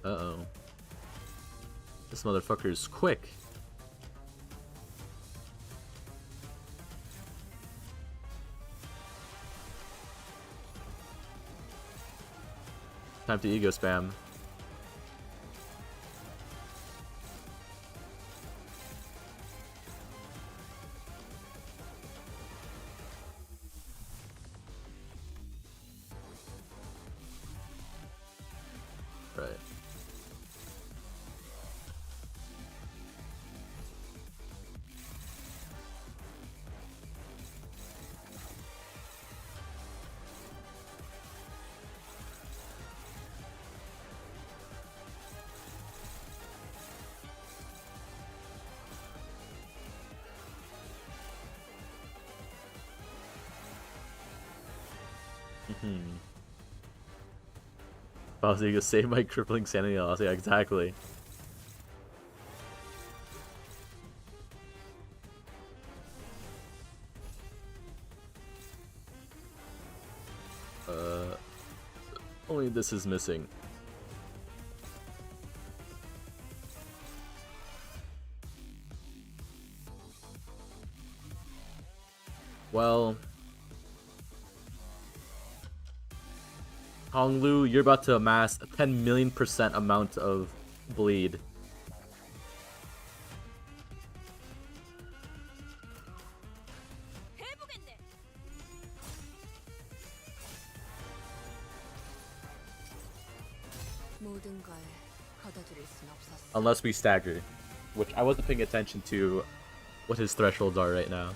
Uh-oh. This motherfucker's quick. Time to ego spam. Right. I was gonna save my crippling sanity loss. Yeah, exactly. Only this is missing. Well, Honglu, you're about to amass a 10,000,000% amount of bleed. 해보겠네. 모든 걸 걷어들일 순 없었어. Unless we stagger, which I wasn't paying attention to what his thresholds are right now.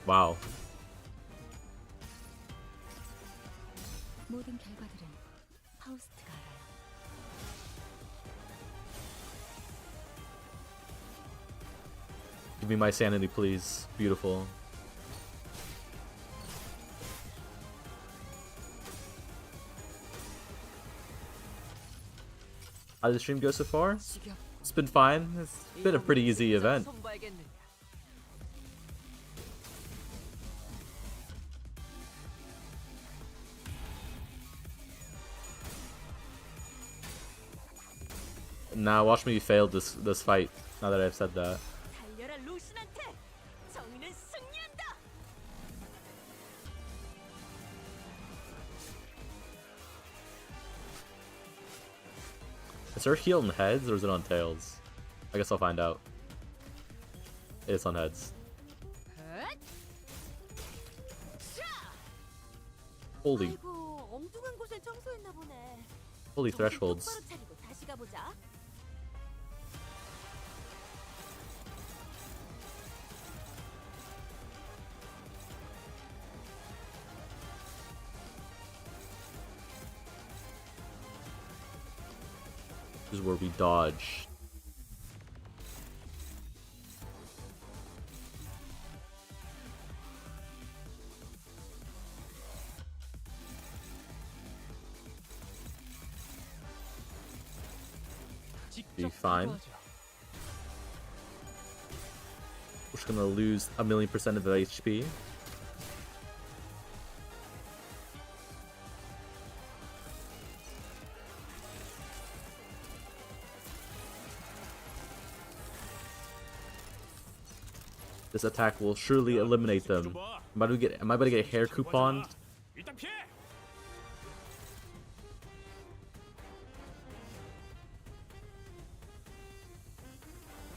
Wow. 모든 결과들은 파우스트가 알아요. Give me my sanity, please. Beautiful. How did the stream go so far? It's been fine. It's been a pretty easy event. Now watch me fail this fight. Now that I've said that. 달려라 루신한테. 정의는 승리한다. Is there a heal on heads or is it on tails? I guess I'll find out. It's on heads. Holy, 아이고, 엉뚱한 곳을 청소했나 보네. holy 정신 thresholds. 똑바로 차리고 다시 가보자. This is where we dodge. Be fine. We're just gonna lose 1,000,000% of the HP. This attack will surely eliminate them. Am I about to get hair couponed? 일단 피해.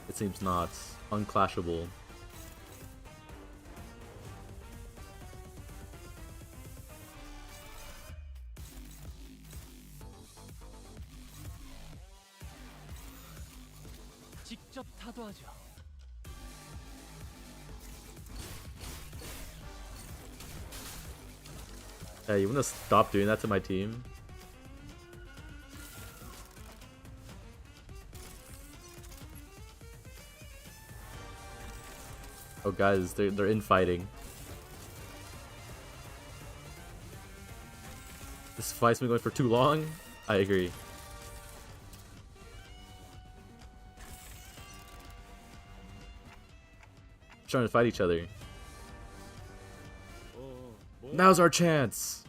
It seems not. Unclashable. 직접 타도하죠. Hey, you wanna stop doing that to my team? Oh guys, they're infighting. This fight's been going for too long? I agree. Trying to fight each other. Now's our chance!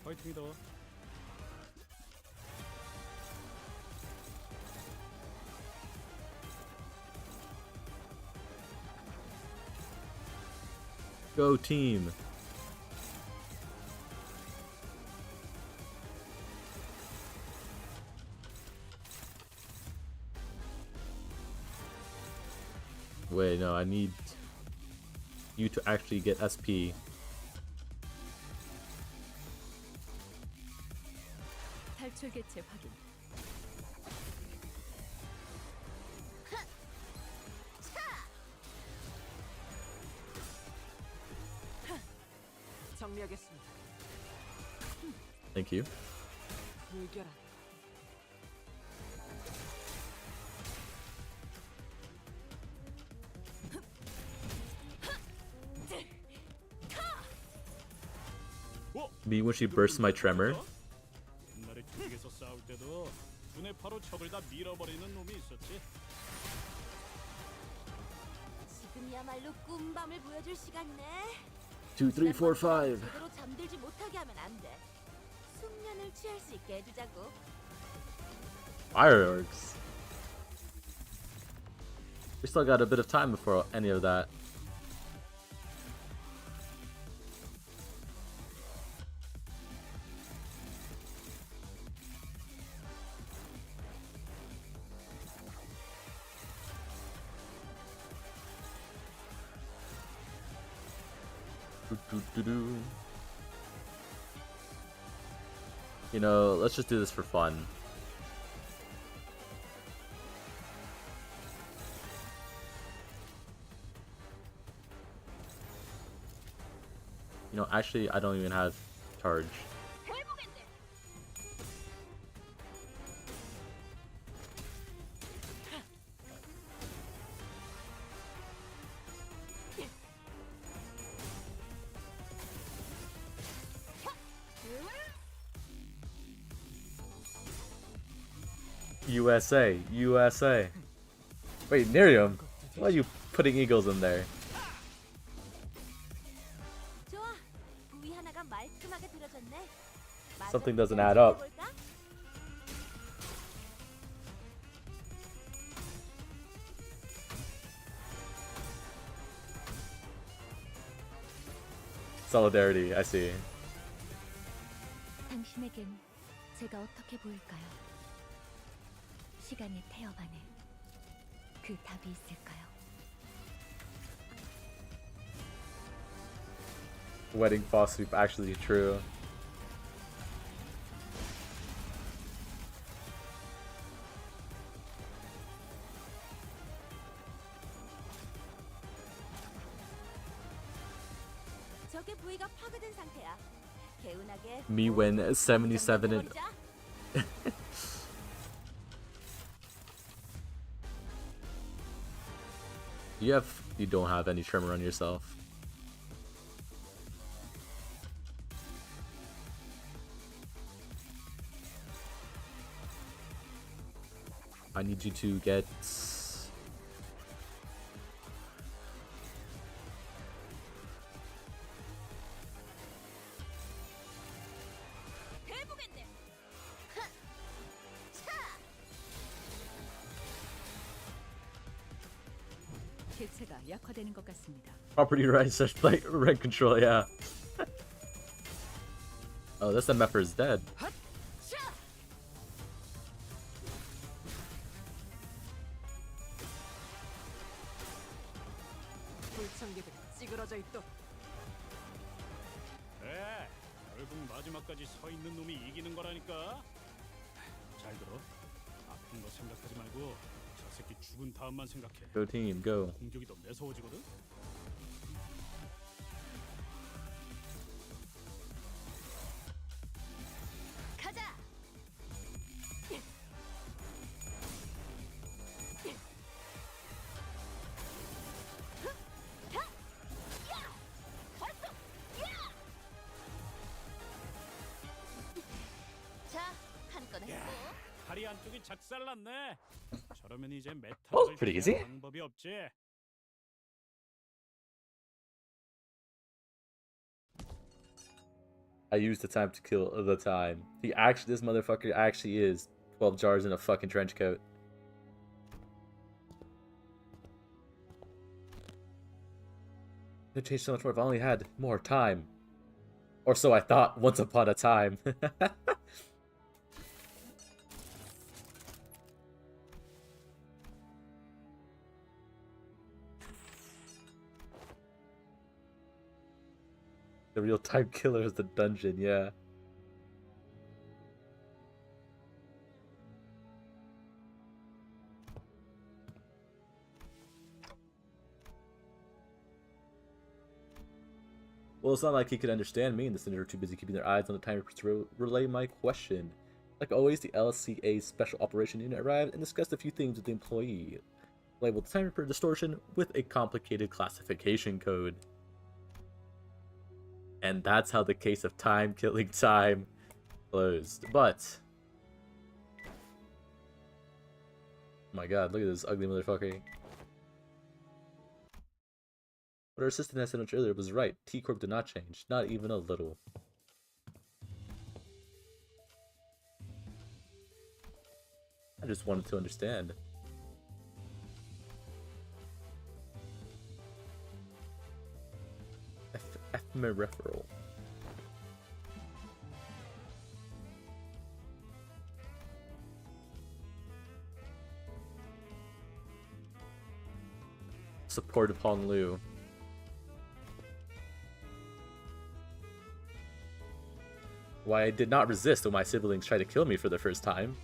파이팅이다. Go team! Wait, no, I need you to actually get SP. 탈출 개체 확인. 정리하겠습니다. Thank you. 불결한 Me when she bursts my tremor. 옛날에 조직에서 싸울 때도 눈에 바로 적을 다 밀어버리는 놈이 있었지. 지금이야말로 꿈밤을 보여줄 시간이네. 2, 3, 4, 5. 제대로 잠들지 못하게 하면 안 돼. 숙면을 취할 수 있게 해주자고. Fireworks. We still got a bit of time before any of that. You know, let's just do this for fun. You know, actually, I don't even have charge. USA, USA. Wait, Miriam, why are you putting eagles in there? 좋아. 부위 하나가 말끔하게 들어졌네. Something doesn't add up. 해볼까? Solidarity, I see. 당신에겐 제가 어떻게 보일까요? 시간의 태엽 안에 그 답이 있을까요? Wedding fall sweep actually true. 적의 부위가 파괴된 상태야. 개운하게. Me win 77 and 버리자. you don't have any tremor on yourself. I need you to get 해보겠네. 개체가 약화되는 것 같습니다. property rights such like rent control, yeah. Oh, this MFR is dead. 불청객들이 찌그러져 있도. 그래, 결국 마지막까지 서 있는 놈이 이기는 거라니까. 잘 들어. 아픈 거 생각하지 말고 저 새끼 죽은 다음만 생각해. Go team, go. 공격이 더 매서워지거든. 가자. 자, 한 건 했고. 다리 한쪽이 작살났네. 저러면 이제 Oh, 메탈을 pretty easy. 피할 방법이 없지. I used the time to kill the time. This motherfucker actually is 12 jars in a fucking trench coat. It changed so much more if I only had more time. Or so I thought once upon a time. The real time killer is the dungeon, yeah. Well, it's not like he could understand me, and the Senators are too busy keeping their eyes on the timer to relay my question. Like always, the LCA Special Operation Unit arrived and discussed a few things with the employee. Labeled the timer per distortion with a complicated classification code. And that's how the case of time killing time closed. But oh my god, look at this ugly motherfucker. What our assistant had said much earlier was right. T-Corp did not change, not even a little. I just wanted to understand. Ephemeral. Support of Honglu. Why I did not resist when my siblings tried to kill me for the first time.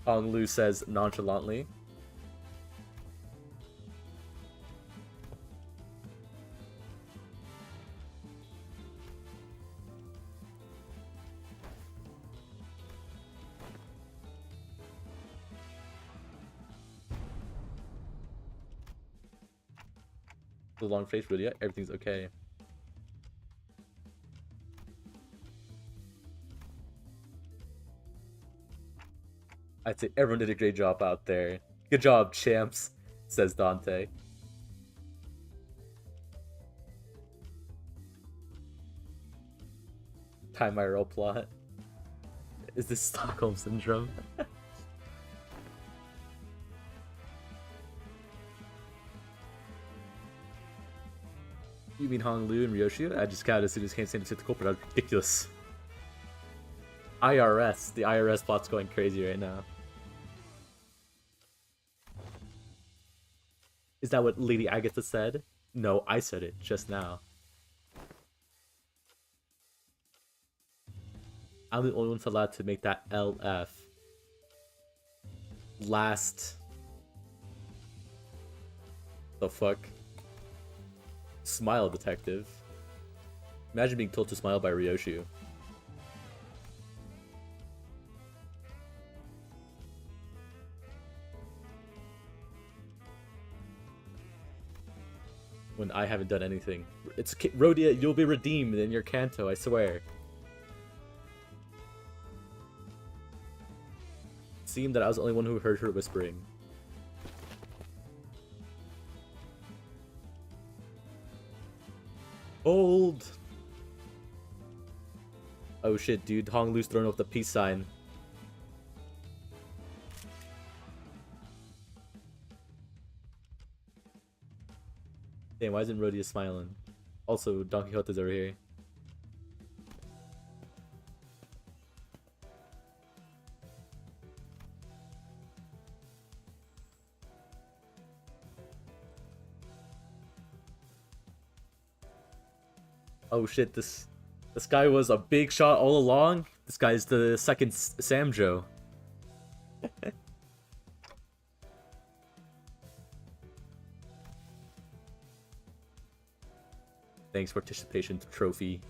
Honglu says nonchalantly. The long face, really? Yeah, everything's okay. I'd say everyone did a great job out there. Good job, champs, says Dante. Time IRL plot. Is this Stockholm Syndrome? You mean Honglu and Ryoshi? I just counted as soon as came to the culprit. That was ridiculous. IRS. The IRS plot's going crazy right now. Is that what Lady Agatha said? No, I said it just now. I'm the only one allowed to make that LF. Last. The fuck? Smile detective. Imagine being told to smile by Ryoshi. When I haven't done anything. It's Rhodia, you'll be redeemed in your Kanto, I swear. It seemed that I was the only one who heard her whispering. Hold! Oh shit, dude. Honglu's throwing up the peace sign. Damn, why isn't Rhodia smiling? Also, Don Quixote's over here. Oh shit, this guy was a big shot all along? This guy's the second Samjo. Thanks, participation trophy.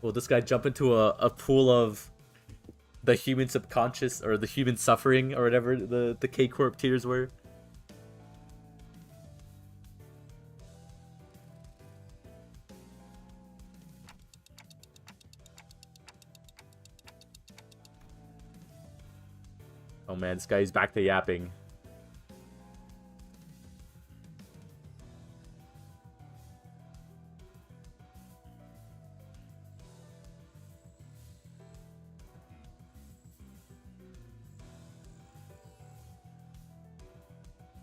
Will this guy jump into a pool of the human subconscious or the human suffering or whatever the K-Corp tears were? Oh man, this guy's back to yapping.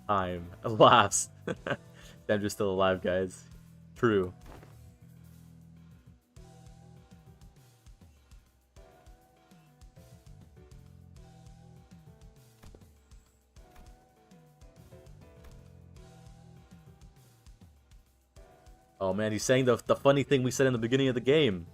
Time elapsed. Dendra's still alive, guys. True. Oh man, he's saying the funny thing we said in the beginning of the game.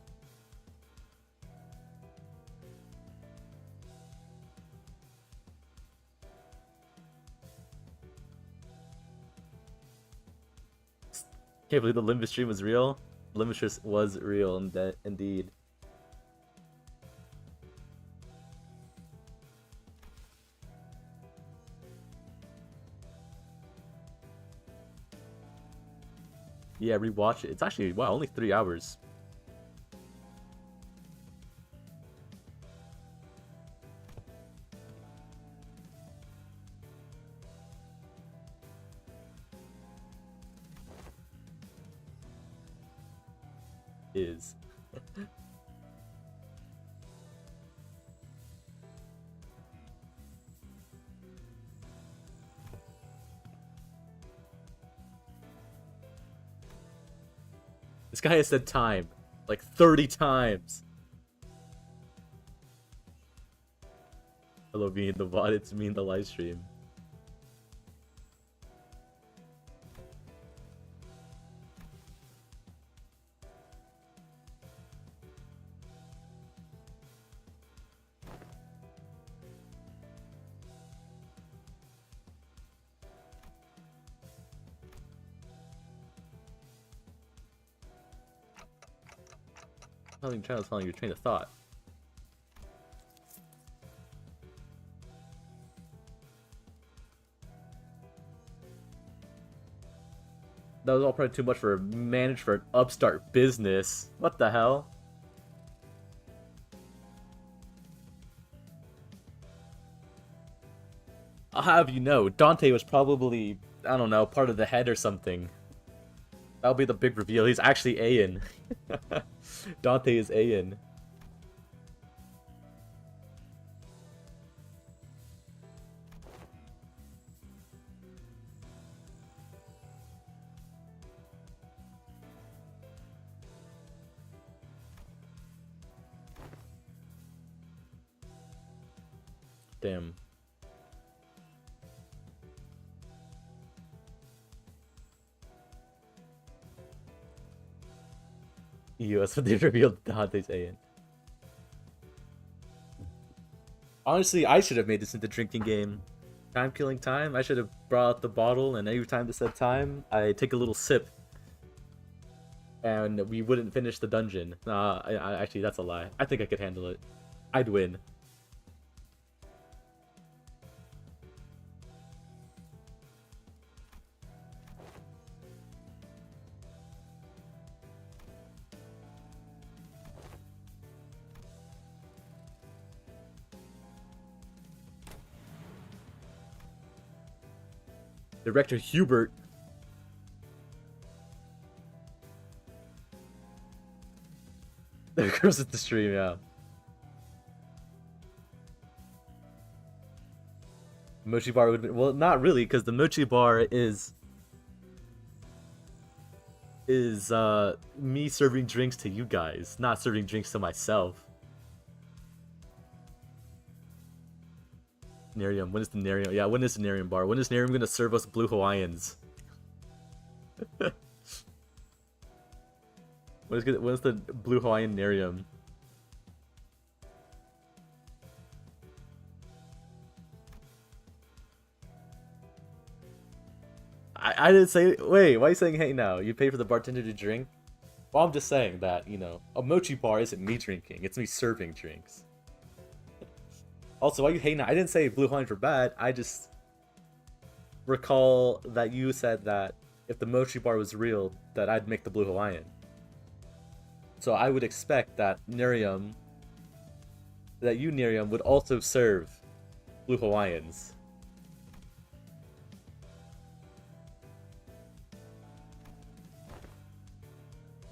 Can't believe the Limbus stream was real. Limbus was real, indeed. Yeah, rewatch it. It's actually, wow, only 3 hours. Is. This guy has said time like 30 times. Hello, me in the VOD. It's me in the live stream. I'm trying to follow your train of thought. That was all probably too much for managed for an upstart business. What the hell? I'll have you know, Dante was probably, I don't know, part of the head or something. That'll be the big reveal. He's actually Ayan. Dante is Ayan. Damn. That's what they revealed Dante's Ayan. Honestly, I should have made this into drinking game. Time killing time. I should have brought out the bottle, and every time it said time, I take a little sip, and we wouldn't finish the dungeon. Actually, that's a lie. I think I could handle it. I'd win. Director Hubert. There goes at the stream, yeah. Mochi bar would be, well, not really, because the mochi bar is me serving drinks to you guys, not serving drinks to myself. Nerium, when is the Nerium? Yeah, when is the Nerium bar? When is Nerium gonna serve us blue Hawaiians? When is the blue Hawaiian Nerium? I didn't say. Wait, why are you saying hey now? You pay for the bartender to drink? Well, I'm just saying that, you know, a mochi bar isn't me drinking, it's me serving drinks. Also, why you hating? I didn't say blue Hawaiians were bad. I just recall that you said that if the mochi bar was real, that I'd make the blue Hawaiian. So I would expect that Nerium, Nerium, would also serve blue Hawaiians.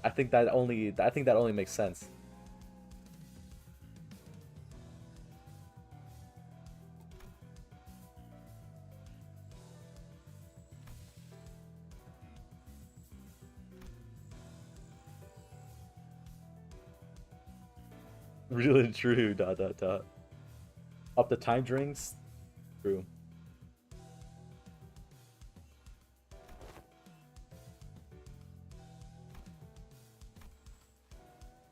I think that only makes sense. Really true, ... Up the time drinks? True.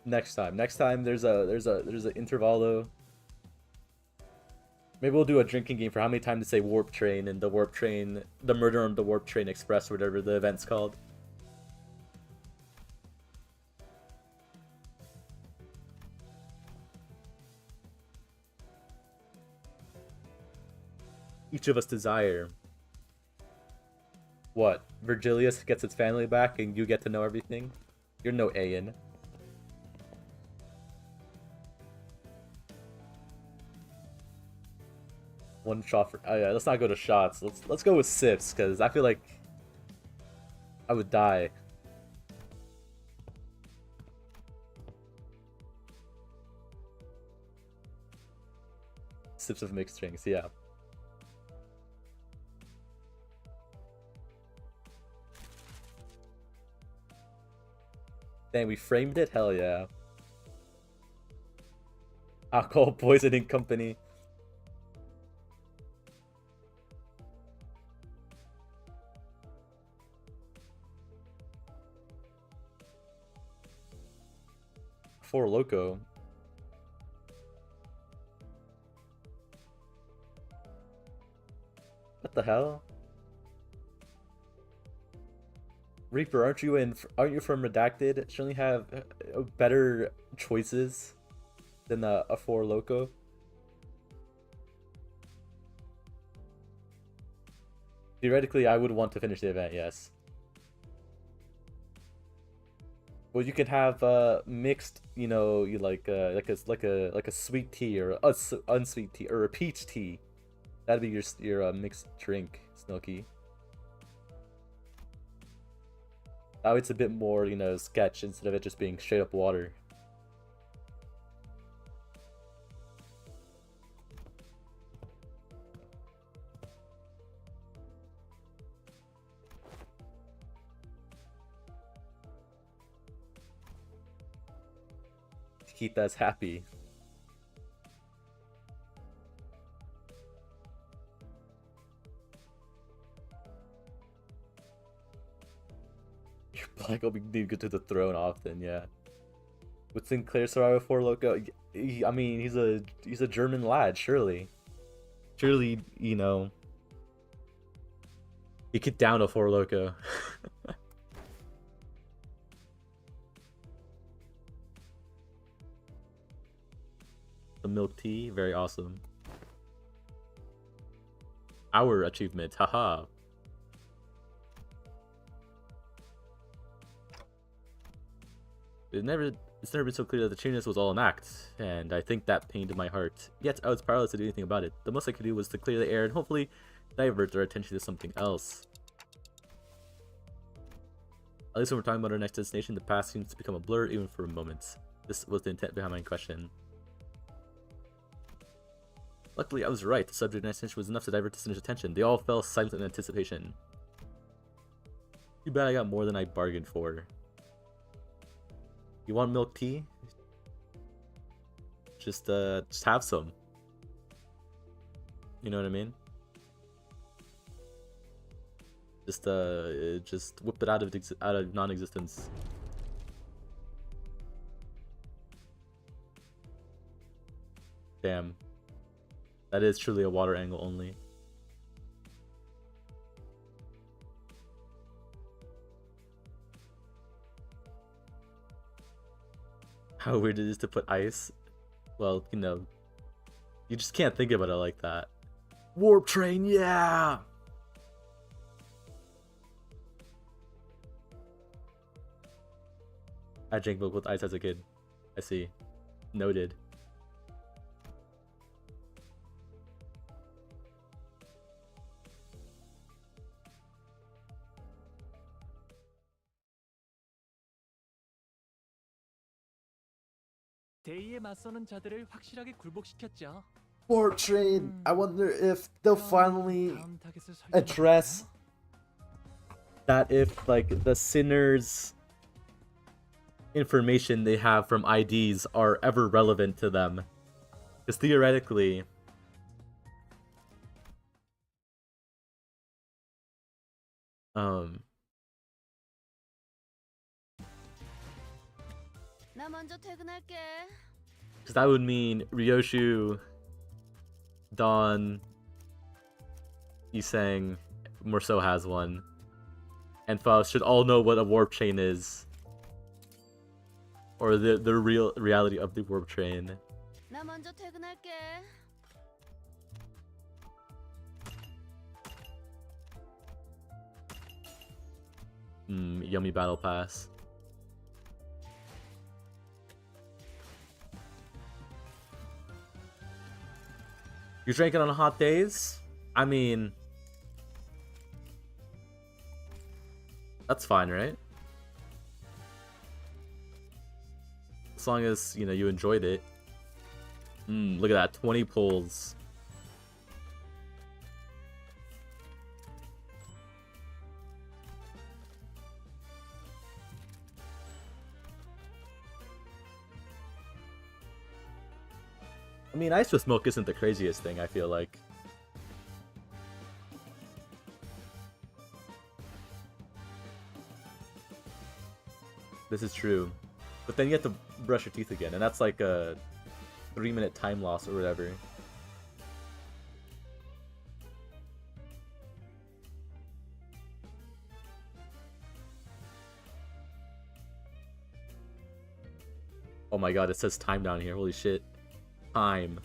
Next time there's an intervalo. Maybe we'll do a drinking game for how many times to say warp train and the murder on the warp train express, or whatever the event's called. Each of us desire What? Virgilius gets its family back and you get to know everything? You're no Ayan. One shot for... Oh yeah, let's not go to shots. Let's go with sips, because I feel like I would die. Sips of mixed drinks, yeah. Dang, we framed it? Hell yeah. Alcohol poisoning company. Four Loco. What the hell? Reaper, aren't you from Redacted? Shouldn't you have better choices than a Four Loco? Theoretically, I would want to finish the event, yes. Well, you can have mixed, you know, you like a sweet tea or a unsweet tea or a peach tea. That'd be your mixed drink, Snooky. Now it's a bit more, you know, sketch instead of it just being straight up water. To keep us happy. Black will need to go to the throne often, yeah. With Sinclair Survivor 4 Loco, I mean, he's a German lad, surely. Surely, you know, he could down a 4 Loco. The milk tea, very awesome. Our achievement, haha. It's never been so clear that the chainless was all an act, and I think that pained my heart. Yet I was powerless to do anything about it. The most I could do was to clear the air and hopefully divert their attention to something else. At least when we're talking about our next destination, the past seems to become a blur even for moments. This was the intent behind my question. Luckily, I was right. The subject of my destination was enough to divert the listener's attention. They all fell silent in anticipation. Too bad I got more than I bargained for. You want milk tea? Just have some. You know what I mean? Just whip it out of non-existence. Damn. That is truly a water angle only. How weird it is to put ice. Well, you know, you just can't think about it like that. Warp train, yeah! I drank milk with ice as a kid. I see. Noted. 대의에 맞서는 자들을 확실하게 굴복시켰죠. Warp train. I wonder if they'll finally 다음 타겟을 address 설정할까요? that if like the sinners information they have from IDs are ever relevant to them. Because theoretically 나 먼저 퇴근할게. because that would mean Ryoshu, Dawn, Iseng, Morso has one, and Faust should all know what a warp train is. Or the real reality of the warp train. 나 먼저 퇴근할게. Yummy battle pass. You drink it on hot days? I mean, that's fine, right? As long as, you know, you enjoyed it. Look at that, 20 pulls. I mean, ice with milk isn't the craziest thing, I feel like. This is true. But then you have to brush your teeth again, and that's like a 3-minute time loss or whatever. Oh my god, it says time down here. Holy shit. Time.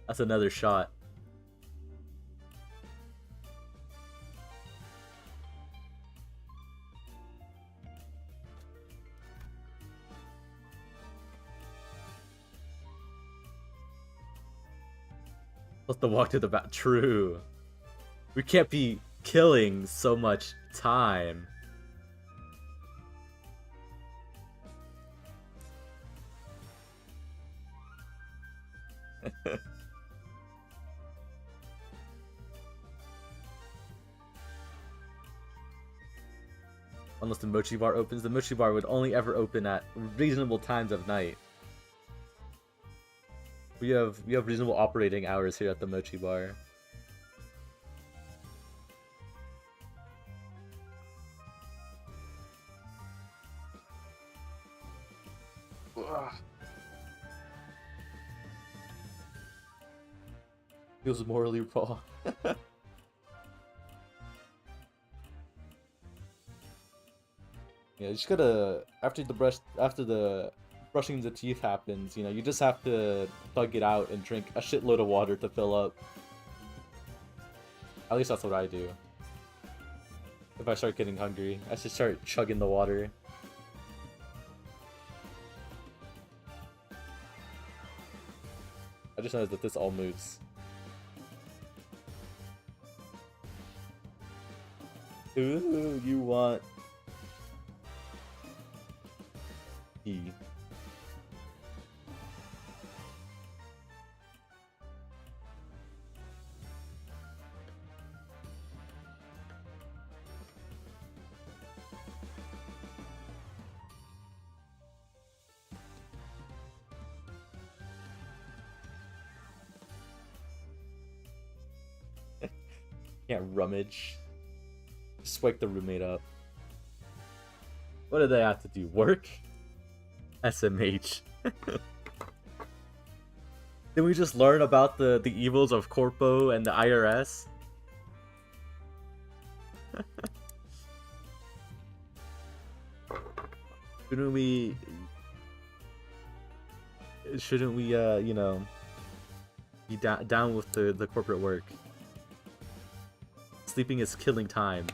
That's another shot. Let the walk to the back. True. We can't be killing so much time. Unless the mochi bar opens. The mochi bar would only ever open at reasonable times of night. We have reasonable operating hours here at the mochi bar. Ugh. Feels morally raw. Yeah, you just gotta after the brushing the teeth happens, you know, you just have to thug it out and drink a shitload of water to fill up. At least that's what I do. If I start getting hungry, I should start chugging the water. I just noticed that this all moves. Ooh, you want E. Can't rummage. Just wake the roommate up. What do they have to do? Work? SMH. Did we just learn about the evils of Corpo and the IRS? Shouldn't we you know, be down with the corporate work? Sleeping is killing time.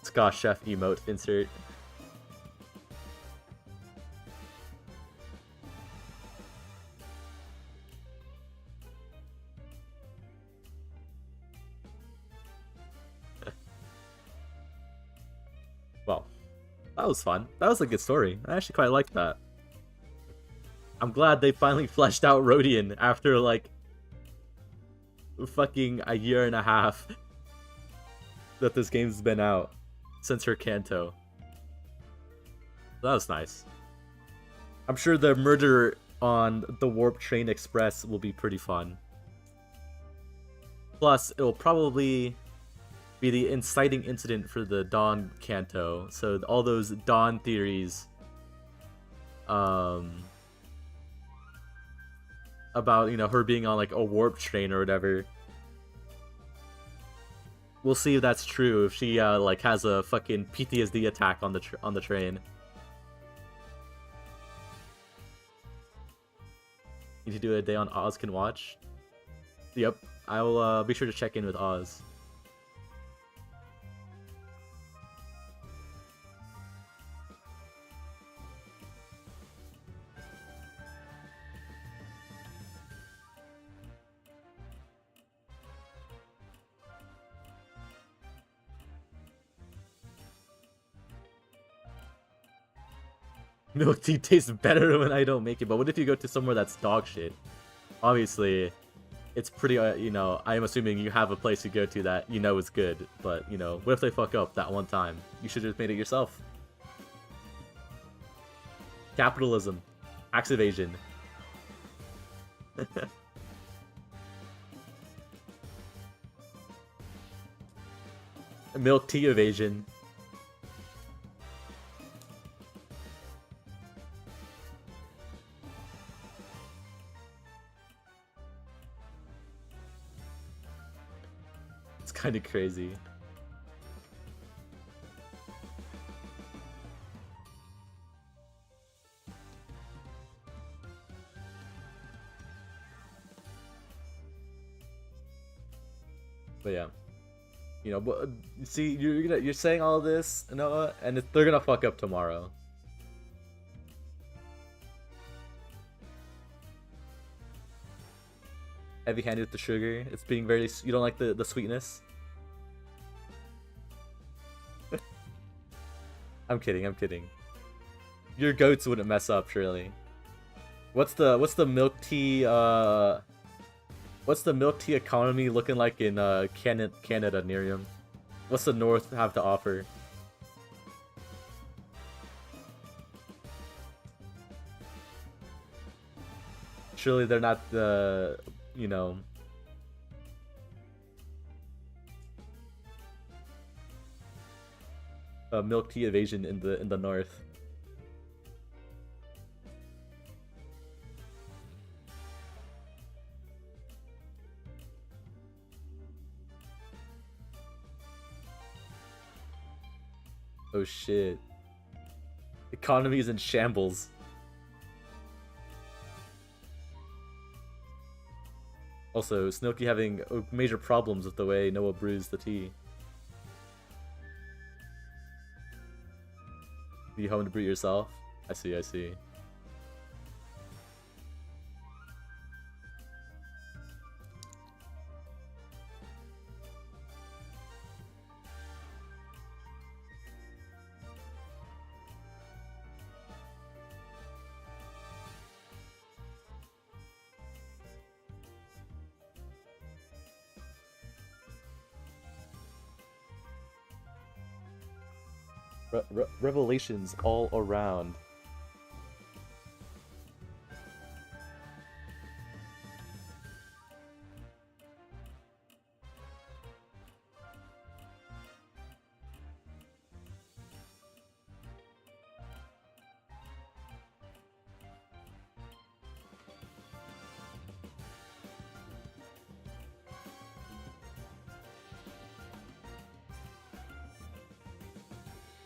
Scotch chef emote insert. Well, that was fun. That was a good story. I actually quite liked that. I'm glad they finally fleshed out Rodian after like fucking a year and a half that this game's been out since her Kanto. That was nice. I'm sure the murder on the Warp Train Express will be pretty fun. Plus, it will probably be the inciting incident for the Dawn Kanto. So all those Dawn theories about, you know, her being on like a warp train or whatever. We'll see if that's true, if she like has a fucking PTSD attack on the train. Need to do a day on Oz Can Watch. Yep, I will be sure to check in with Oz. Milk tea tastes better when I don't make it, but what if you go to somewhere that's dog shit? Obviously, it's pretty, you know, I'm assuming you have a place you go to that you know is good, but, you know, what if they fuck up that one time? You should have just made it yourself. Capitalism. Tax evasion. Milk tea evasion. It's kind of crazy. But yeah, you know, but see, you're saying all this, Noah, and they're gonna fuck up tomorrow. Heavy-handed with the sugar. It's being very. You don't like the sweetness. I'm kidding. I'm kidding. Your goats wouldn't mess up, surely. What's the milk tea? What's the milk tea economy looking like in Canada, Nerium? What's the North have to offer? Surely they're not the, you know, a milk tea evasion in the North. Oh shit. Economy is in shambles. Also, Snooki having major problems with the way Noah brews the tea. You home to brew yourself? I see, I see. Revelations all around.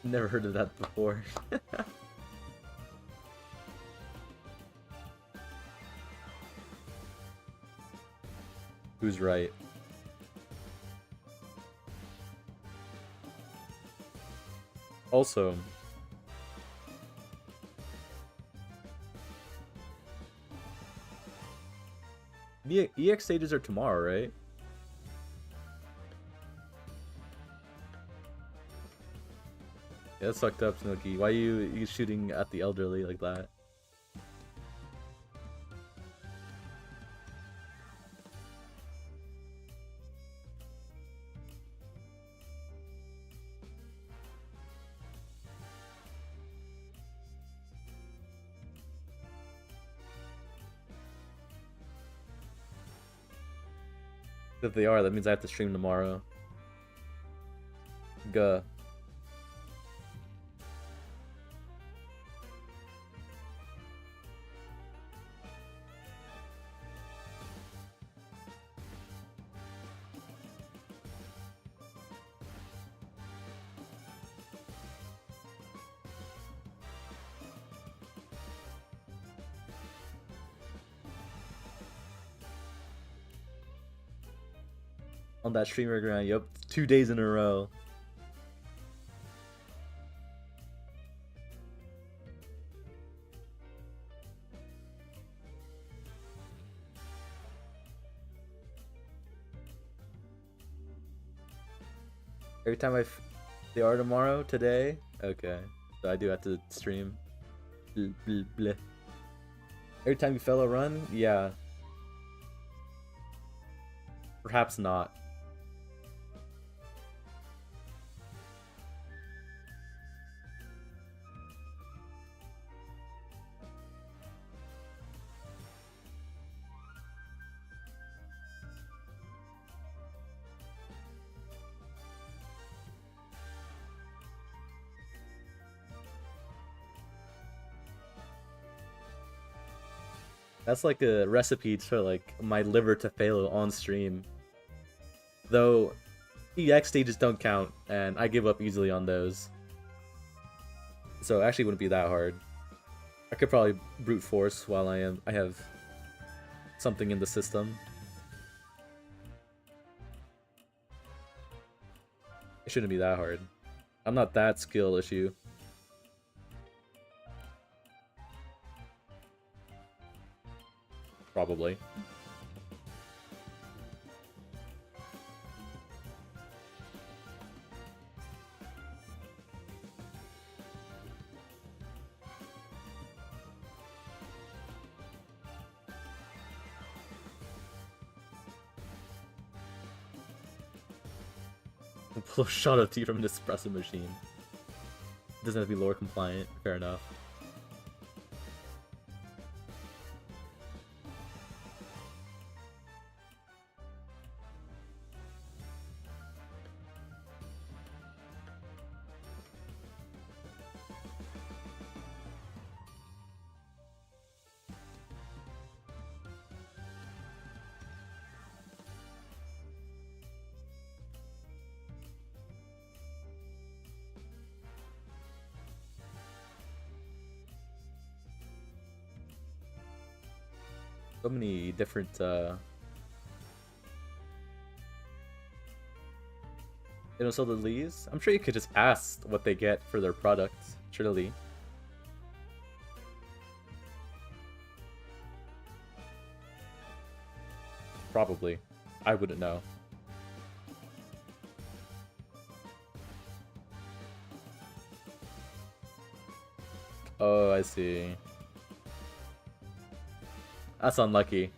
Never heard of that before. Who's right? Also, the EX stages are tomorrow, right? Yeah, that's fucked up, Snooki. Why are you shooting at the elderly like that? If they are, that means I have to stream tomorrow. Gah. On that streamer grind, yep, 2 days in a row. Every time they are tomorrow, today? Okay, so I do have to stream. Bleh. Every time you fail a run? Yeah. Perhaps not. That's like a recipe to like my liver to fail on stream. Though EX stages don't count, and I give up easily on those. So it actually wouldn't be that hard. I could probably brute force while I have something in the system. It shouldn't be that hard. I'm not that skill issue. Probably. Pull a shot of tea from an espresso machine. Doesn't have to be lore compliant. Fair enough. So many different so the leads. I'm sure you could just ask what they get for their product, surely. Probably. I wouldn't know. Oh, I see. That's unlucky.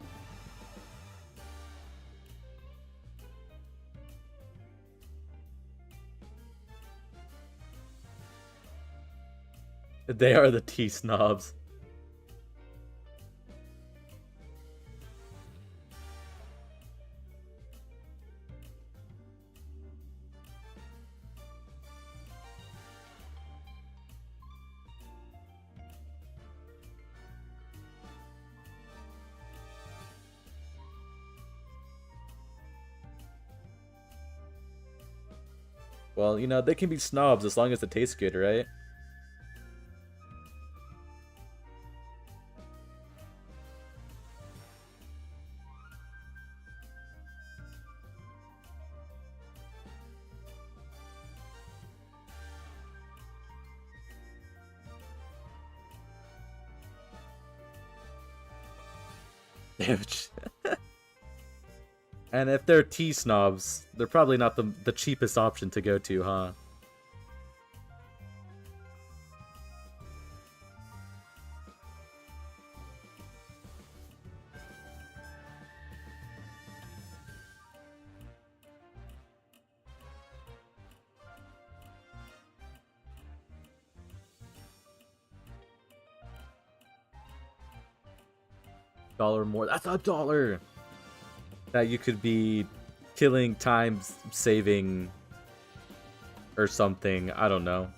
They are the tea snobs. Well, you know, they can be snobs as long as it tastes good, right? Damage. And if they're tea snobs, they're probably not the cheapest option to go to, huh? $1 more. That's $1 that you could be killing time saving or something. I don't know.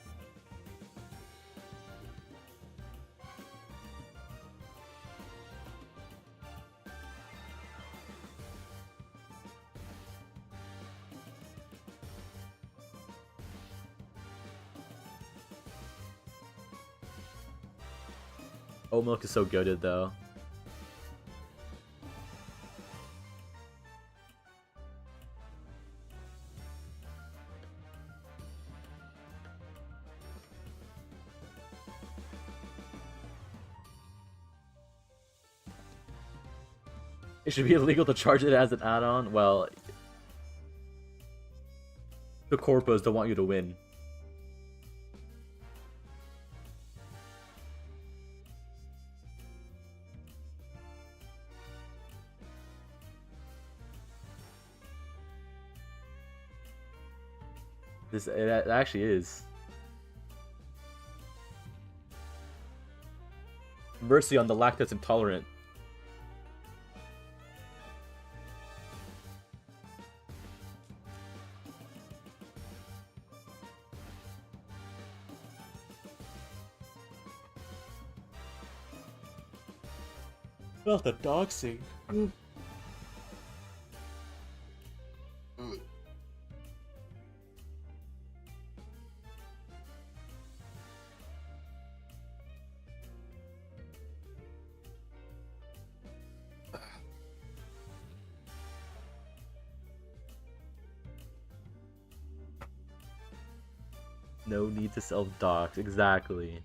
Oat milk is so goated though. It should be illegal to charge it as an add-on. Well, the corpos don't want you to win. It actually is. Mercy on the lactose intolerant. Well, the doxing. No need to self-dox, exactly.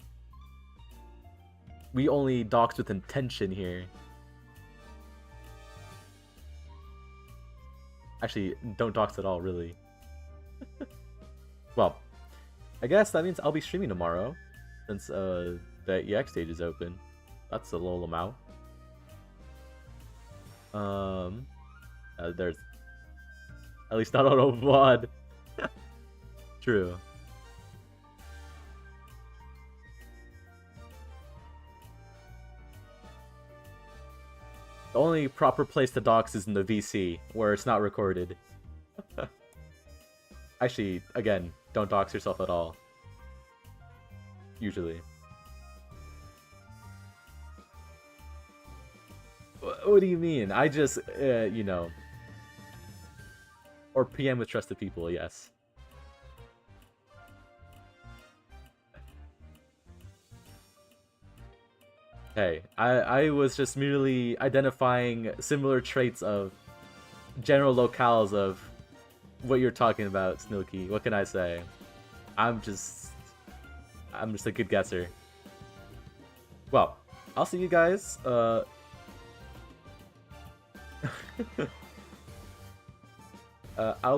We only dox with intention here. Actually, don't dox at all, really. Well, I guess that means I'll be streaming tomorrow, since the EX stage is open. That's a little amount. There's at least not on a VOD. True. The only proper place to dox is in the VC, where it's not recorded. Actually, again, don't dox yourself at all. Usually. What do you mean? I just, you know... Or PM with trusted people, yes. Hey, I was just merely identifying similar traits of general locales of what you're talking about, Snooki. What can I say? I'm just a good guesser. Well, I'll see you guys. I'll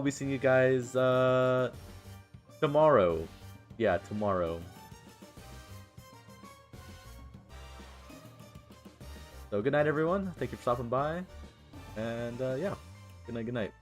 be seeing you guys tomorrow. Yeah, tomorrow. So good night, everyone. Thank you for stopping by. And yeah, good night, good night.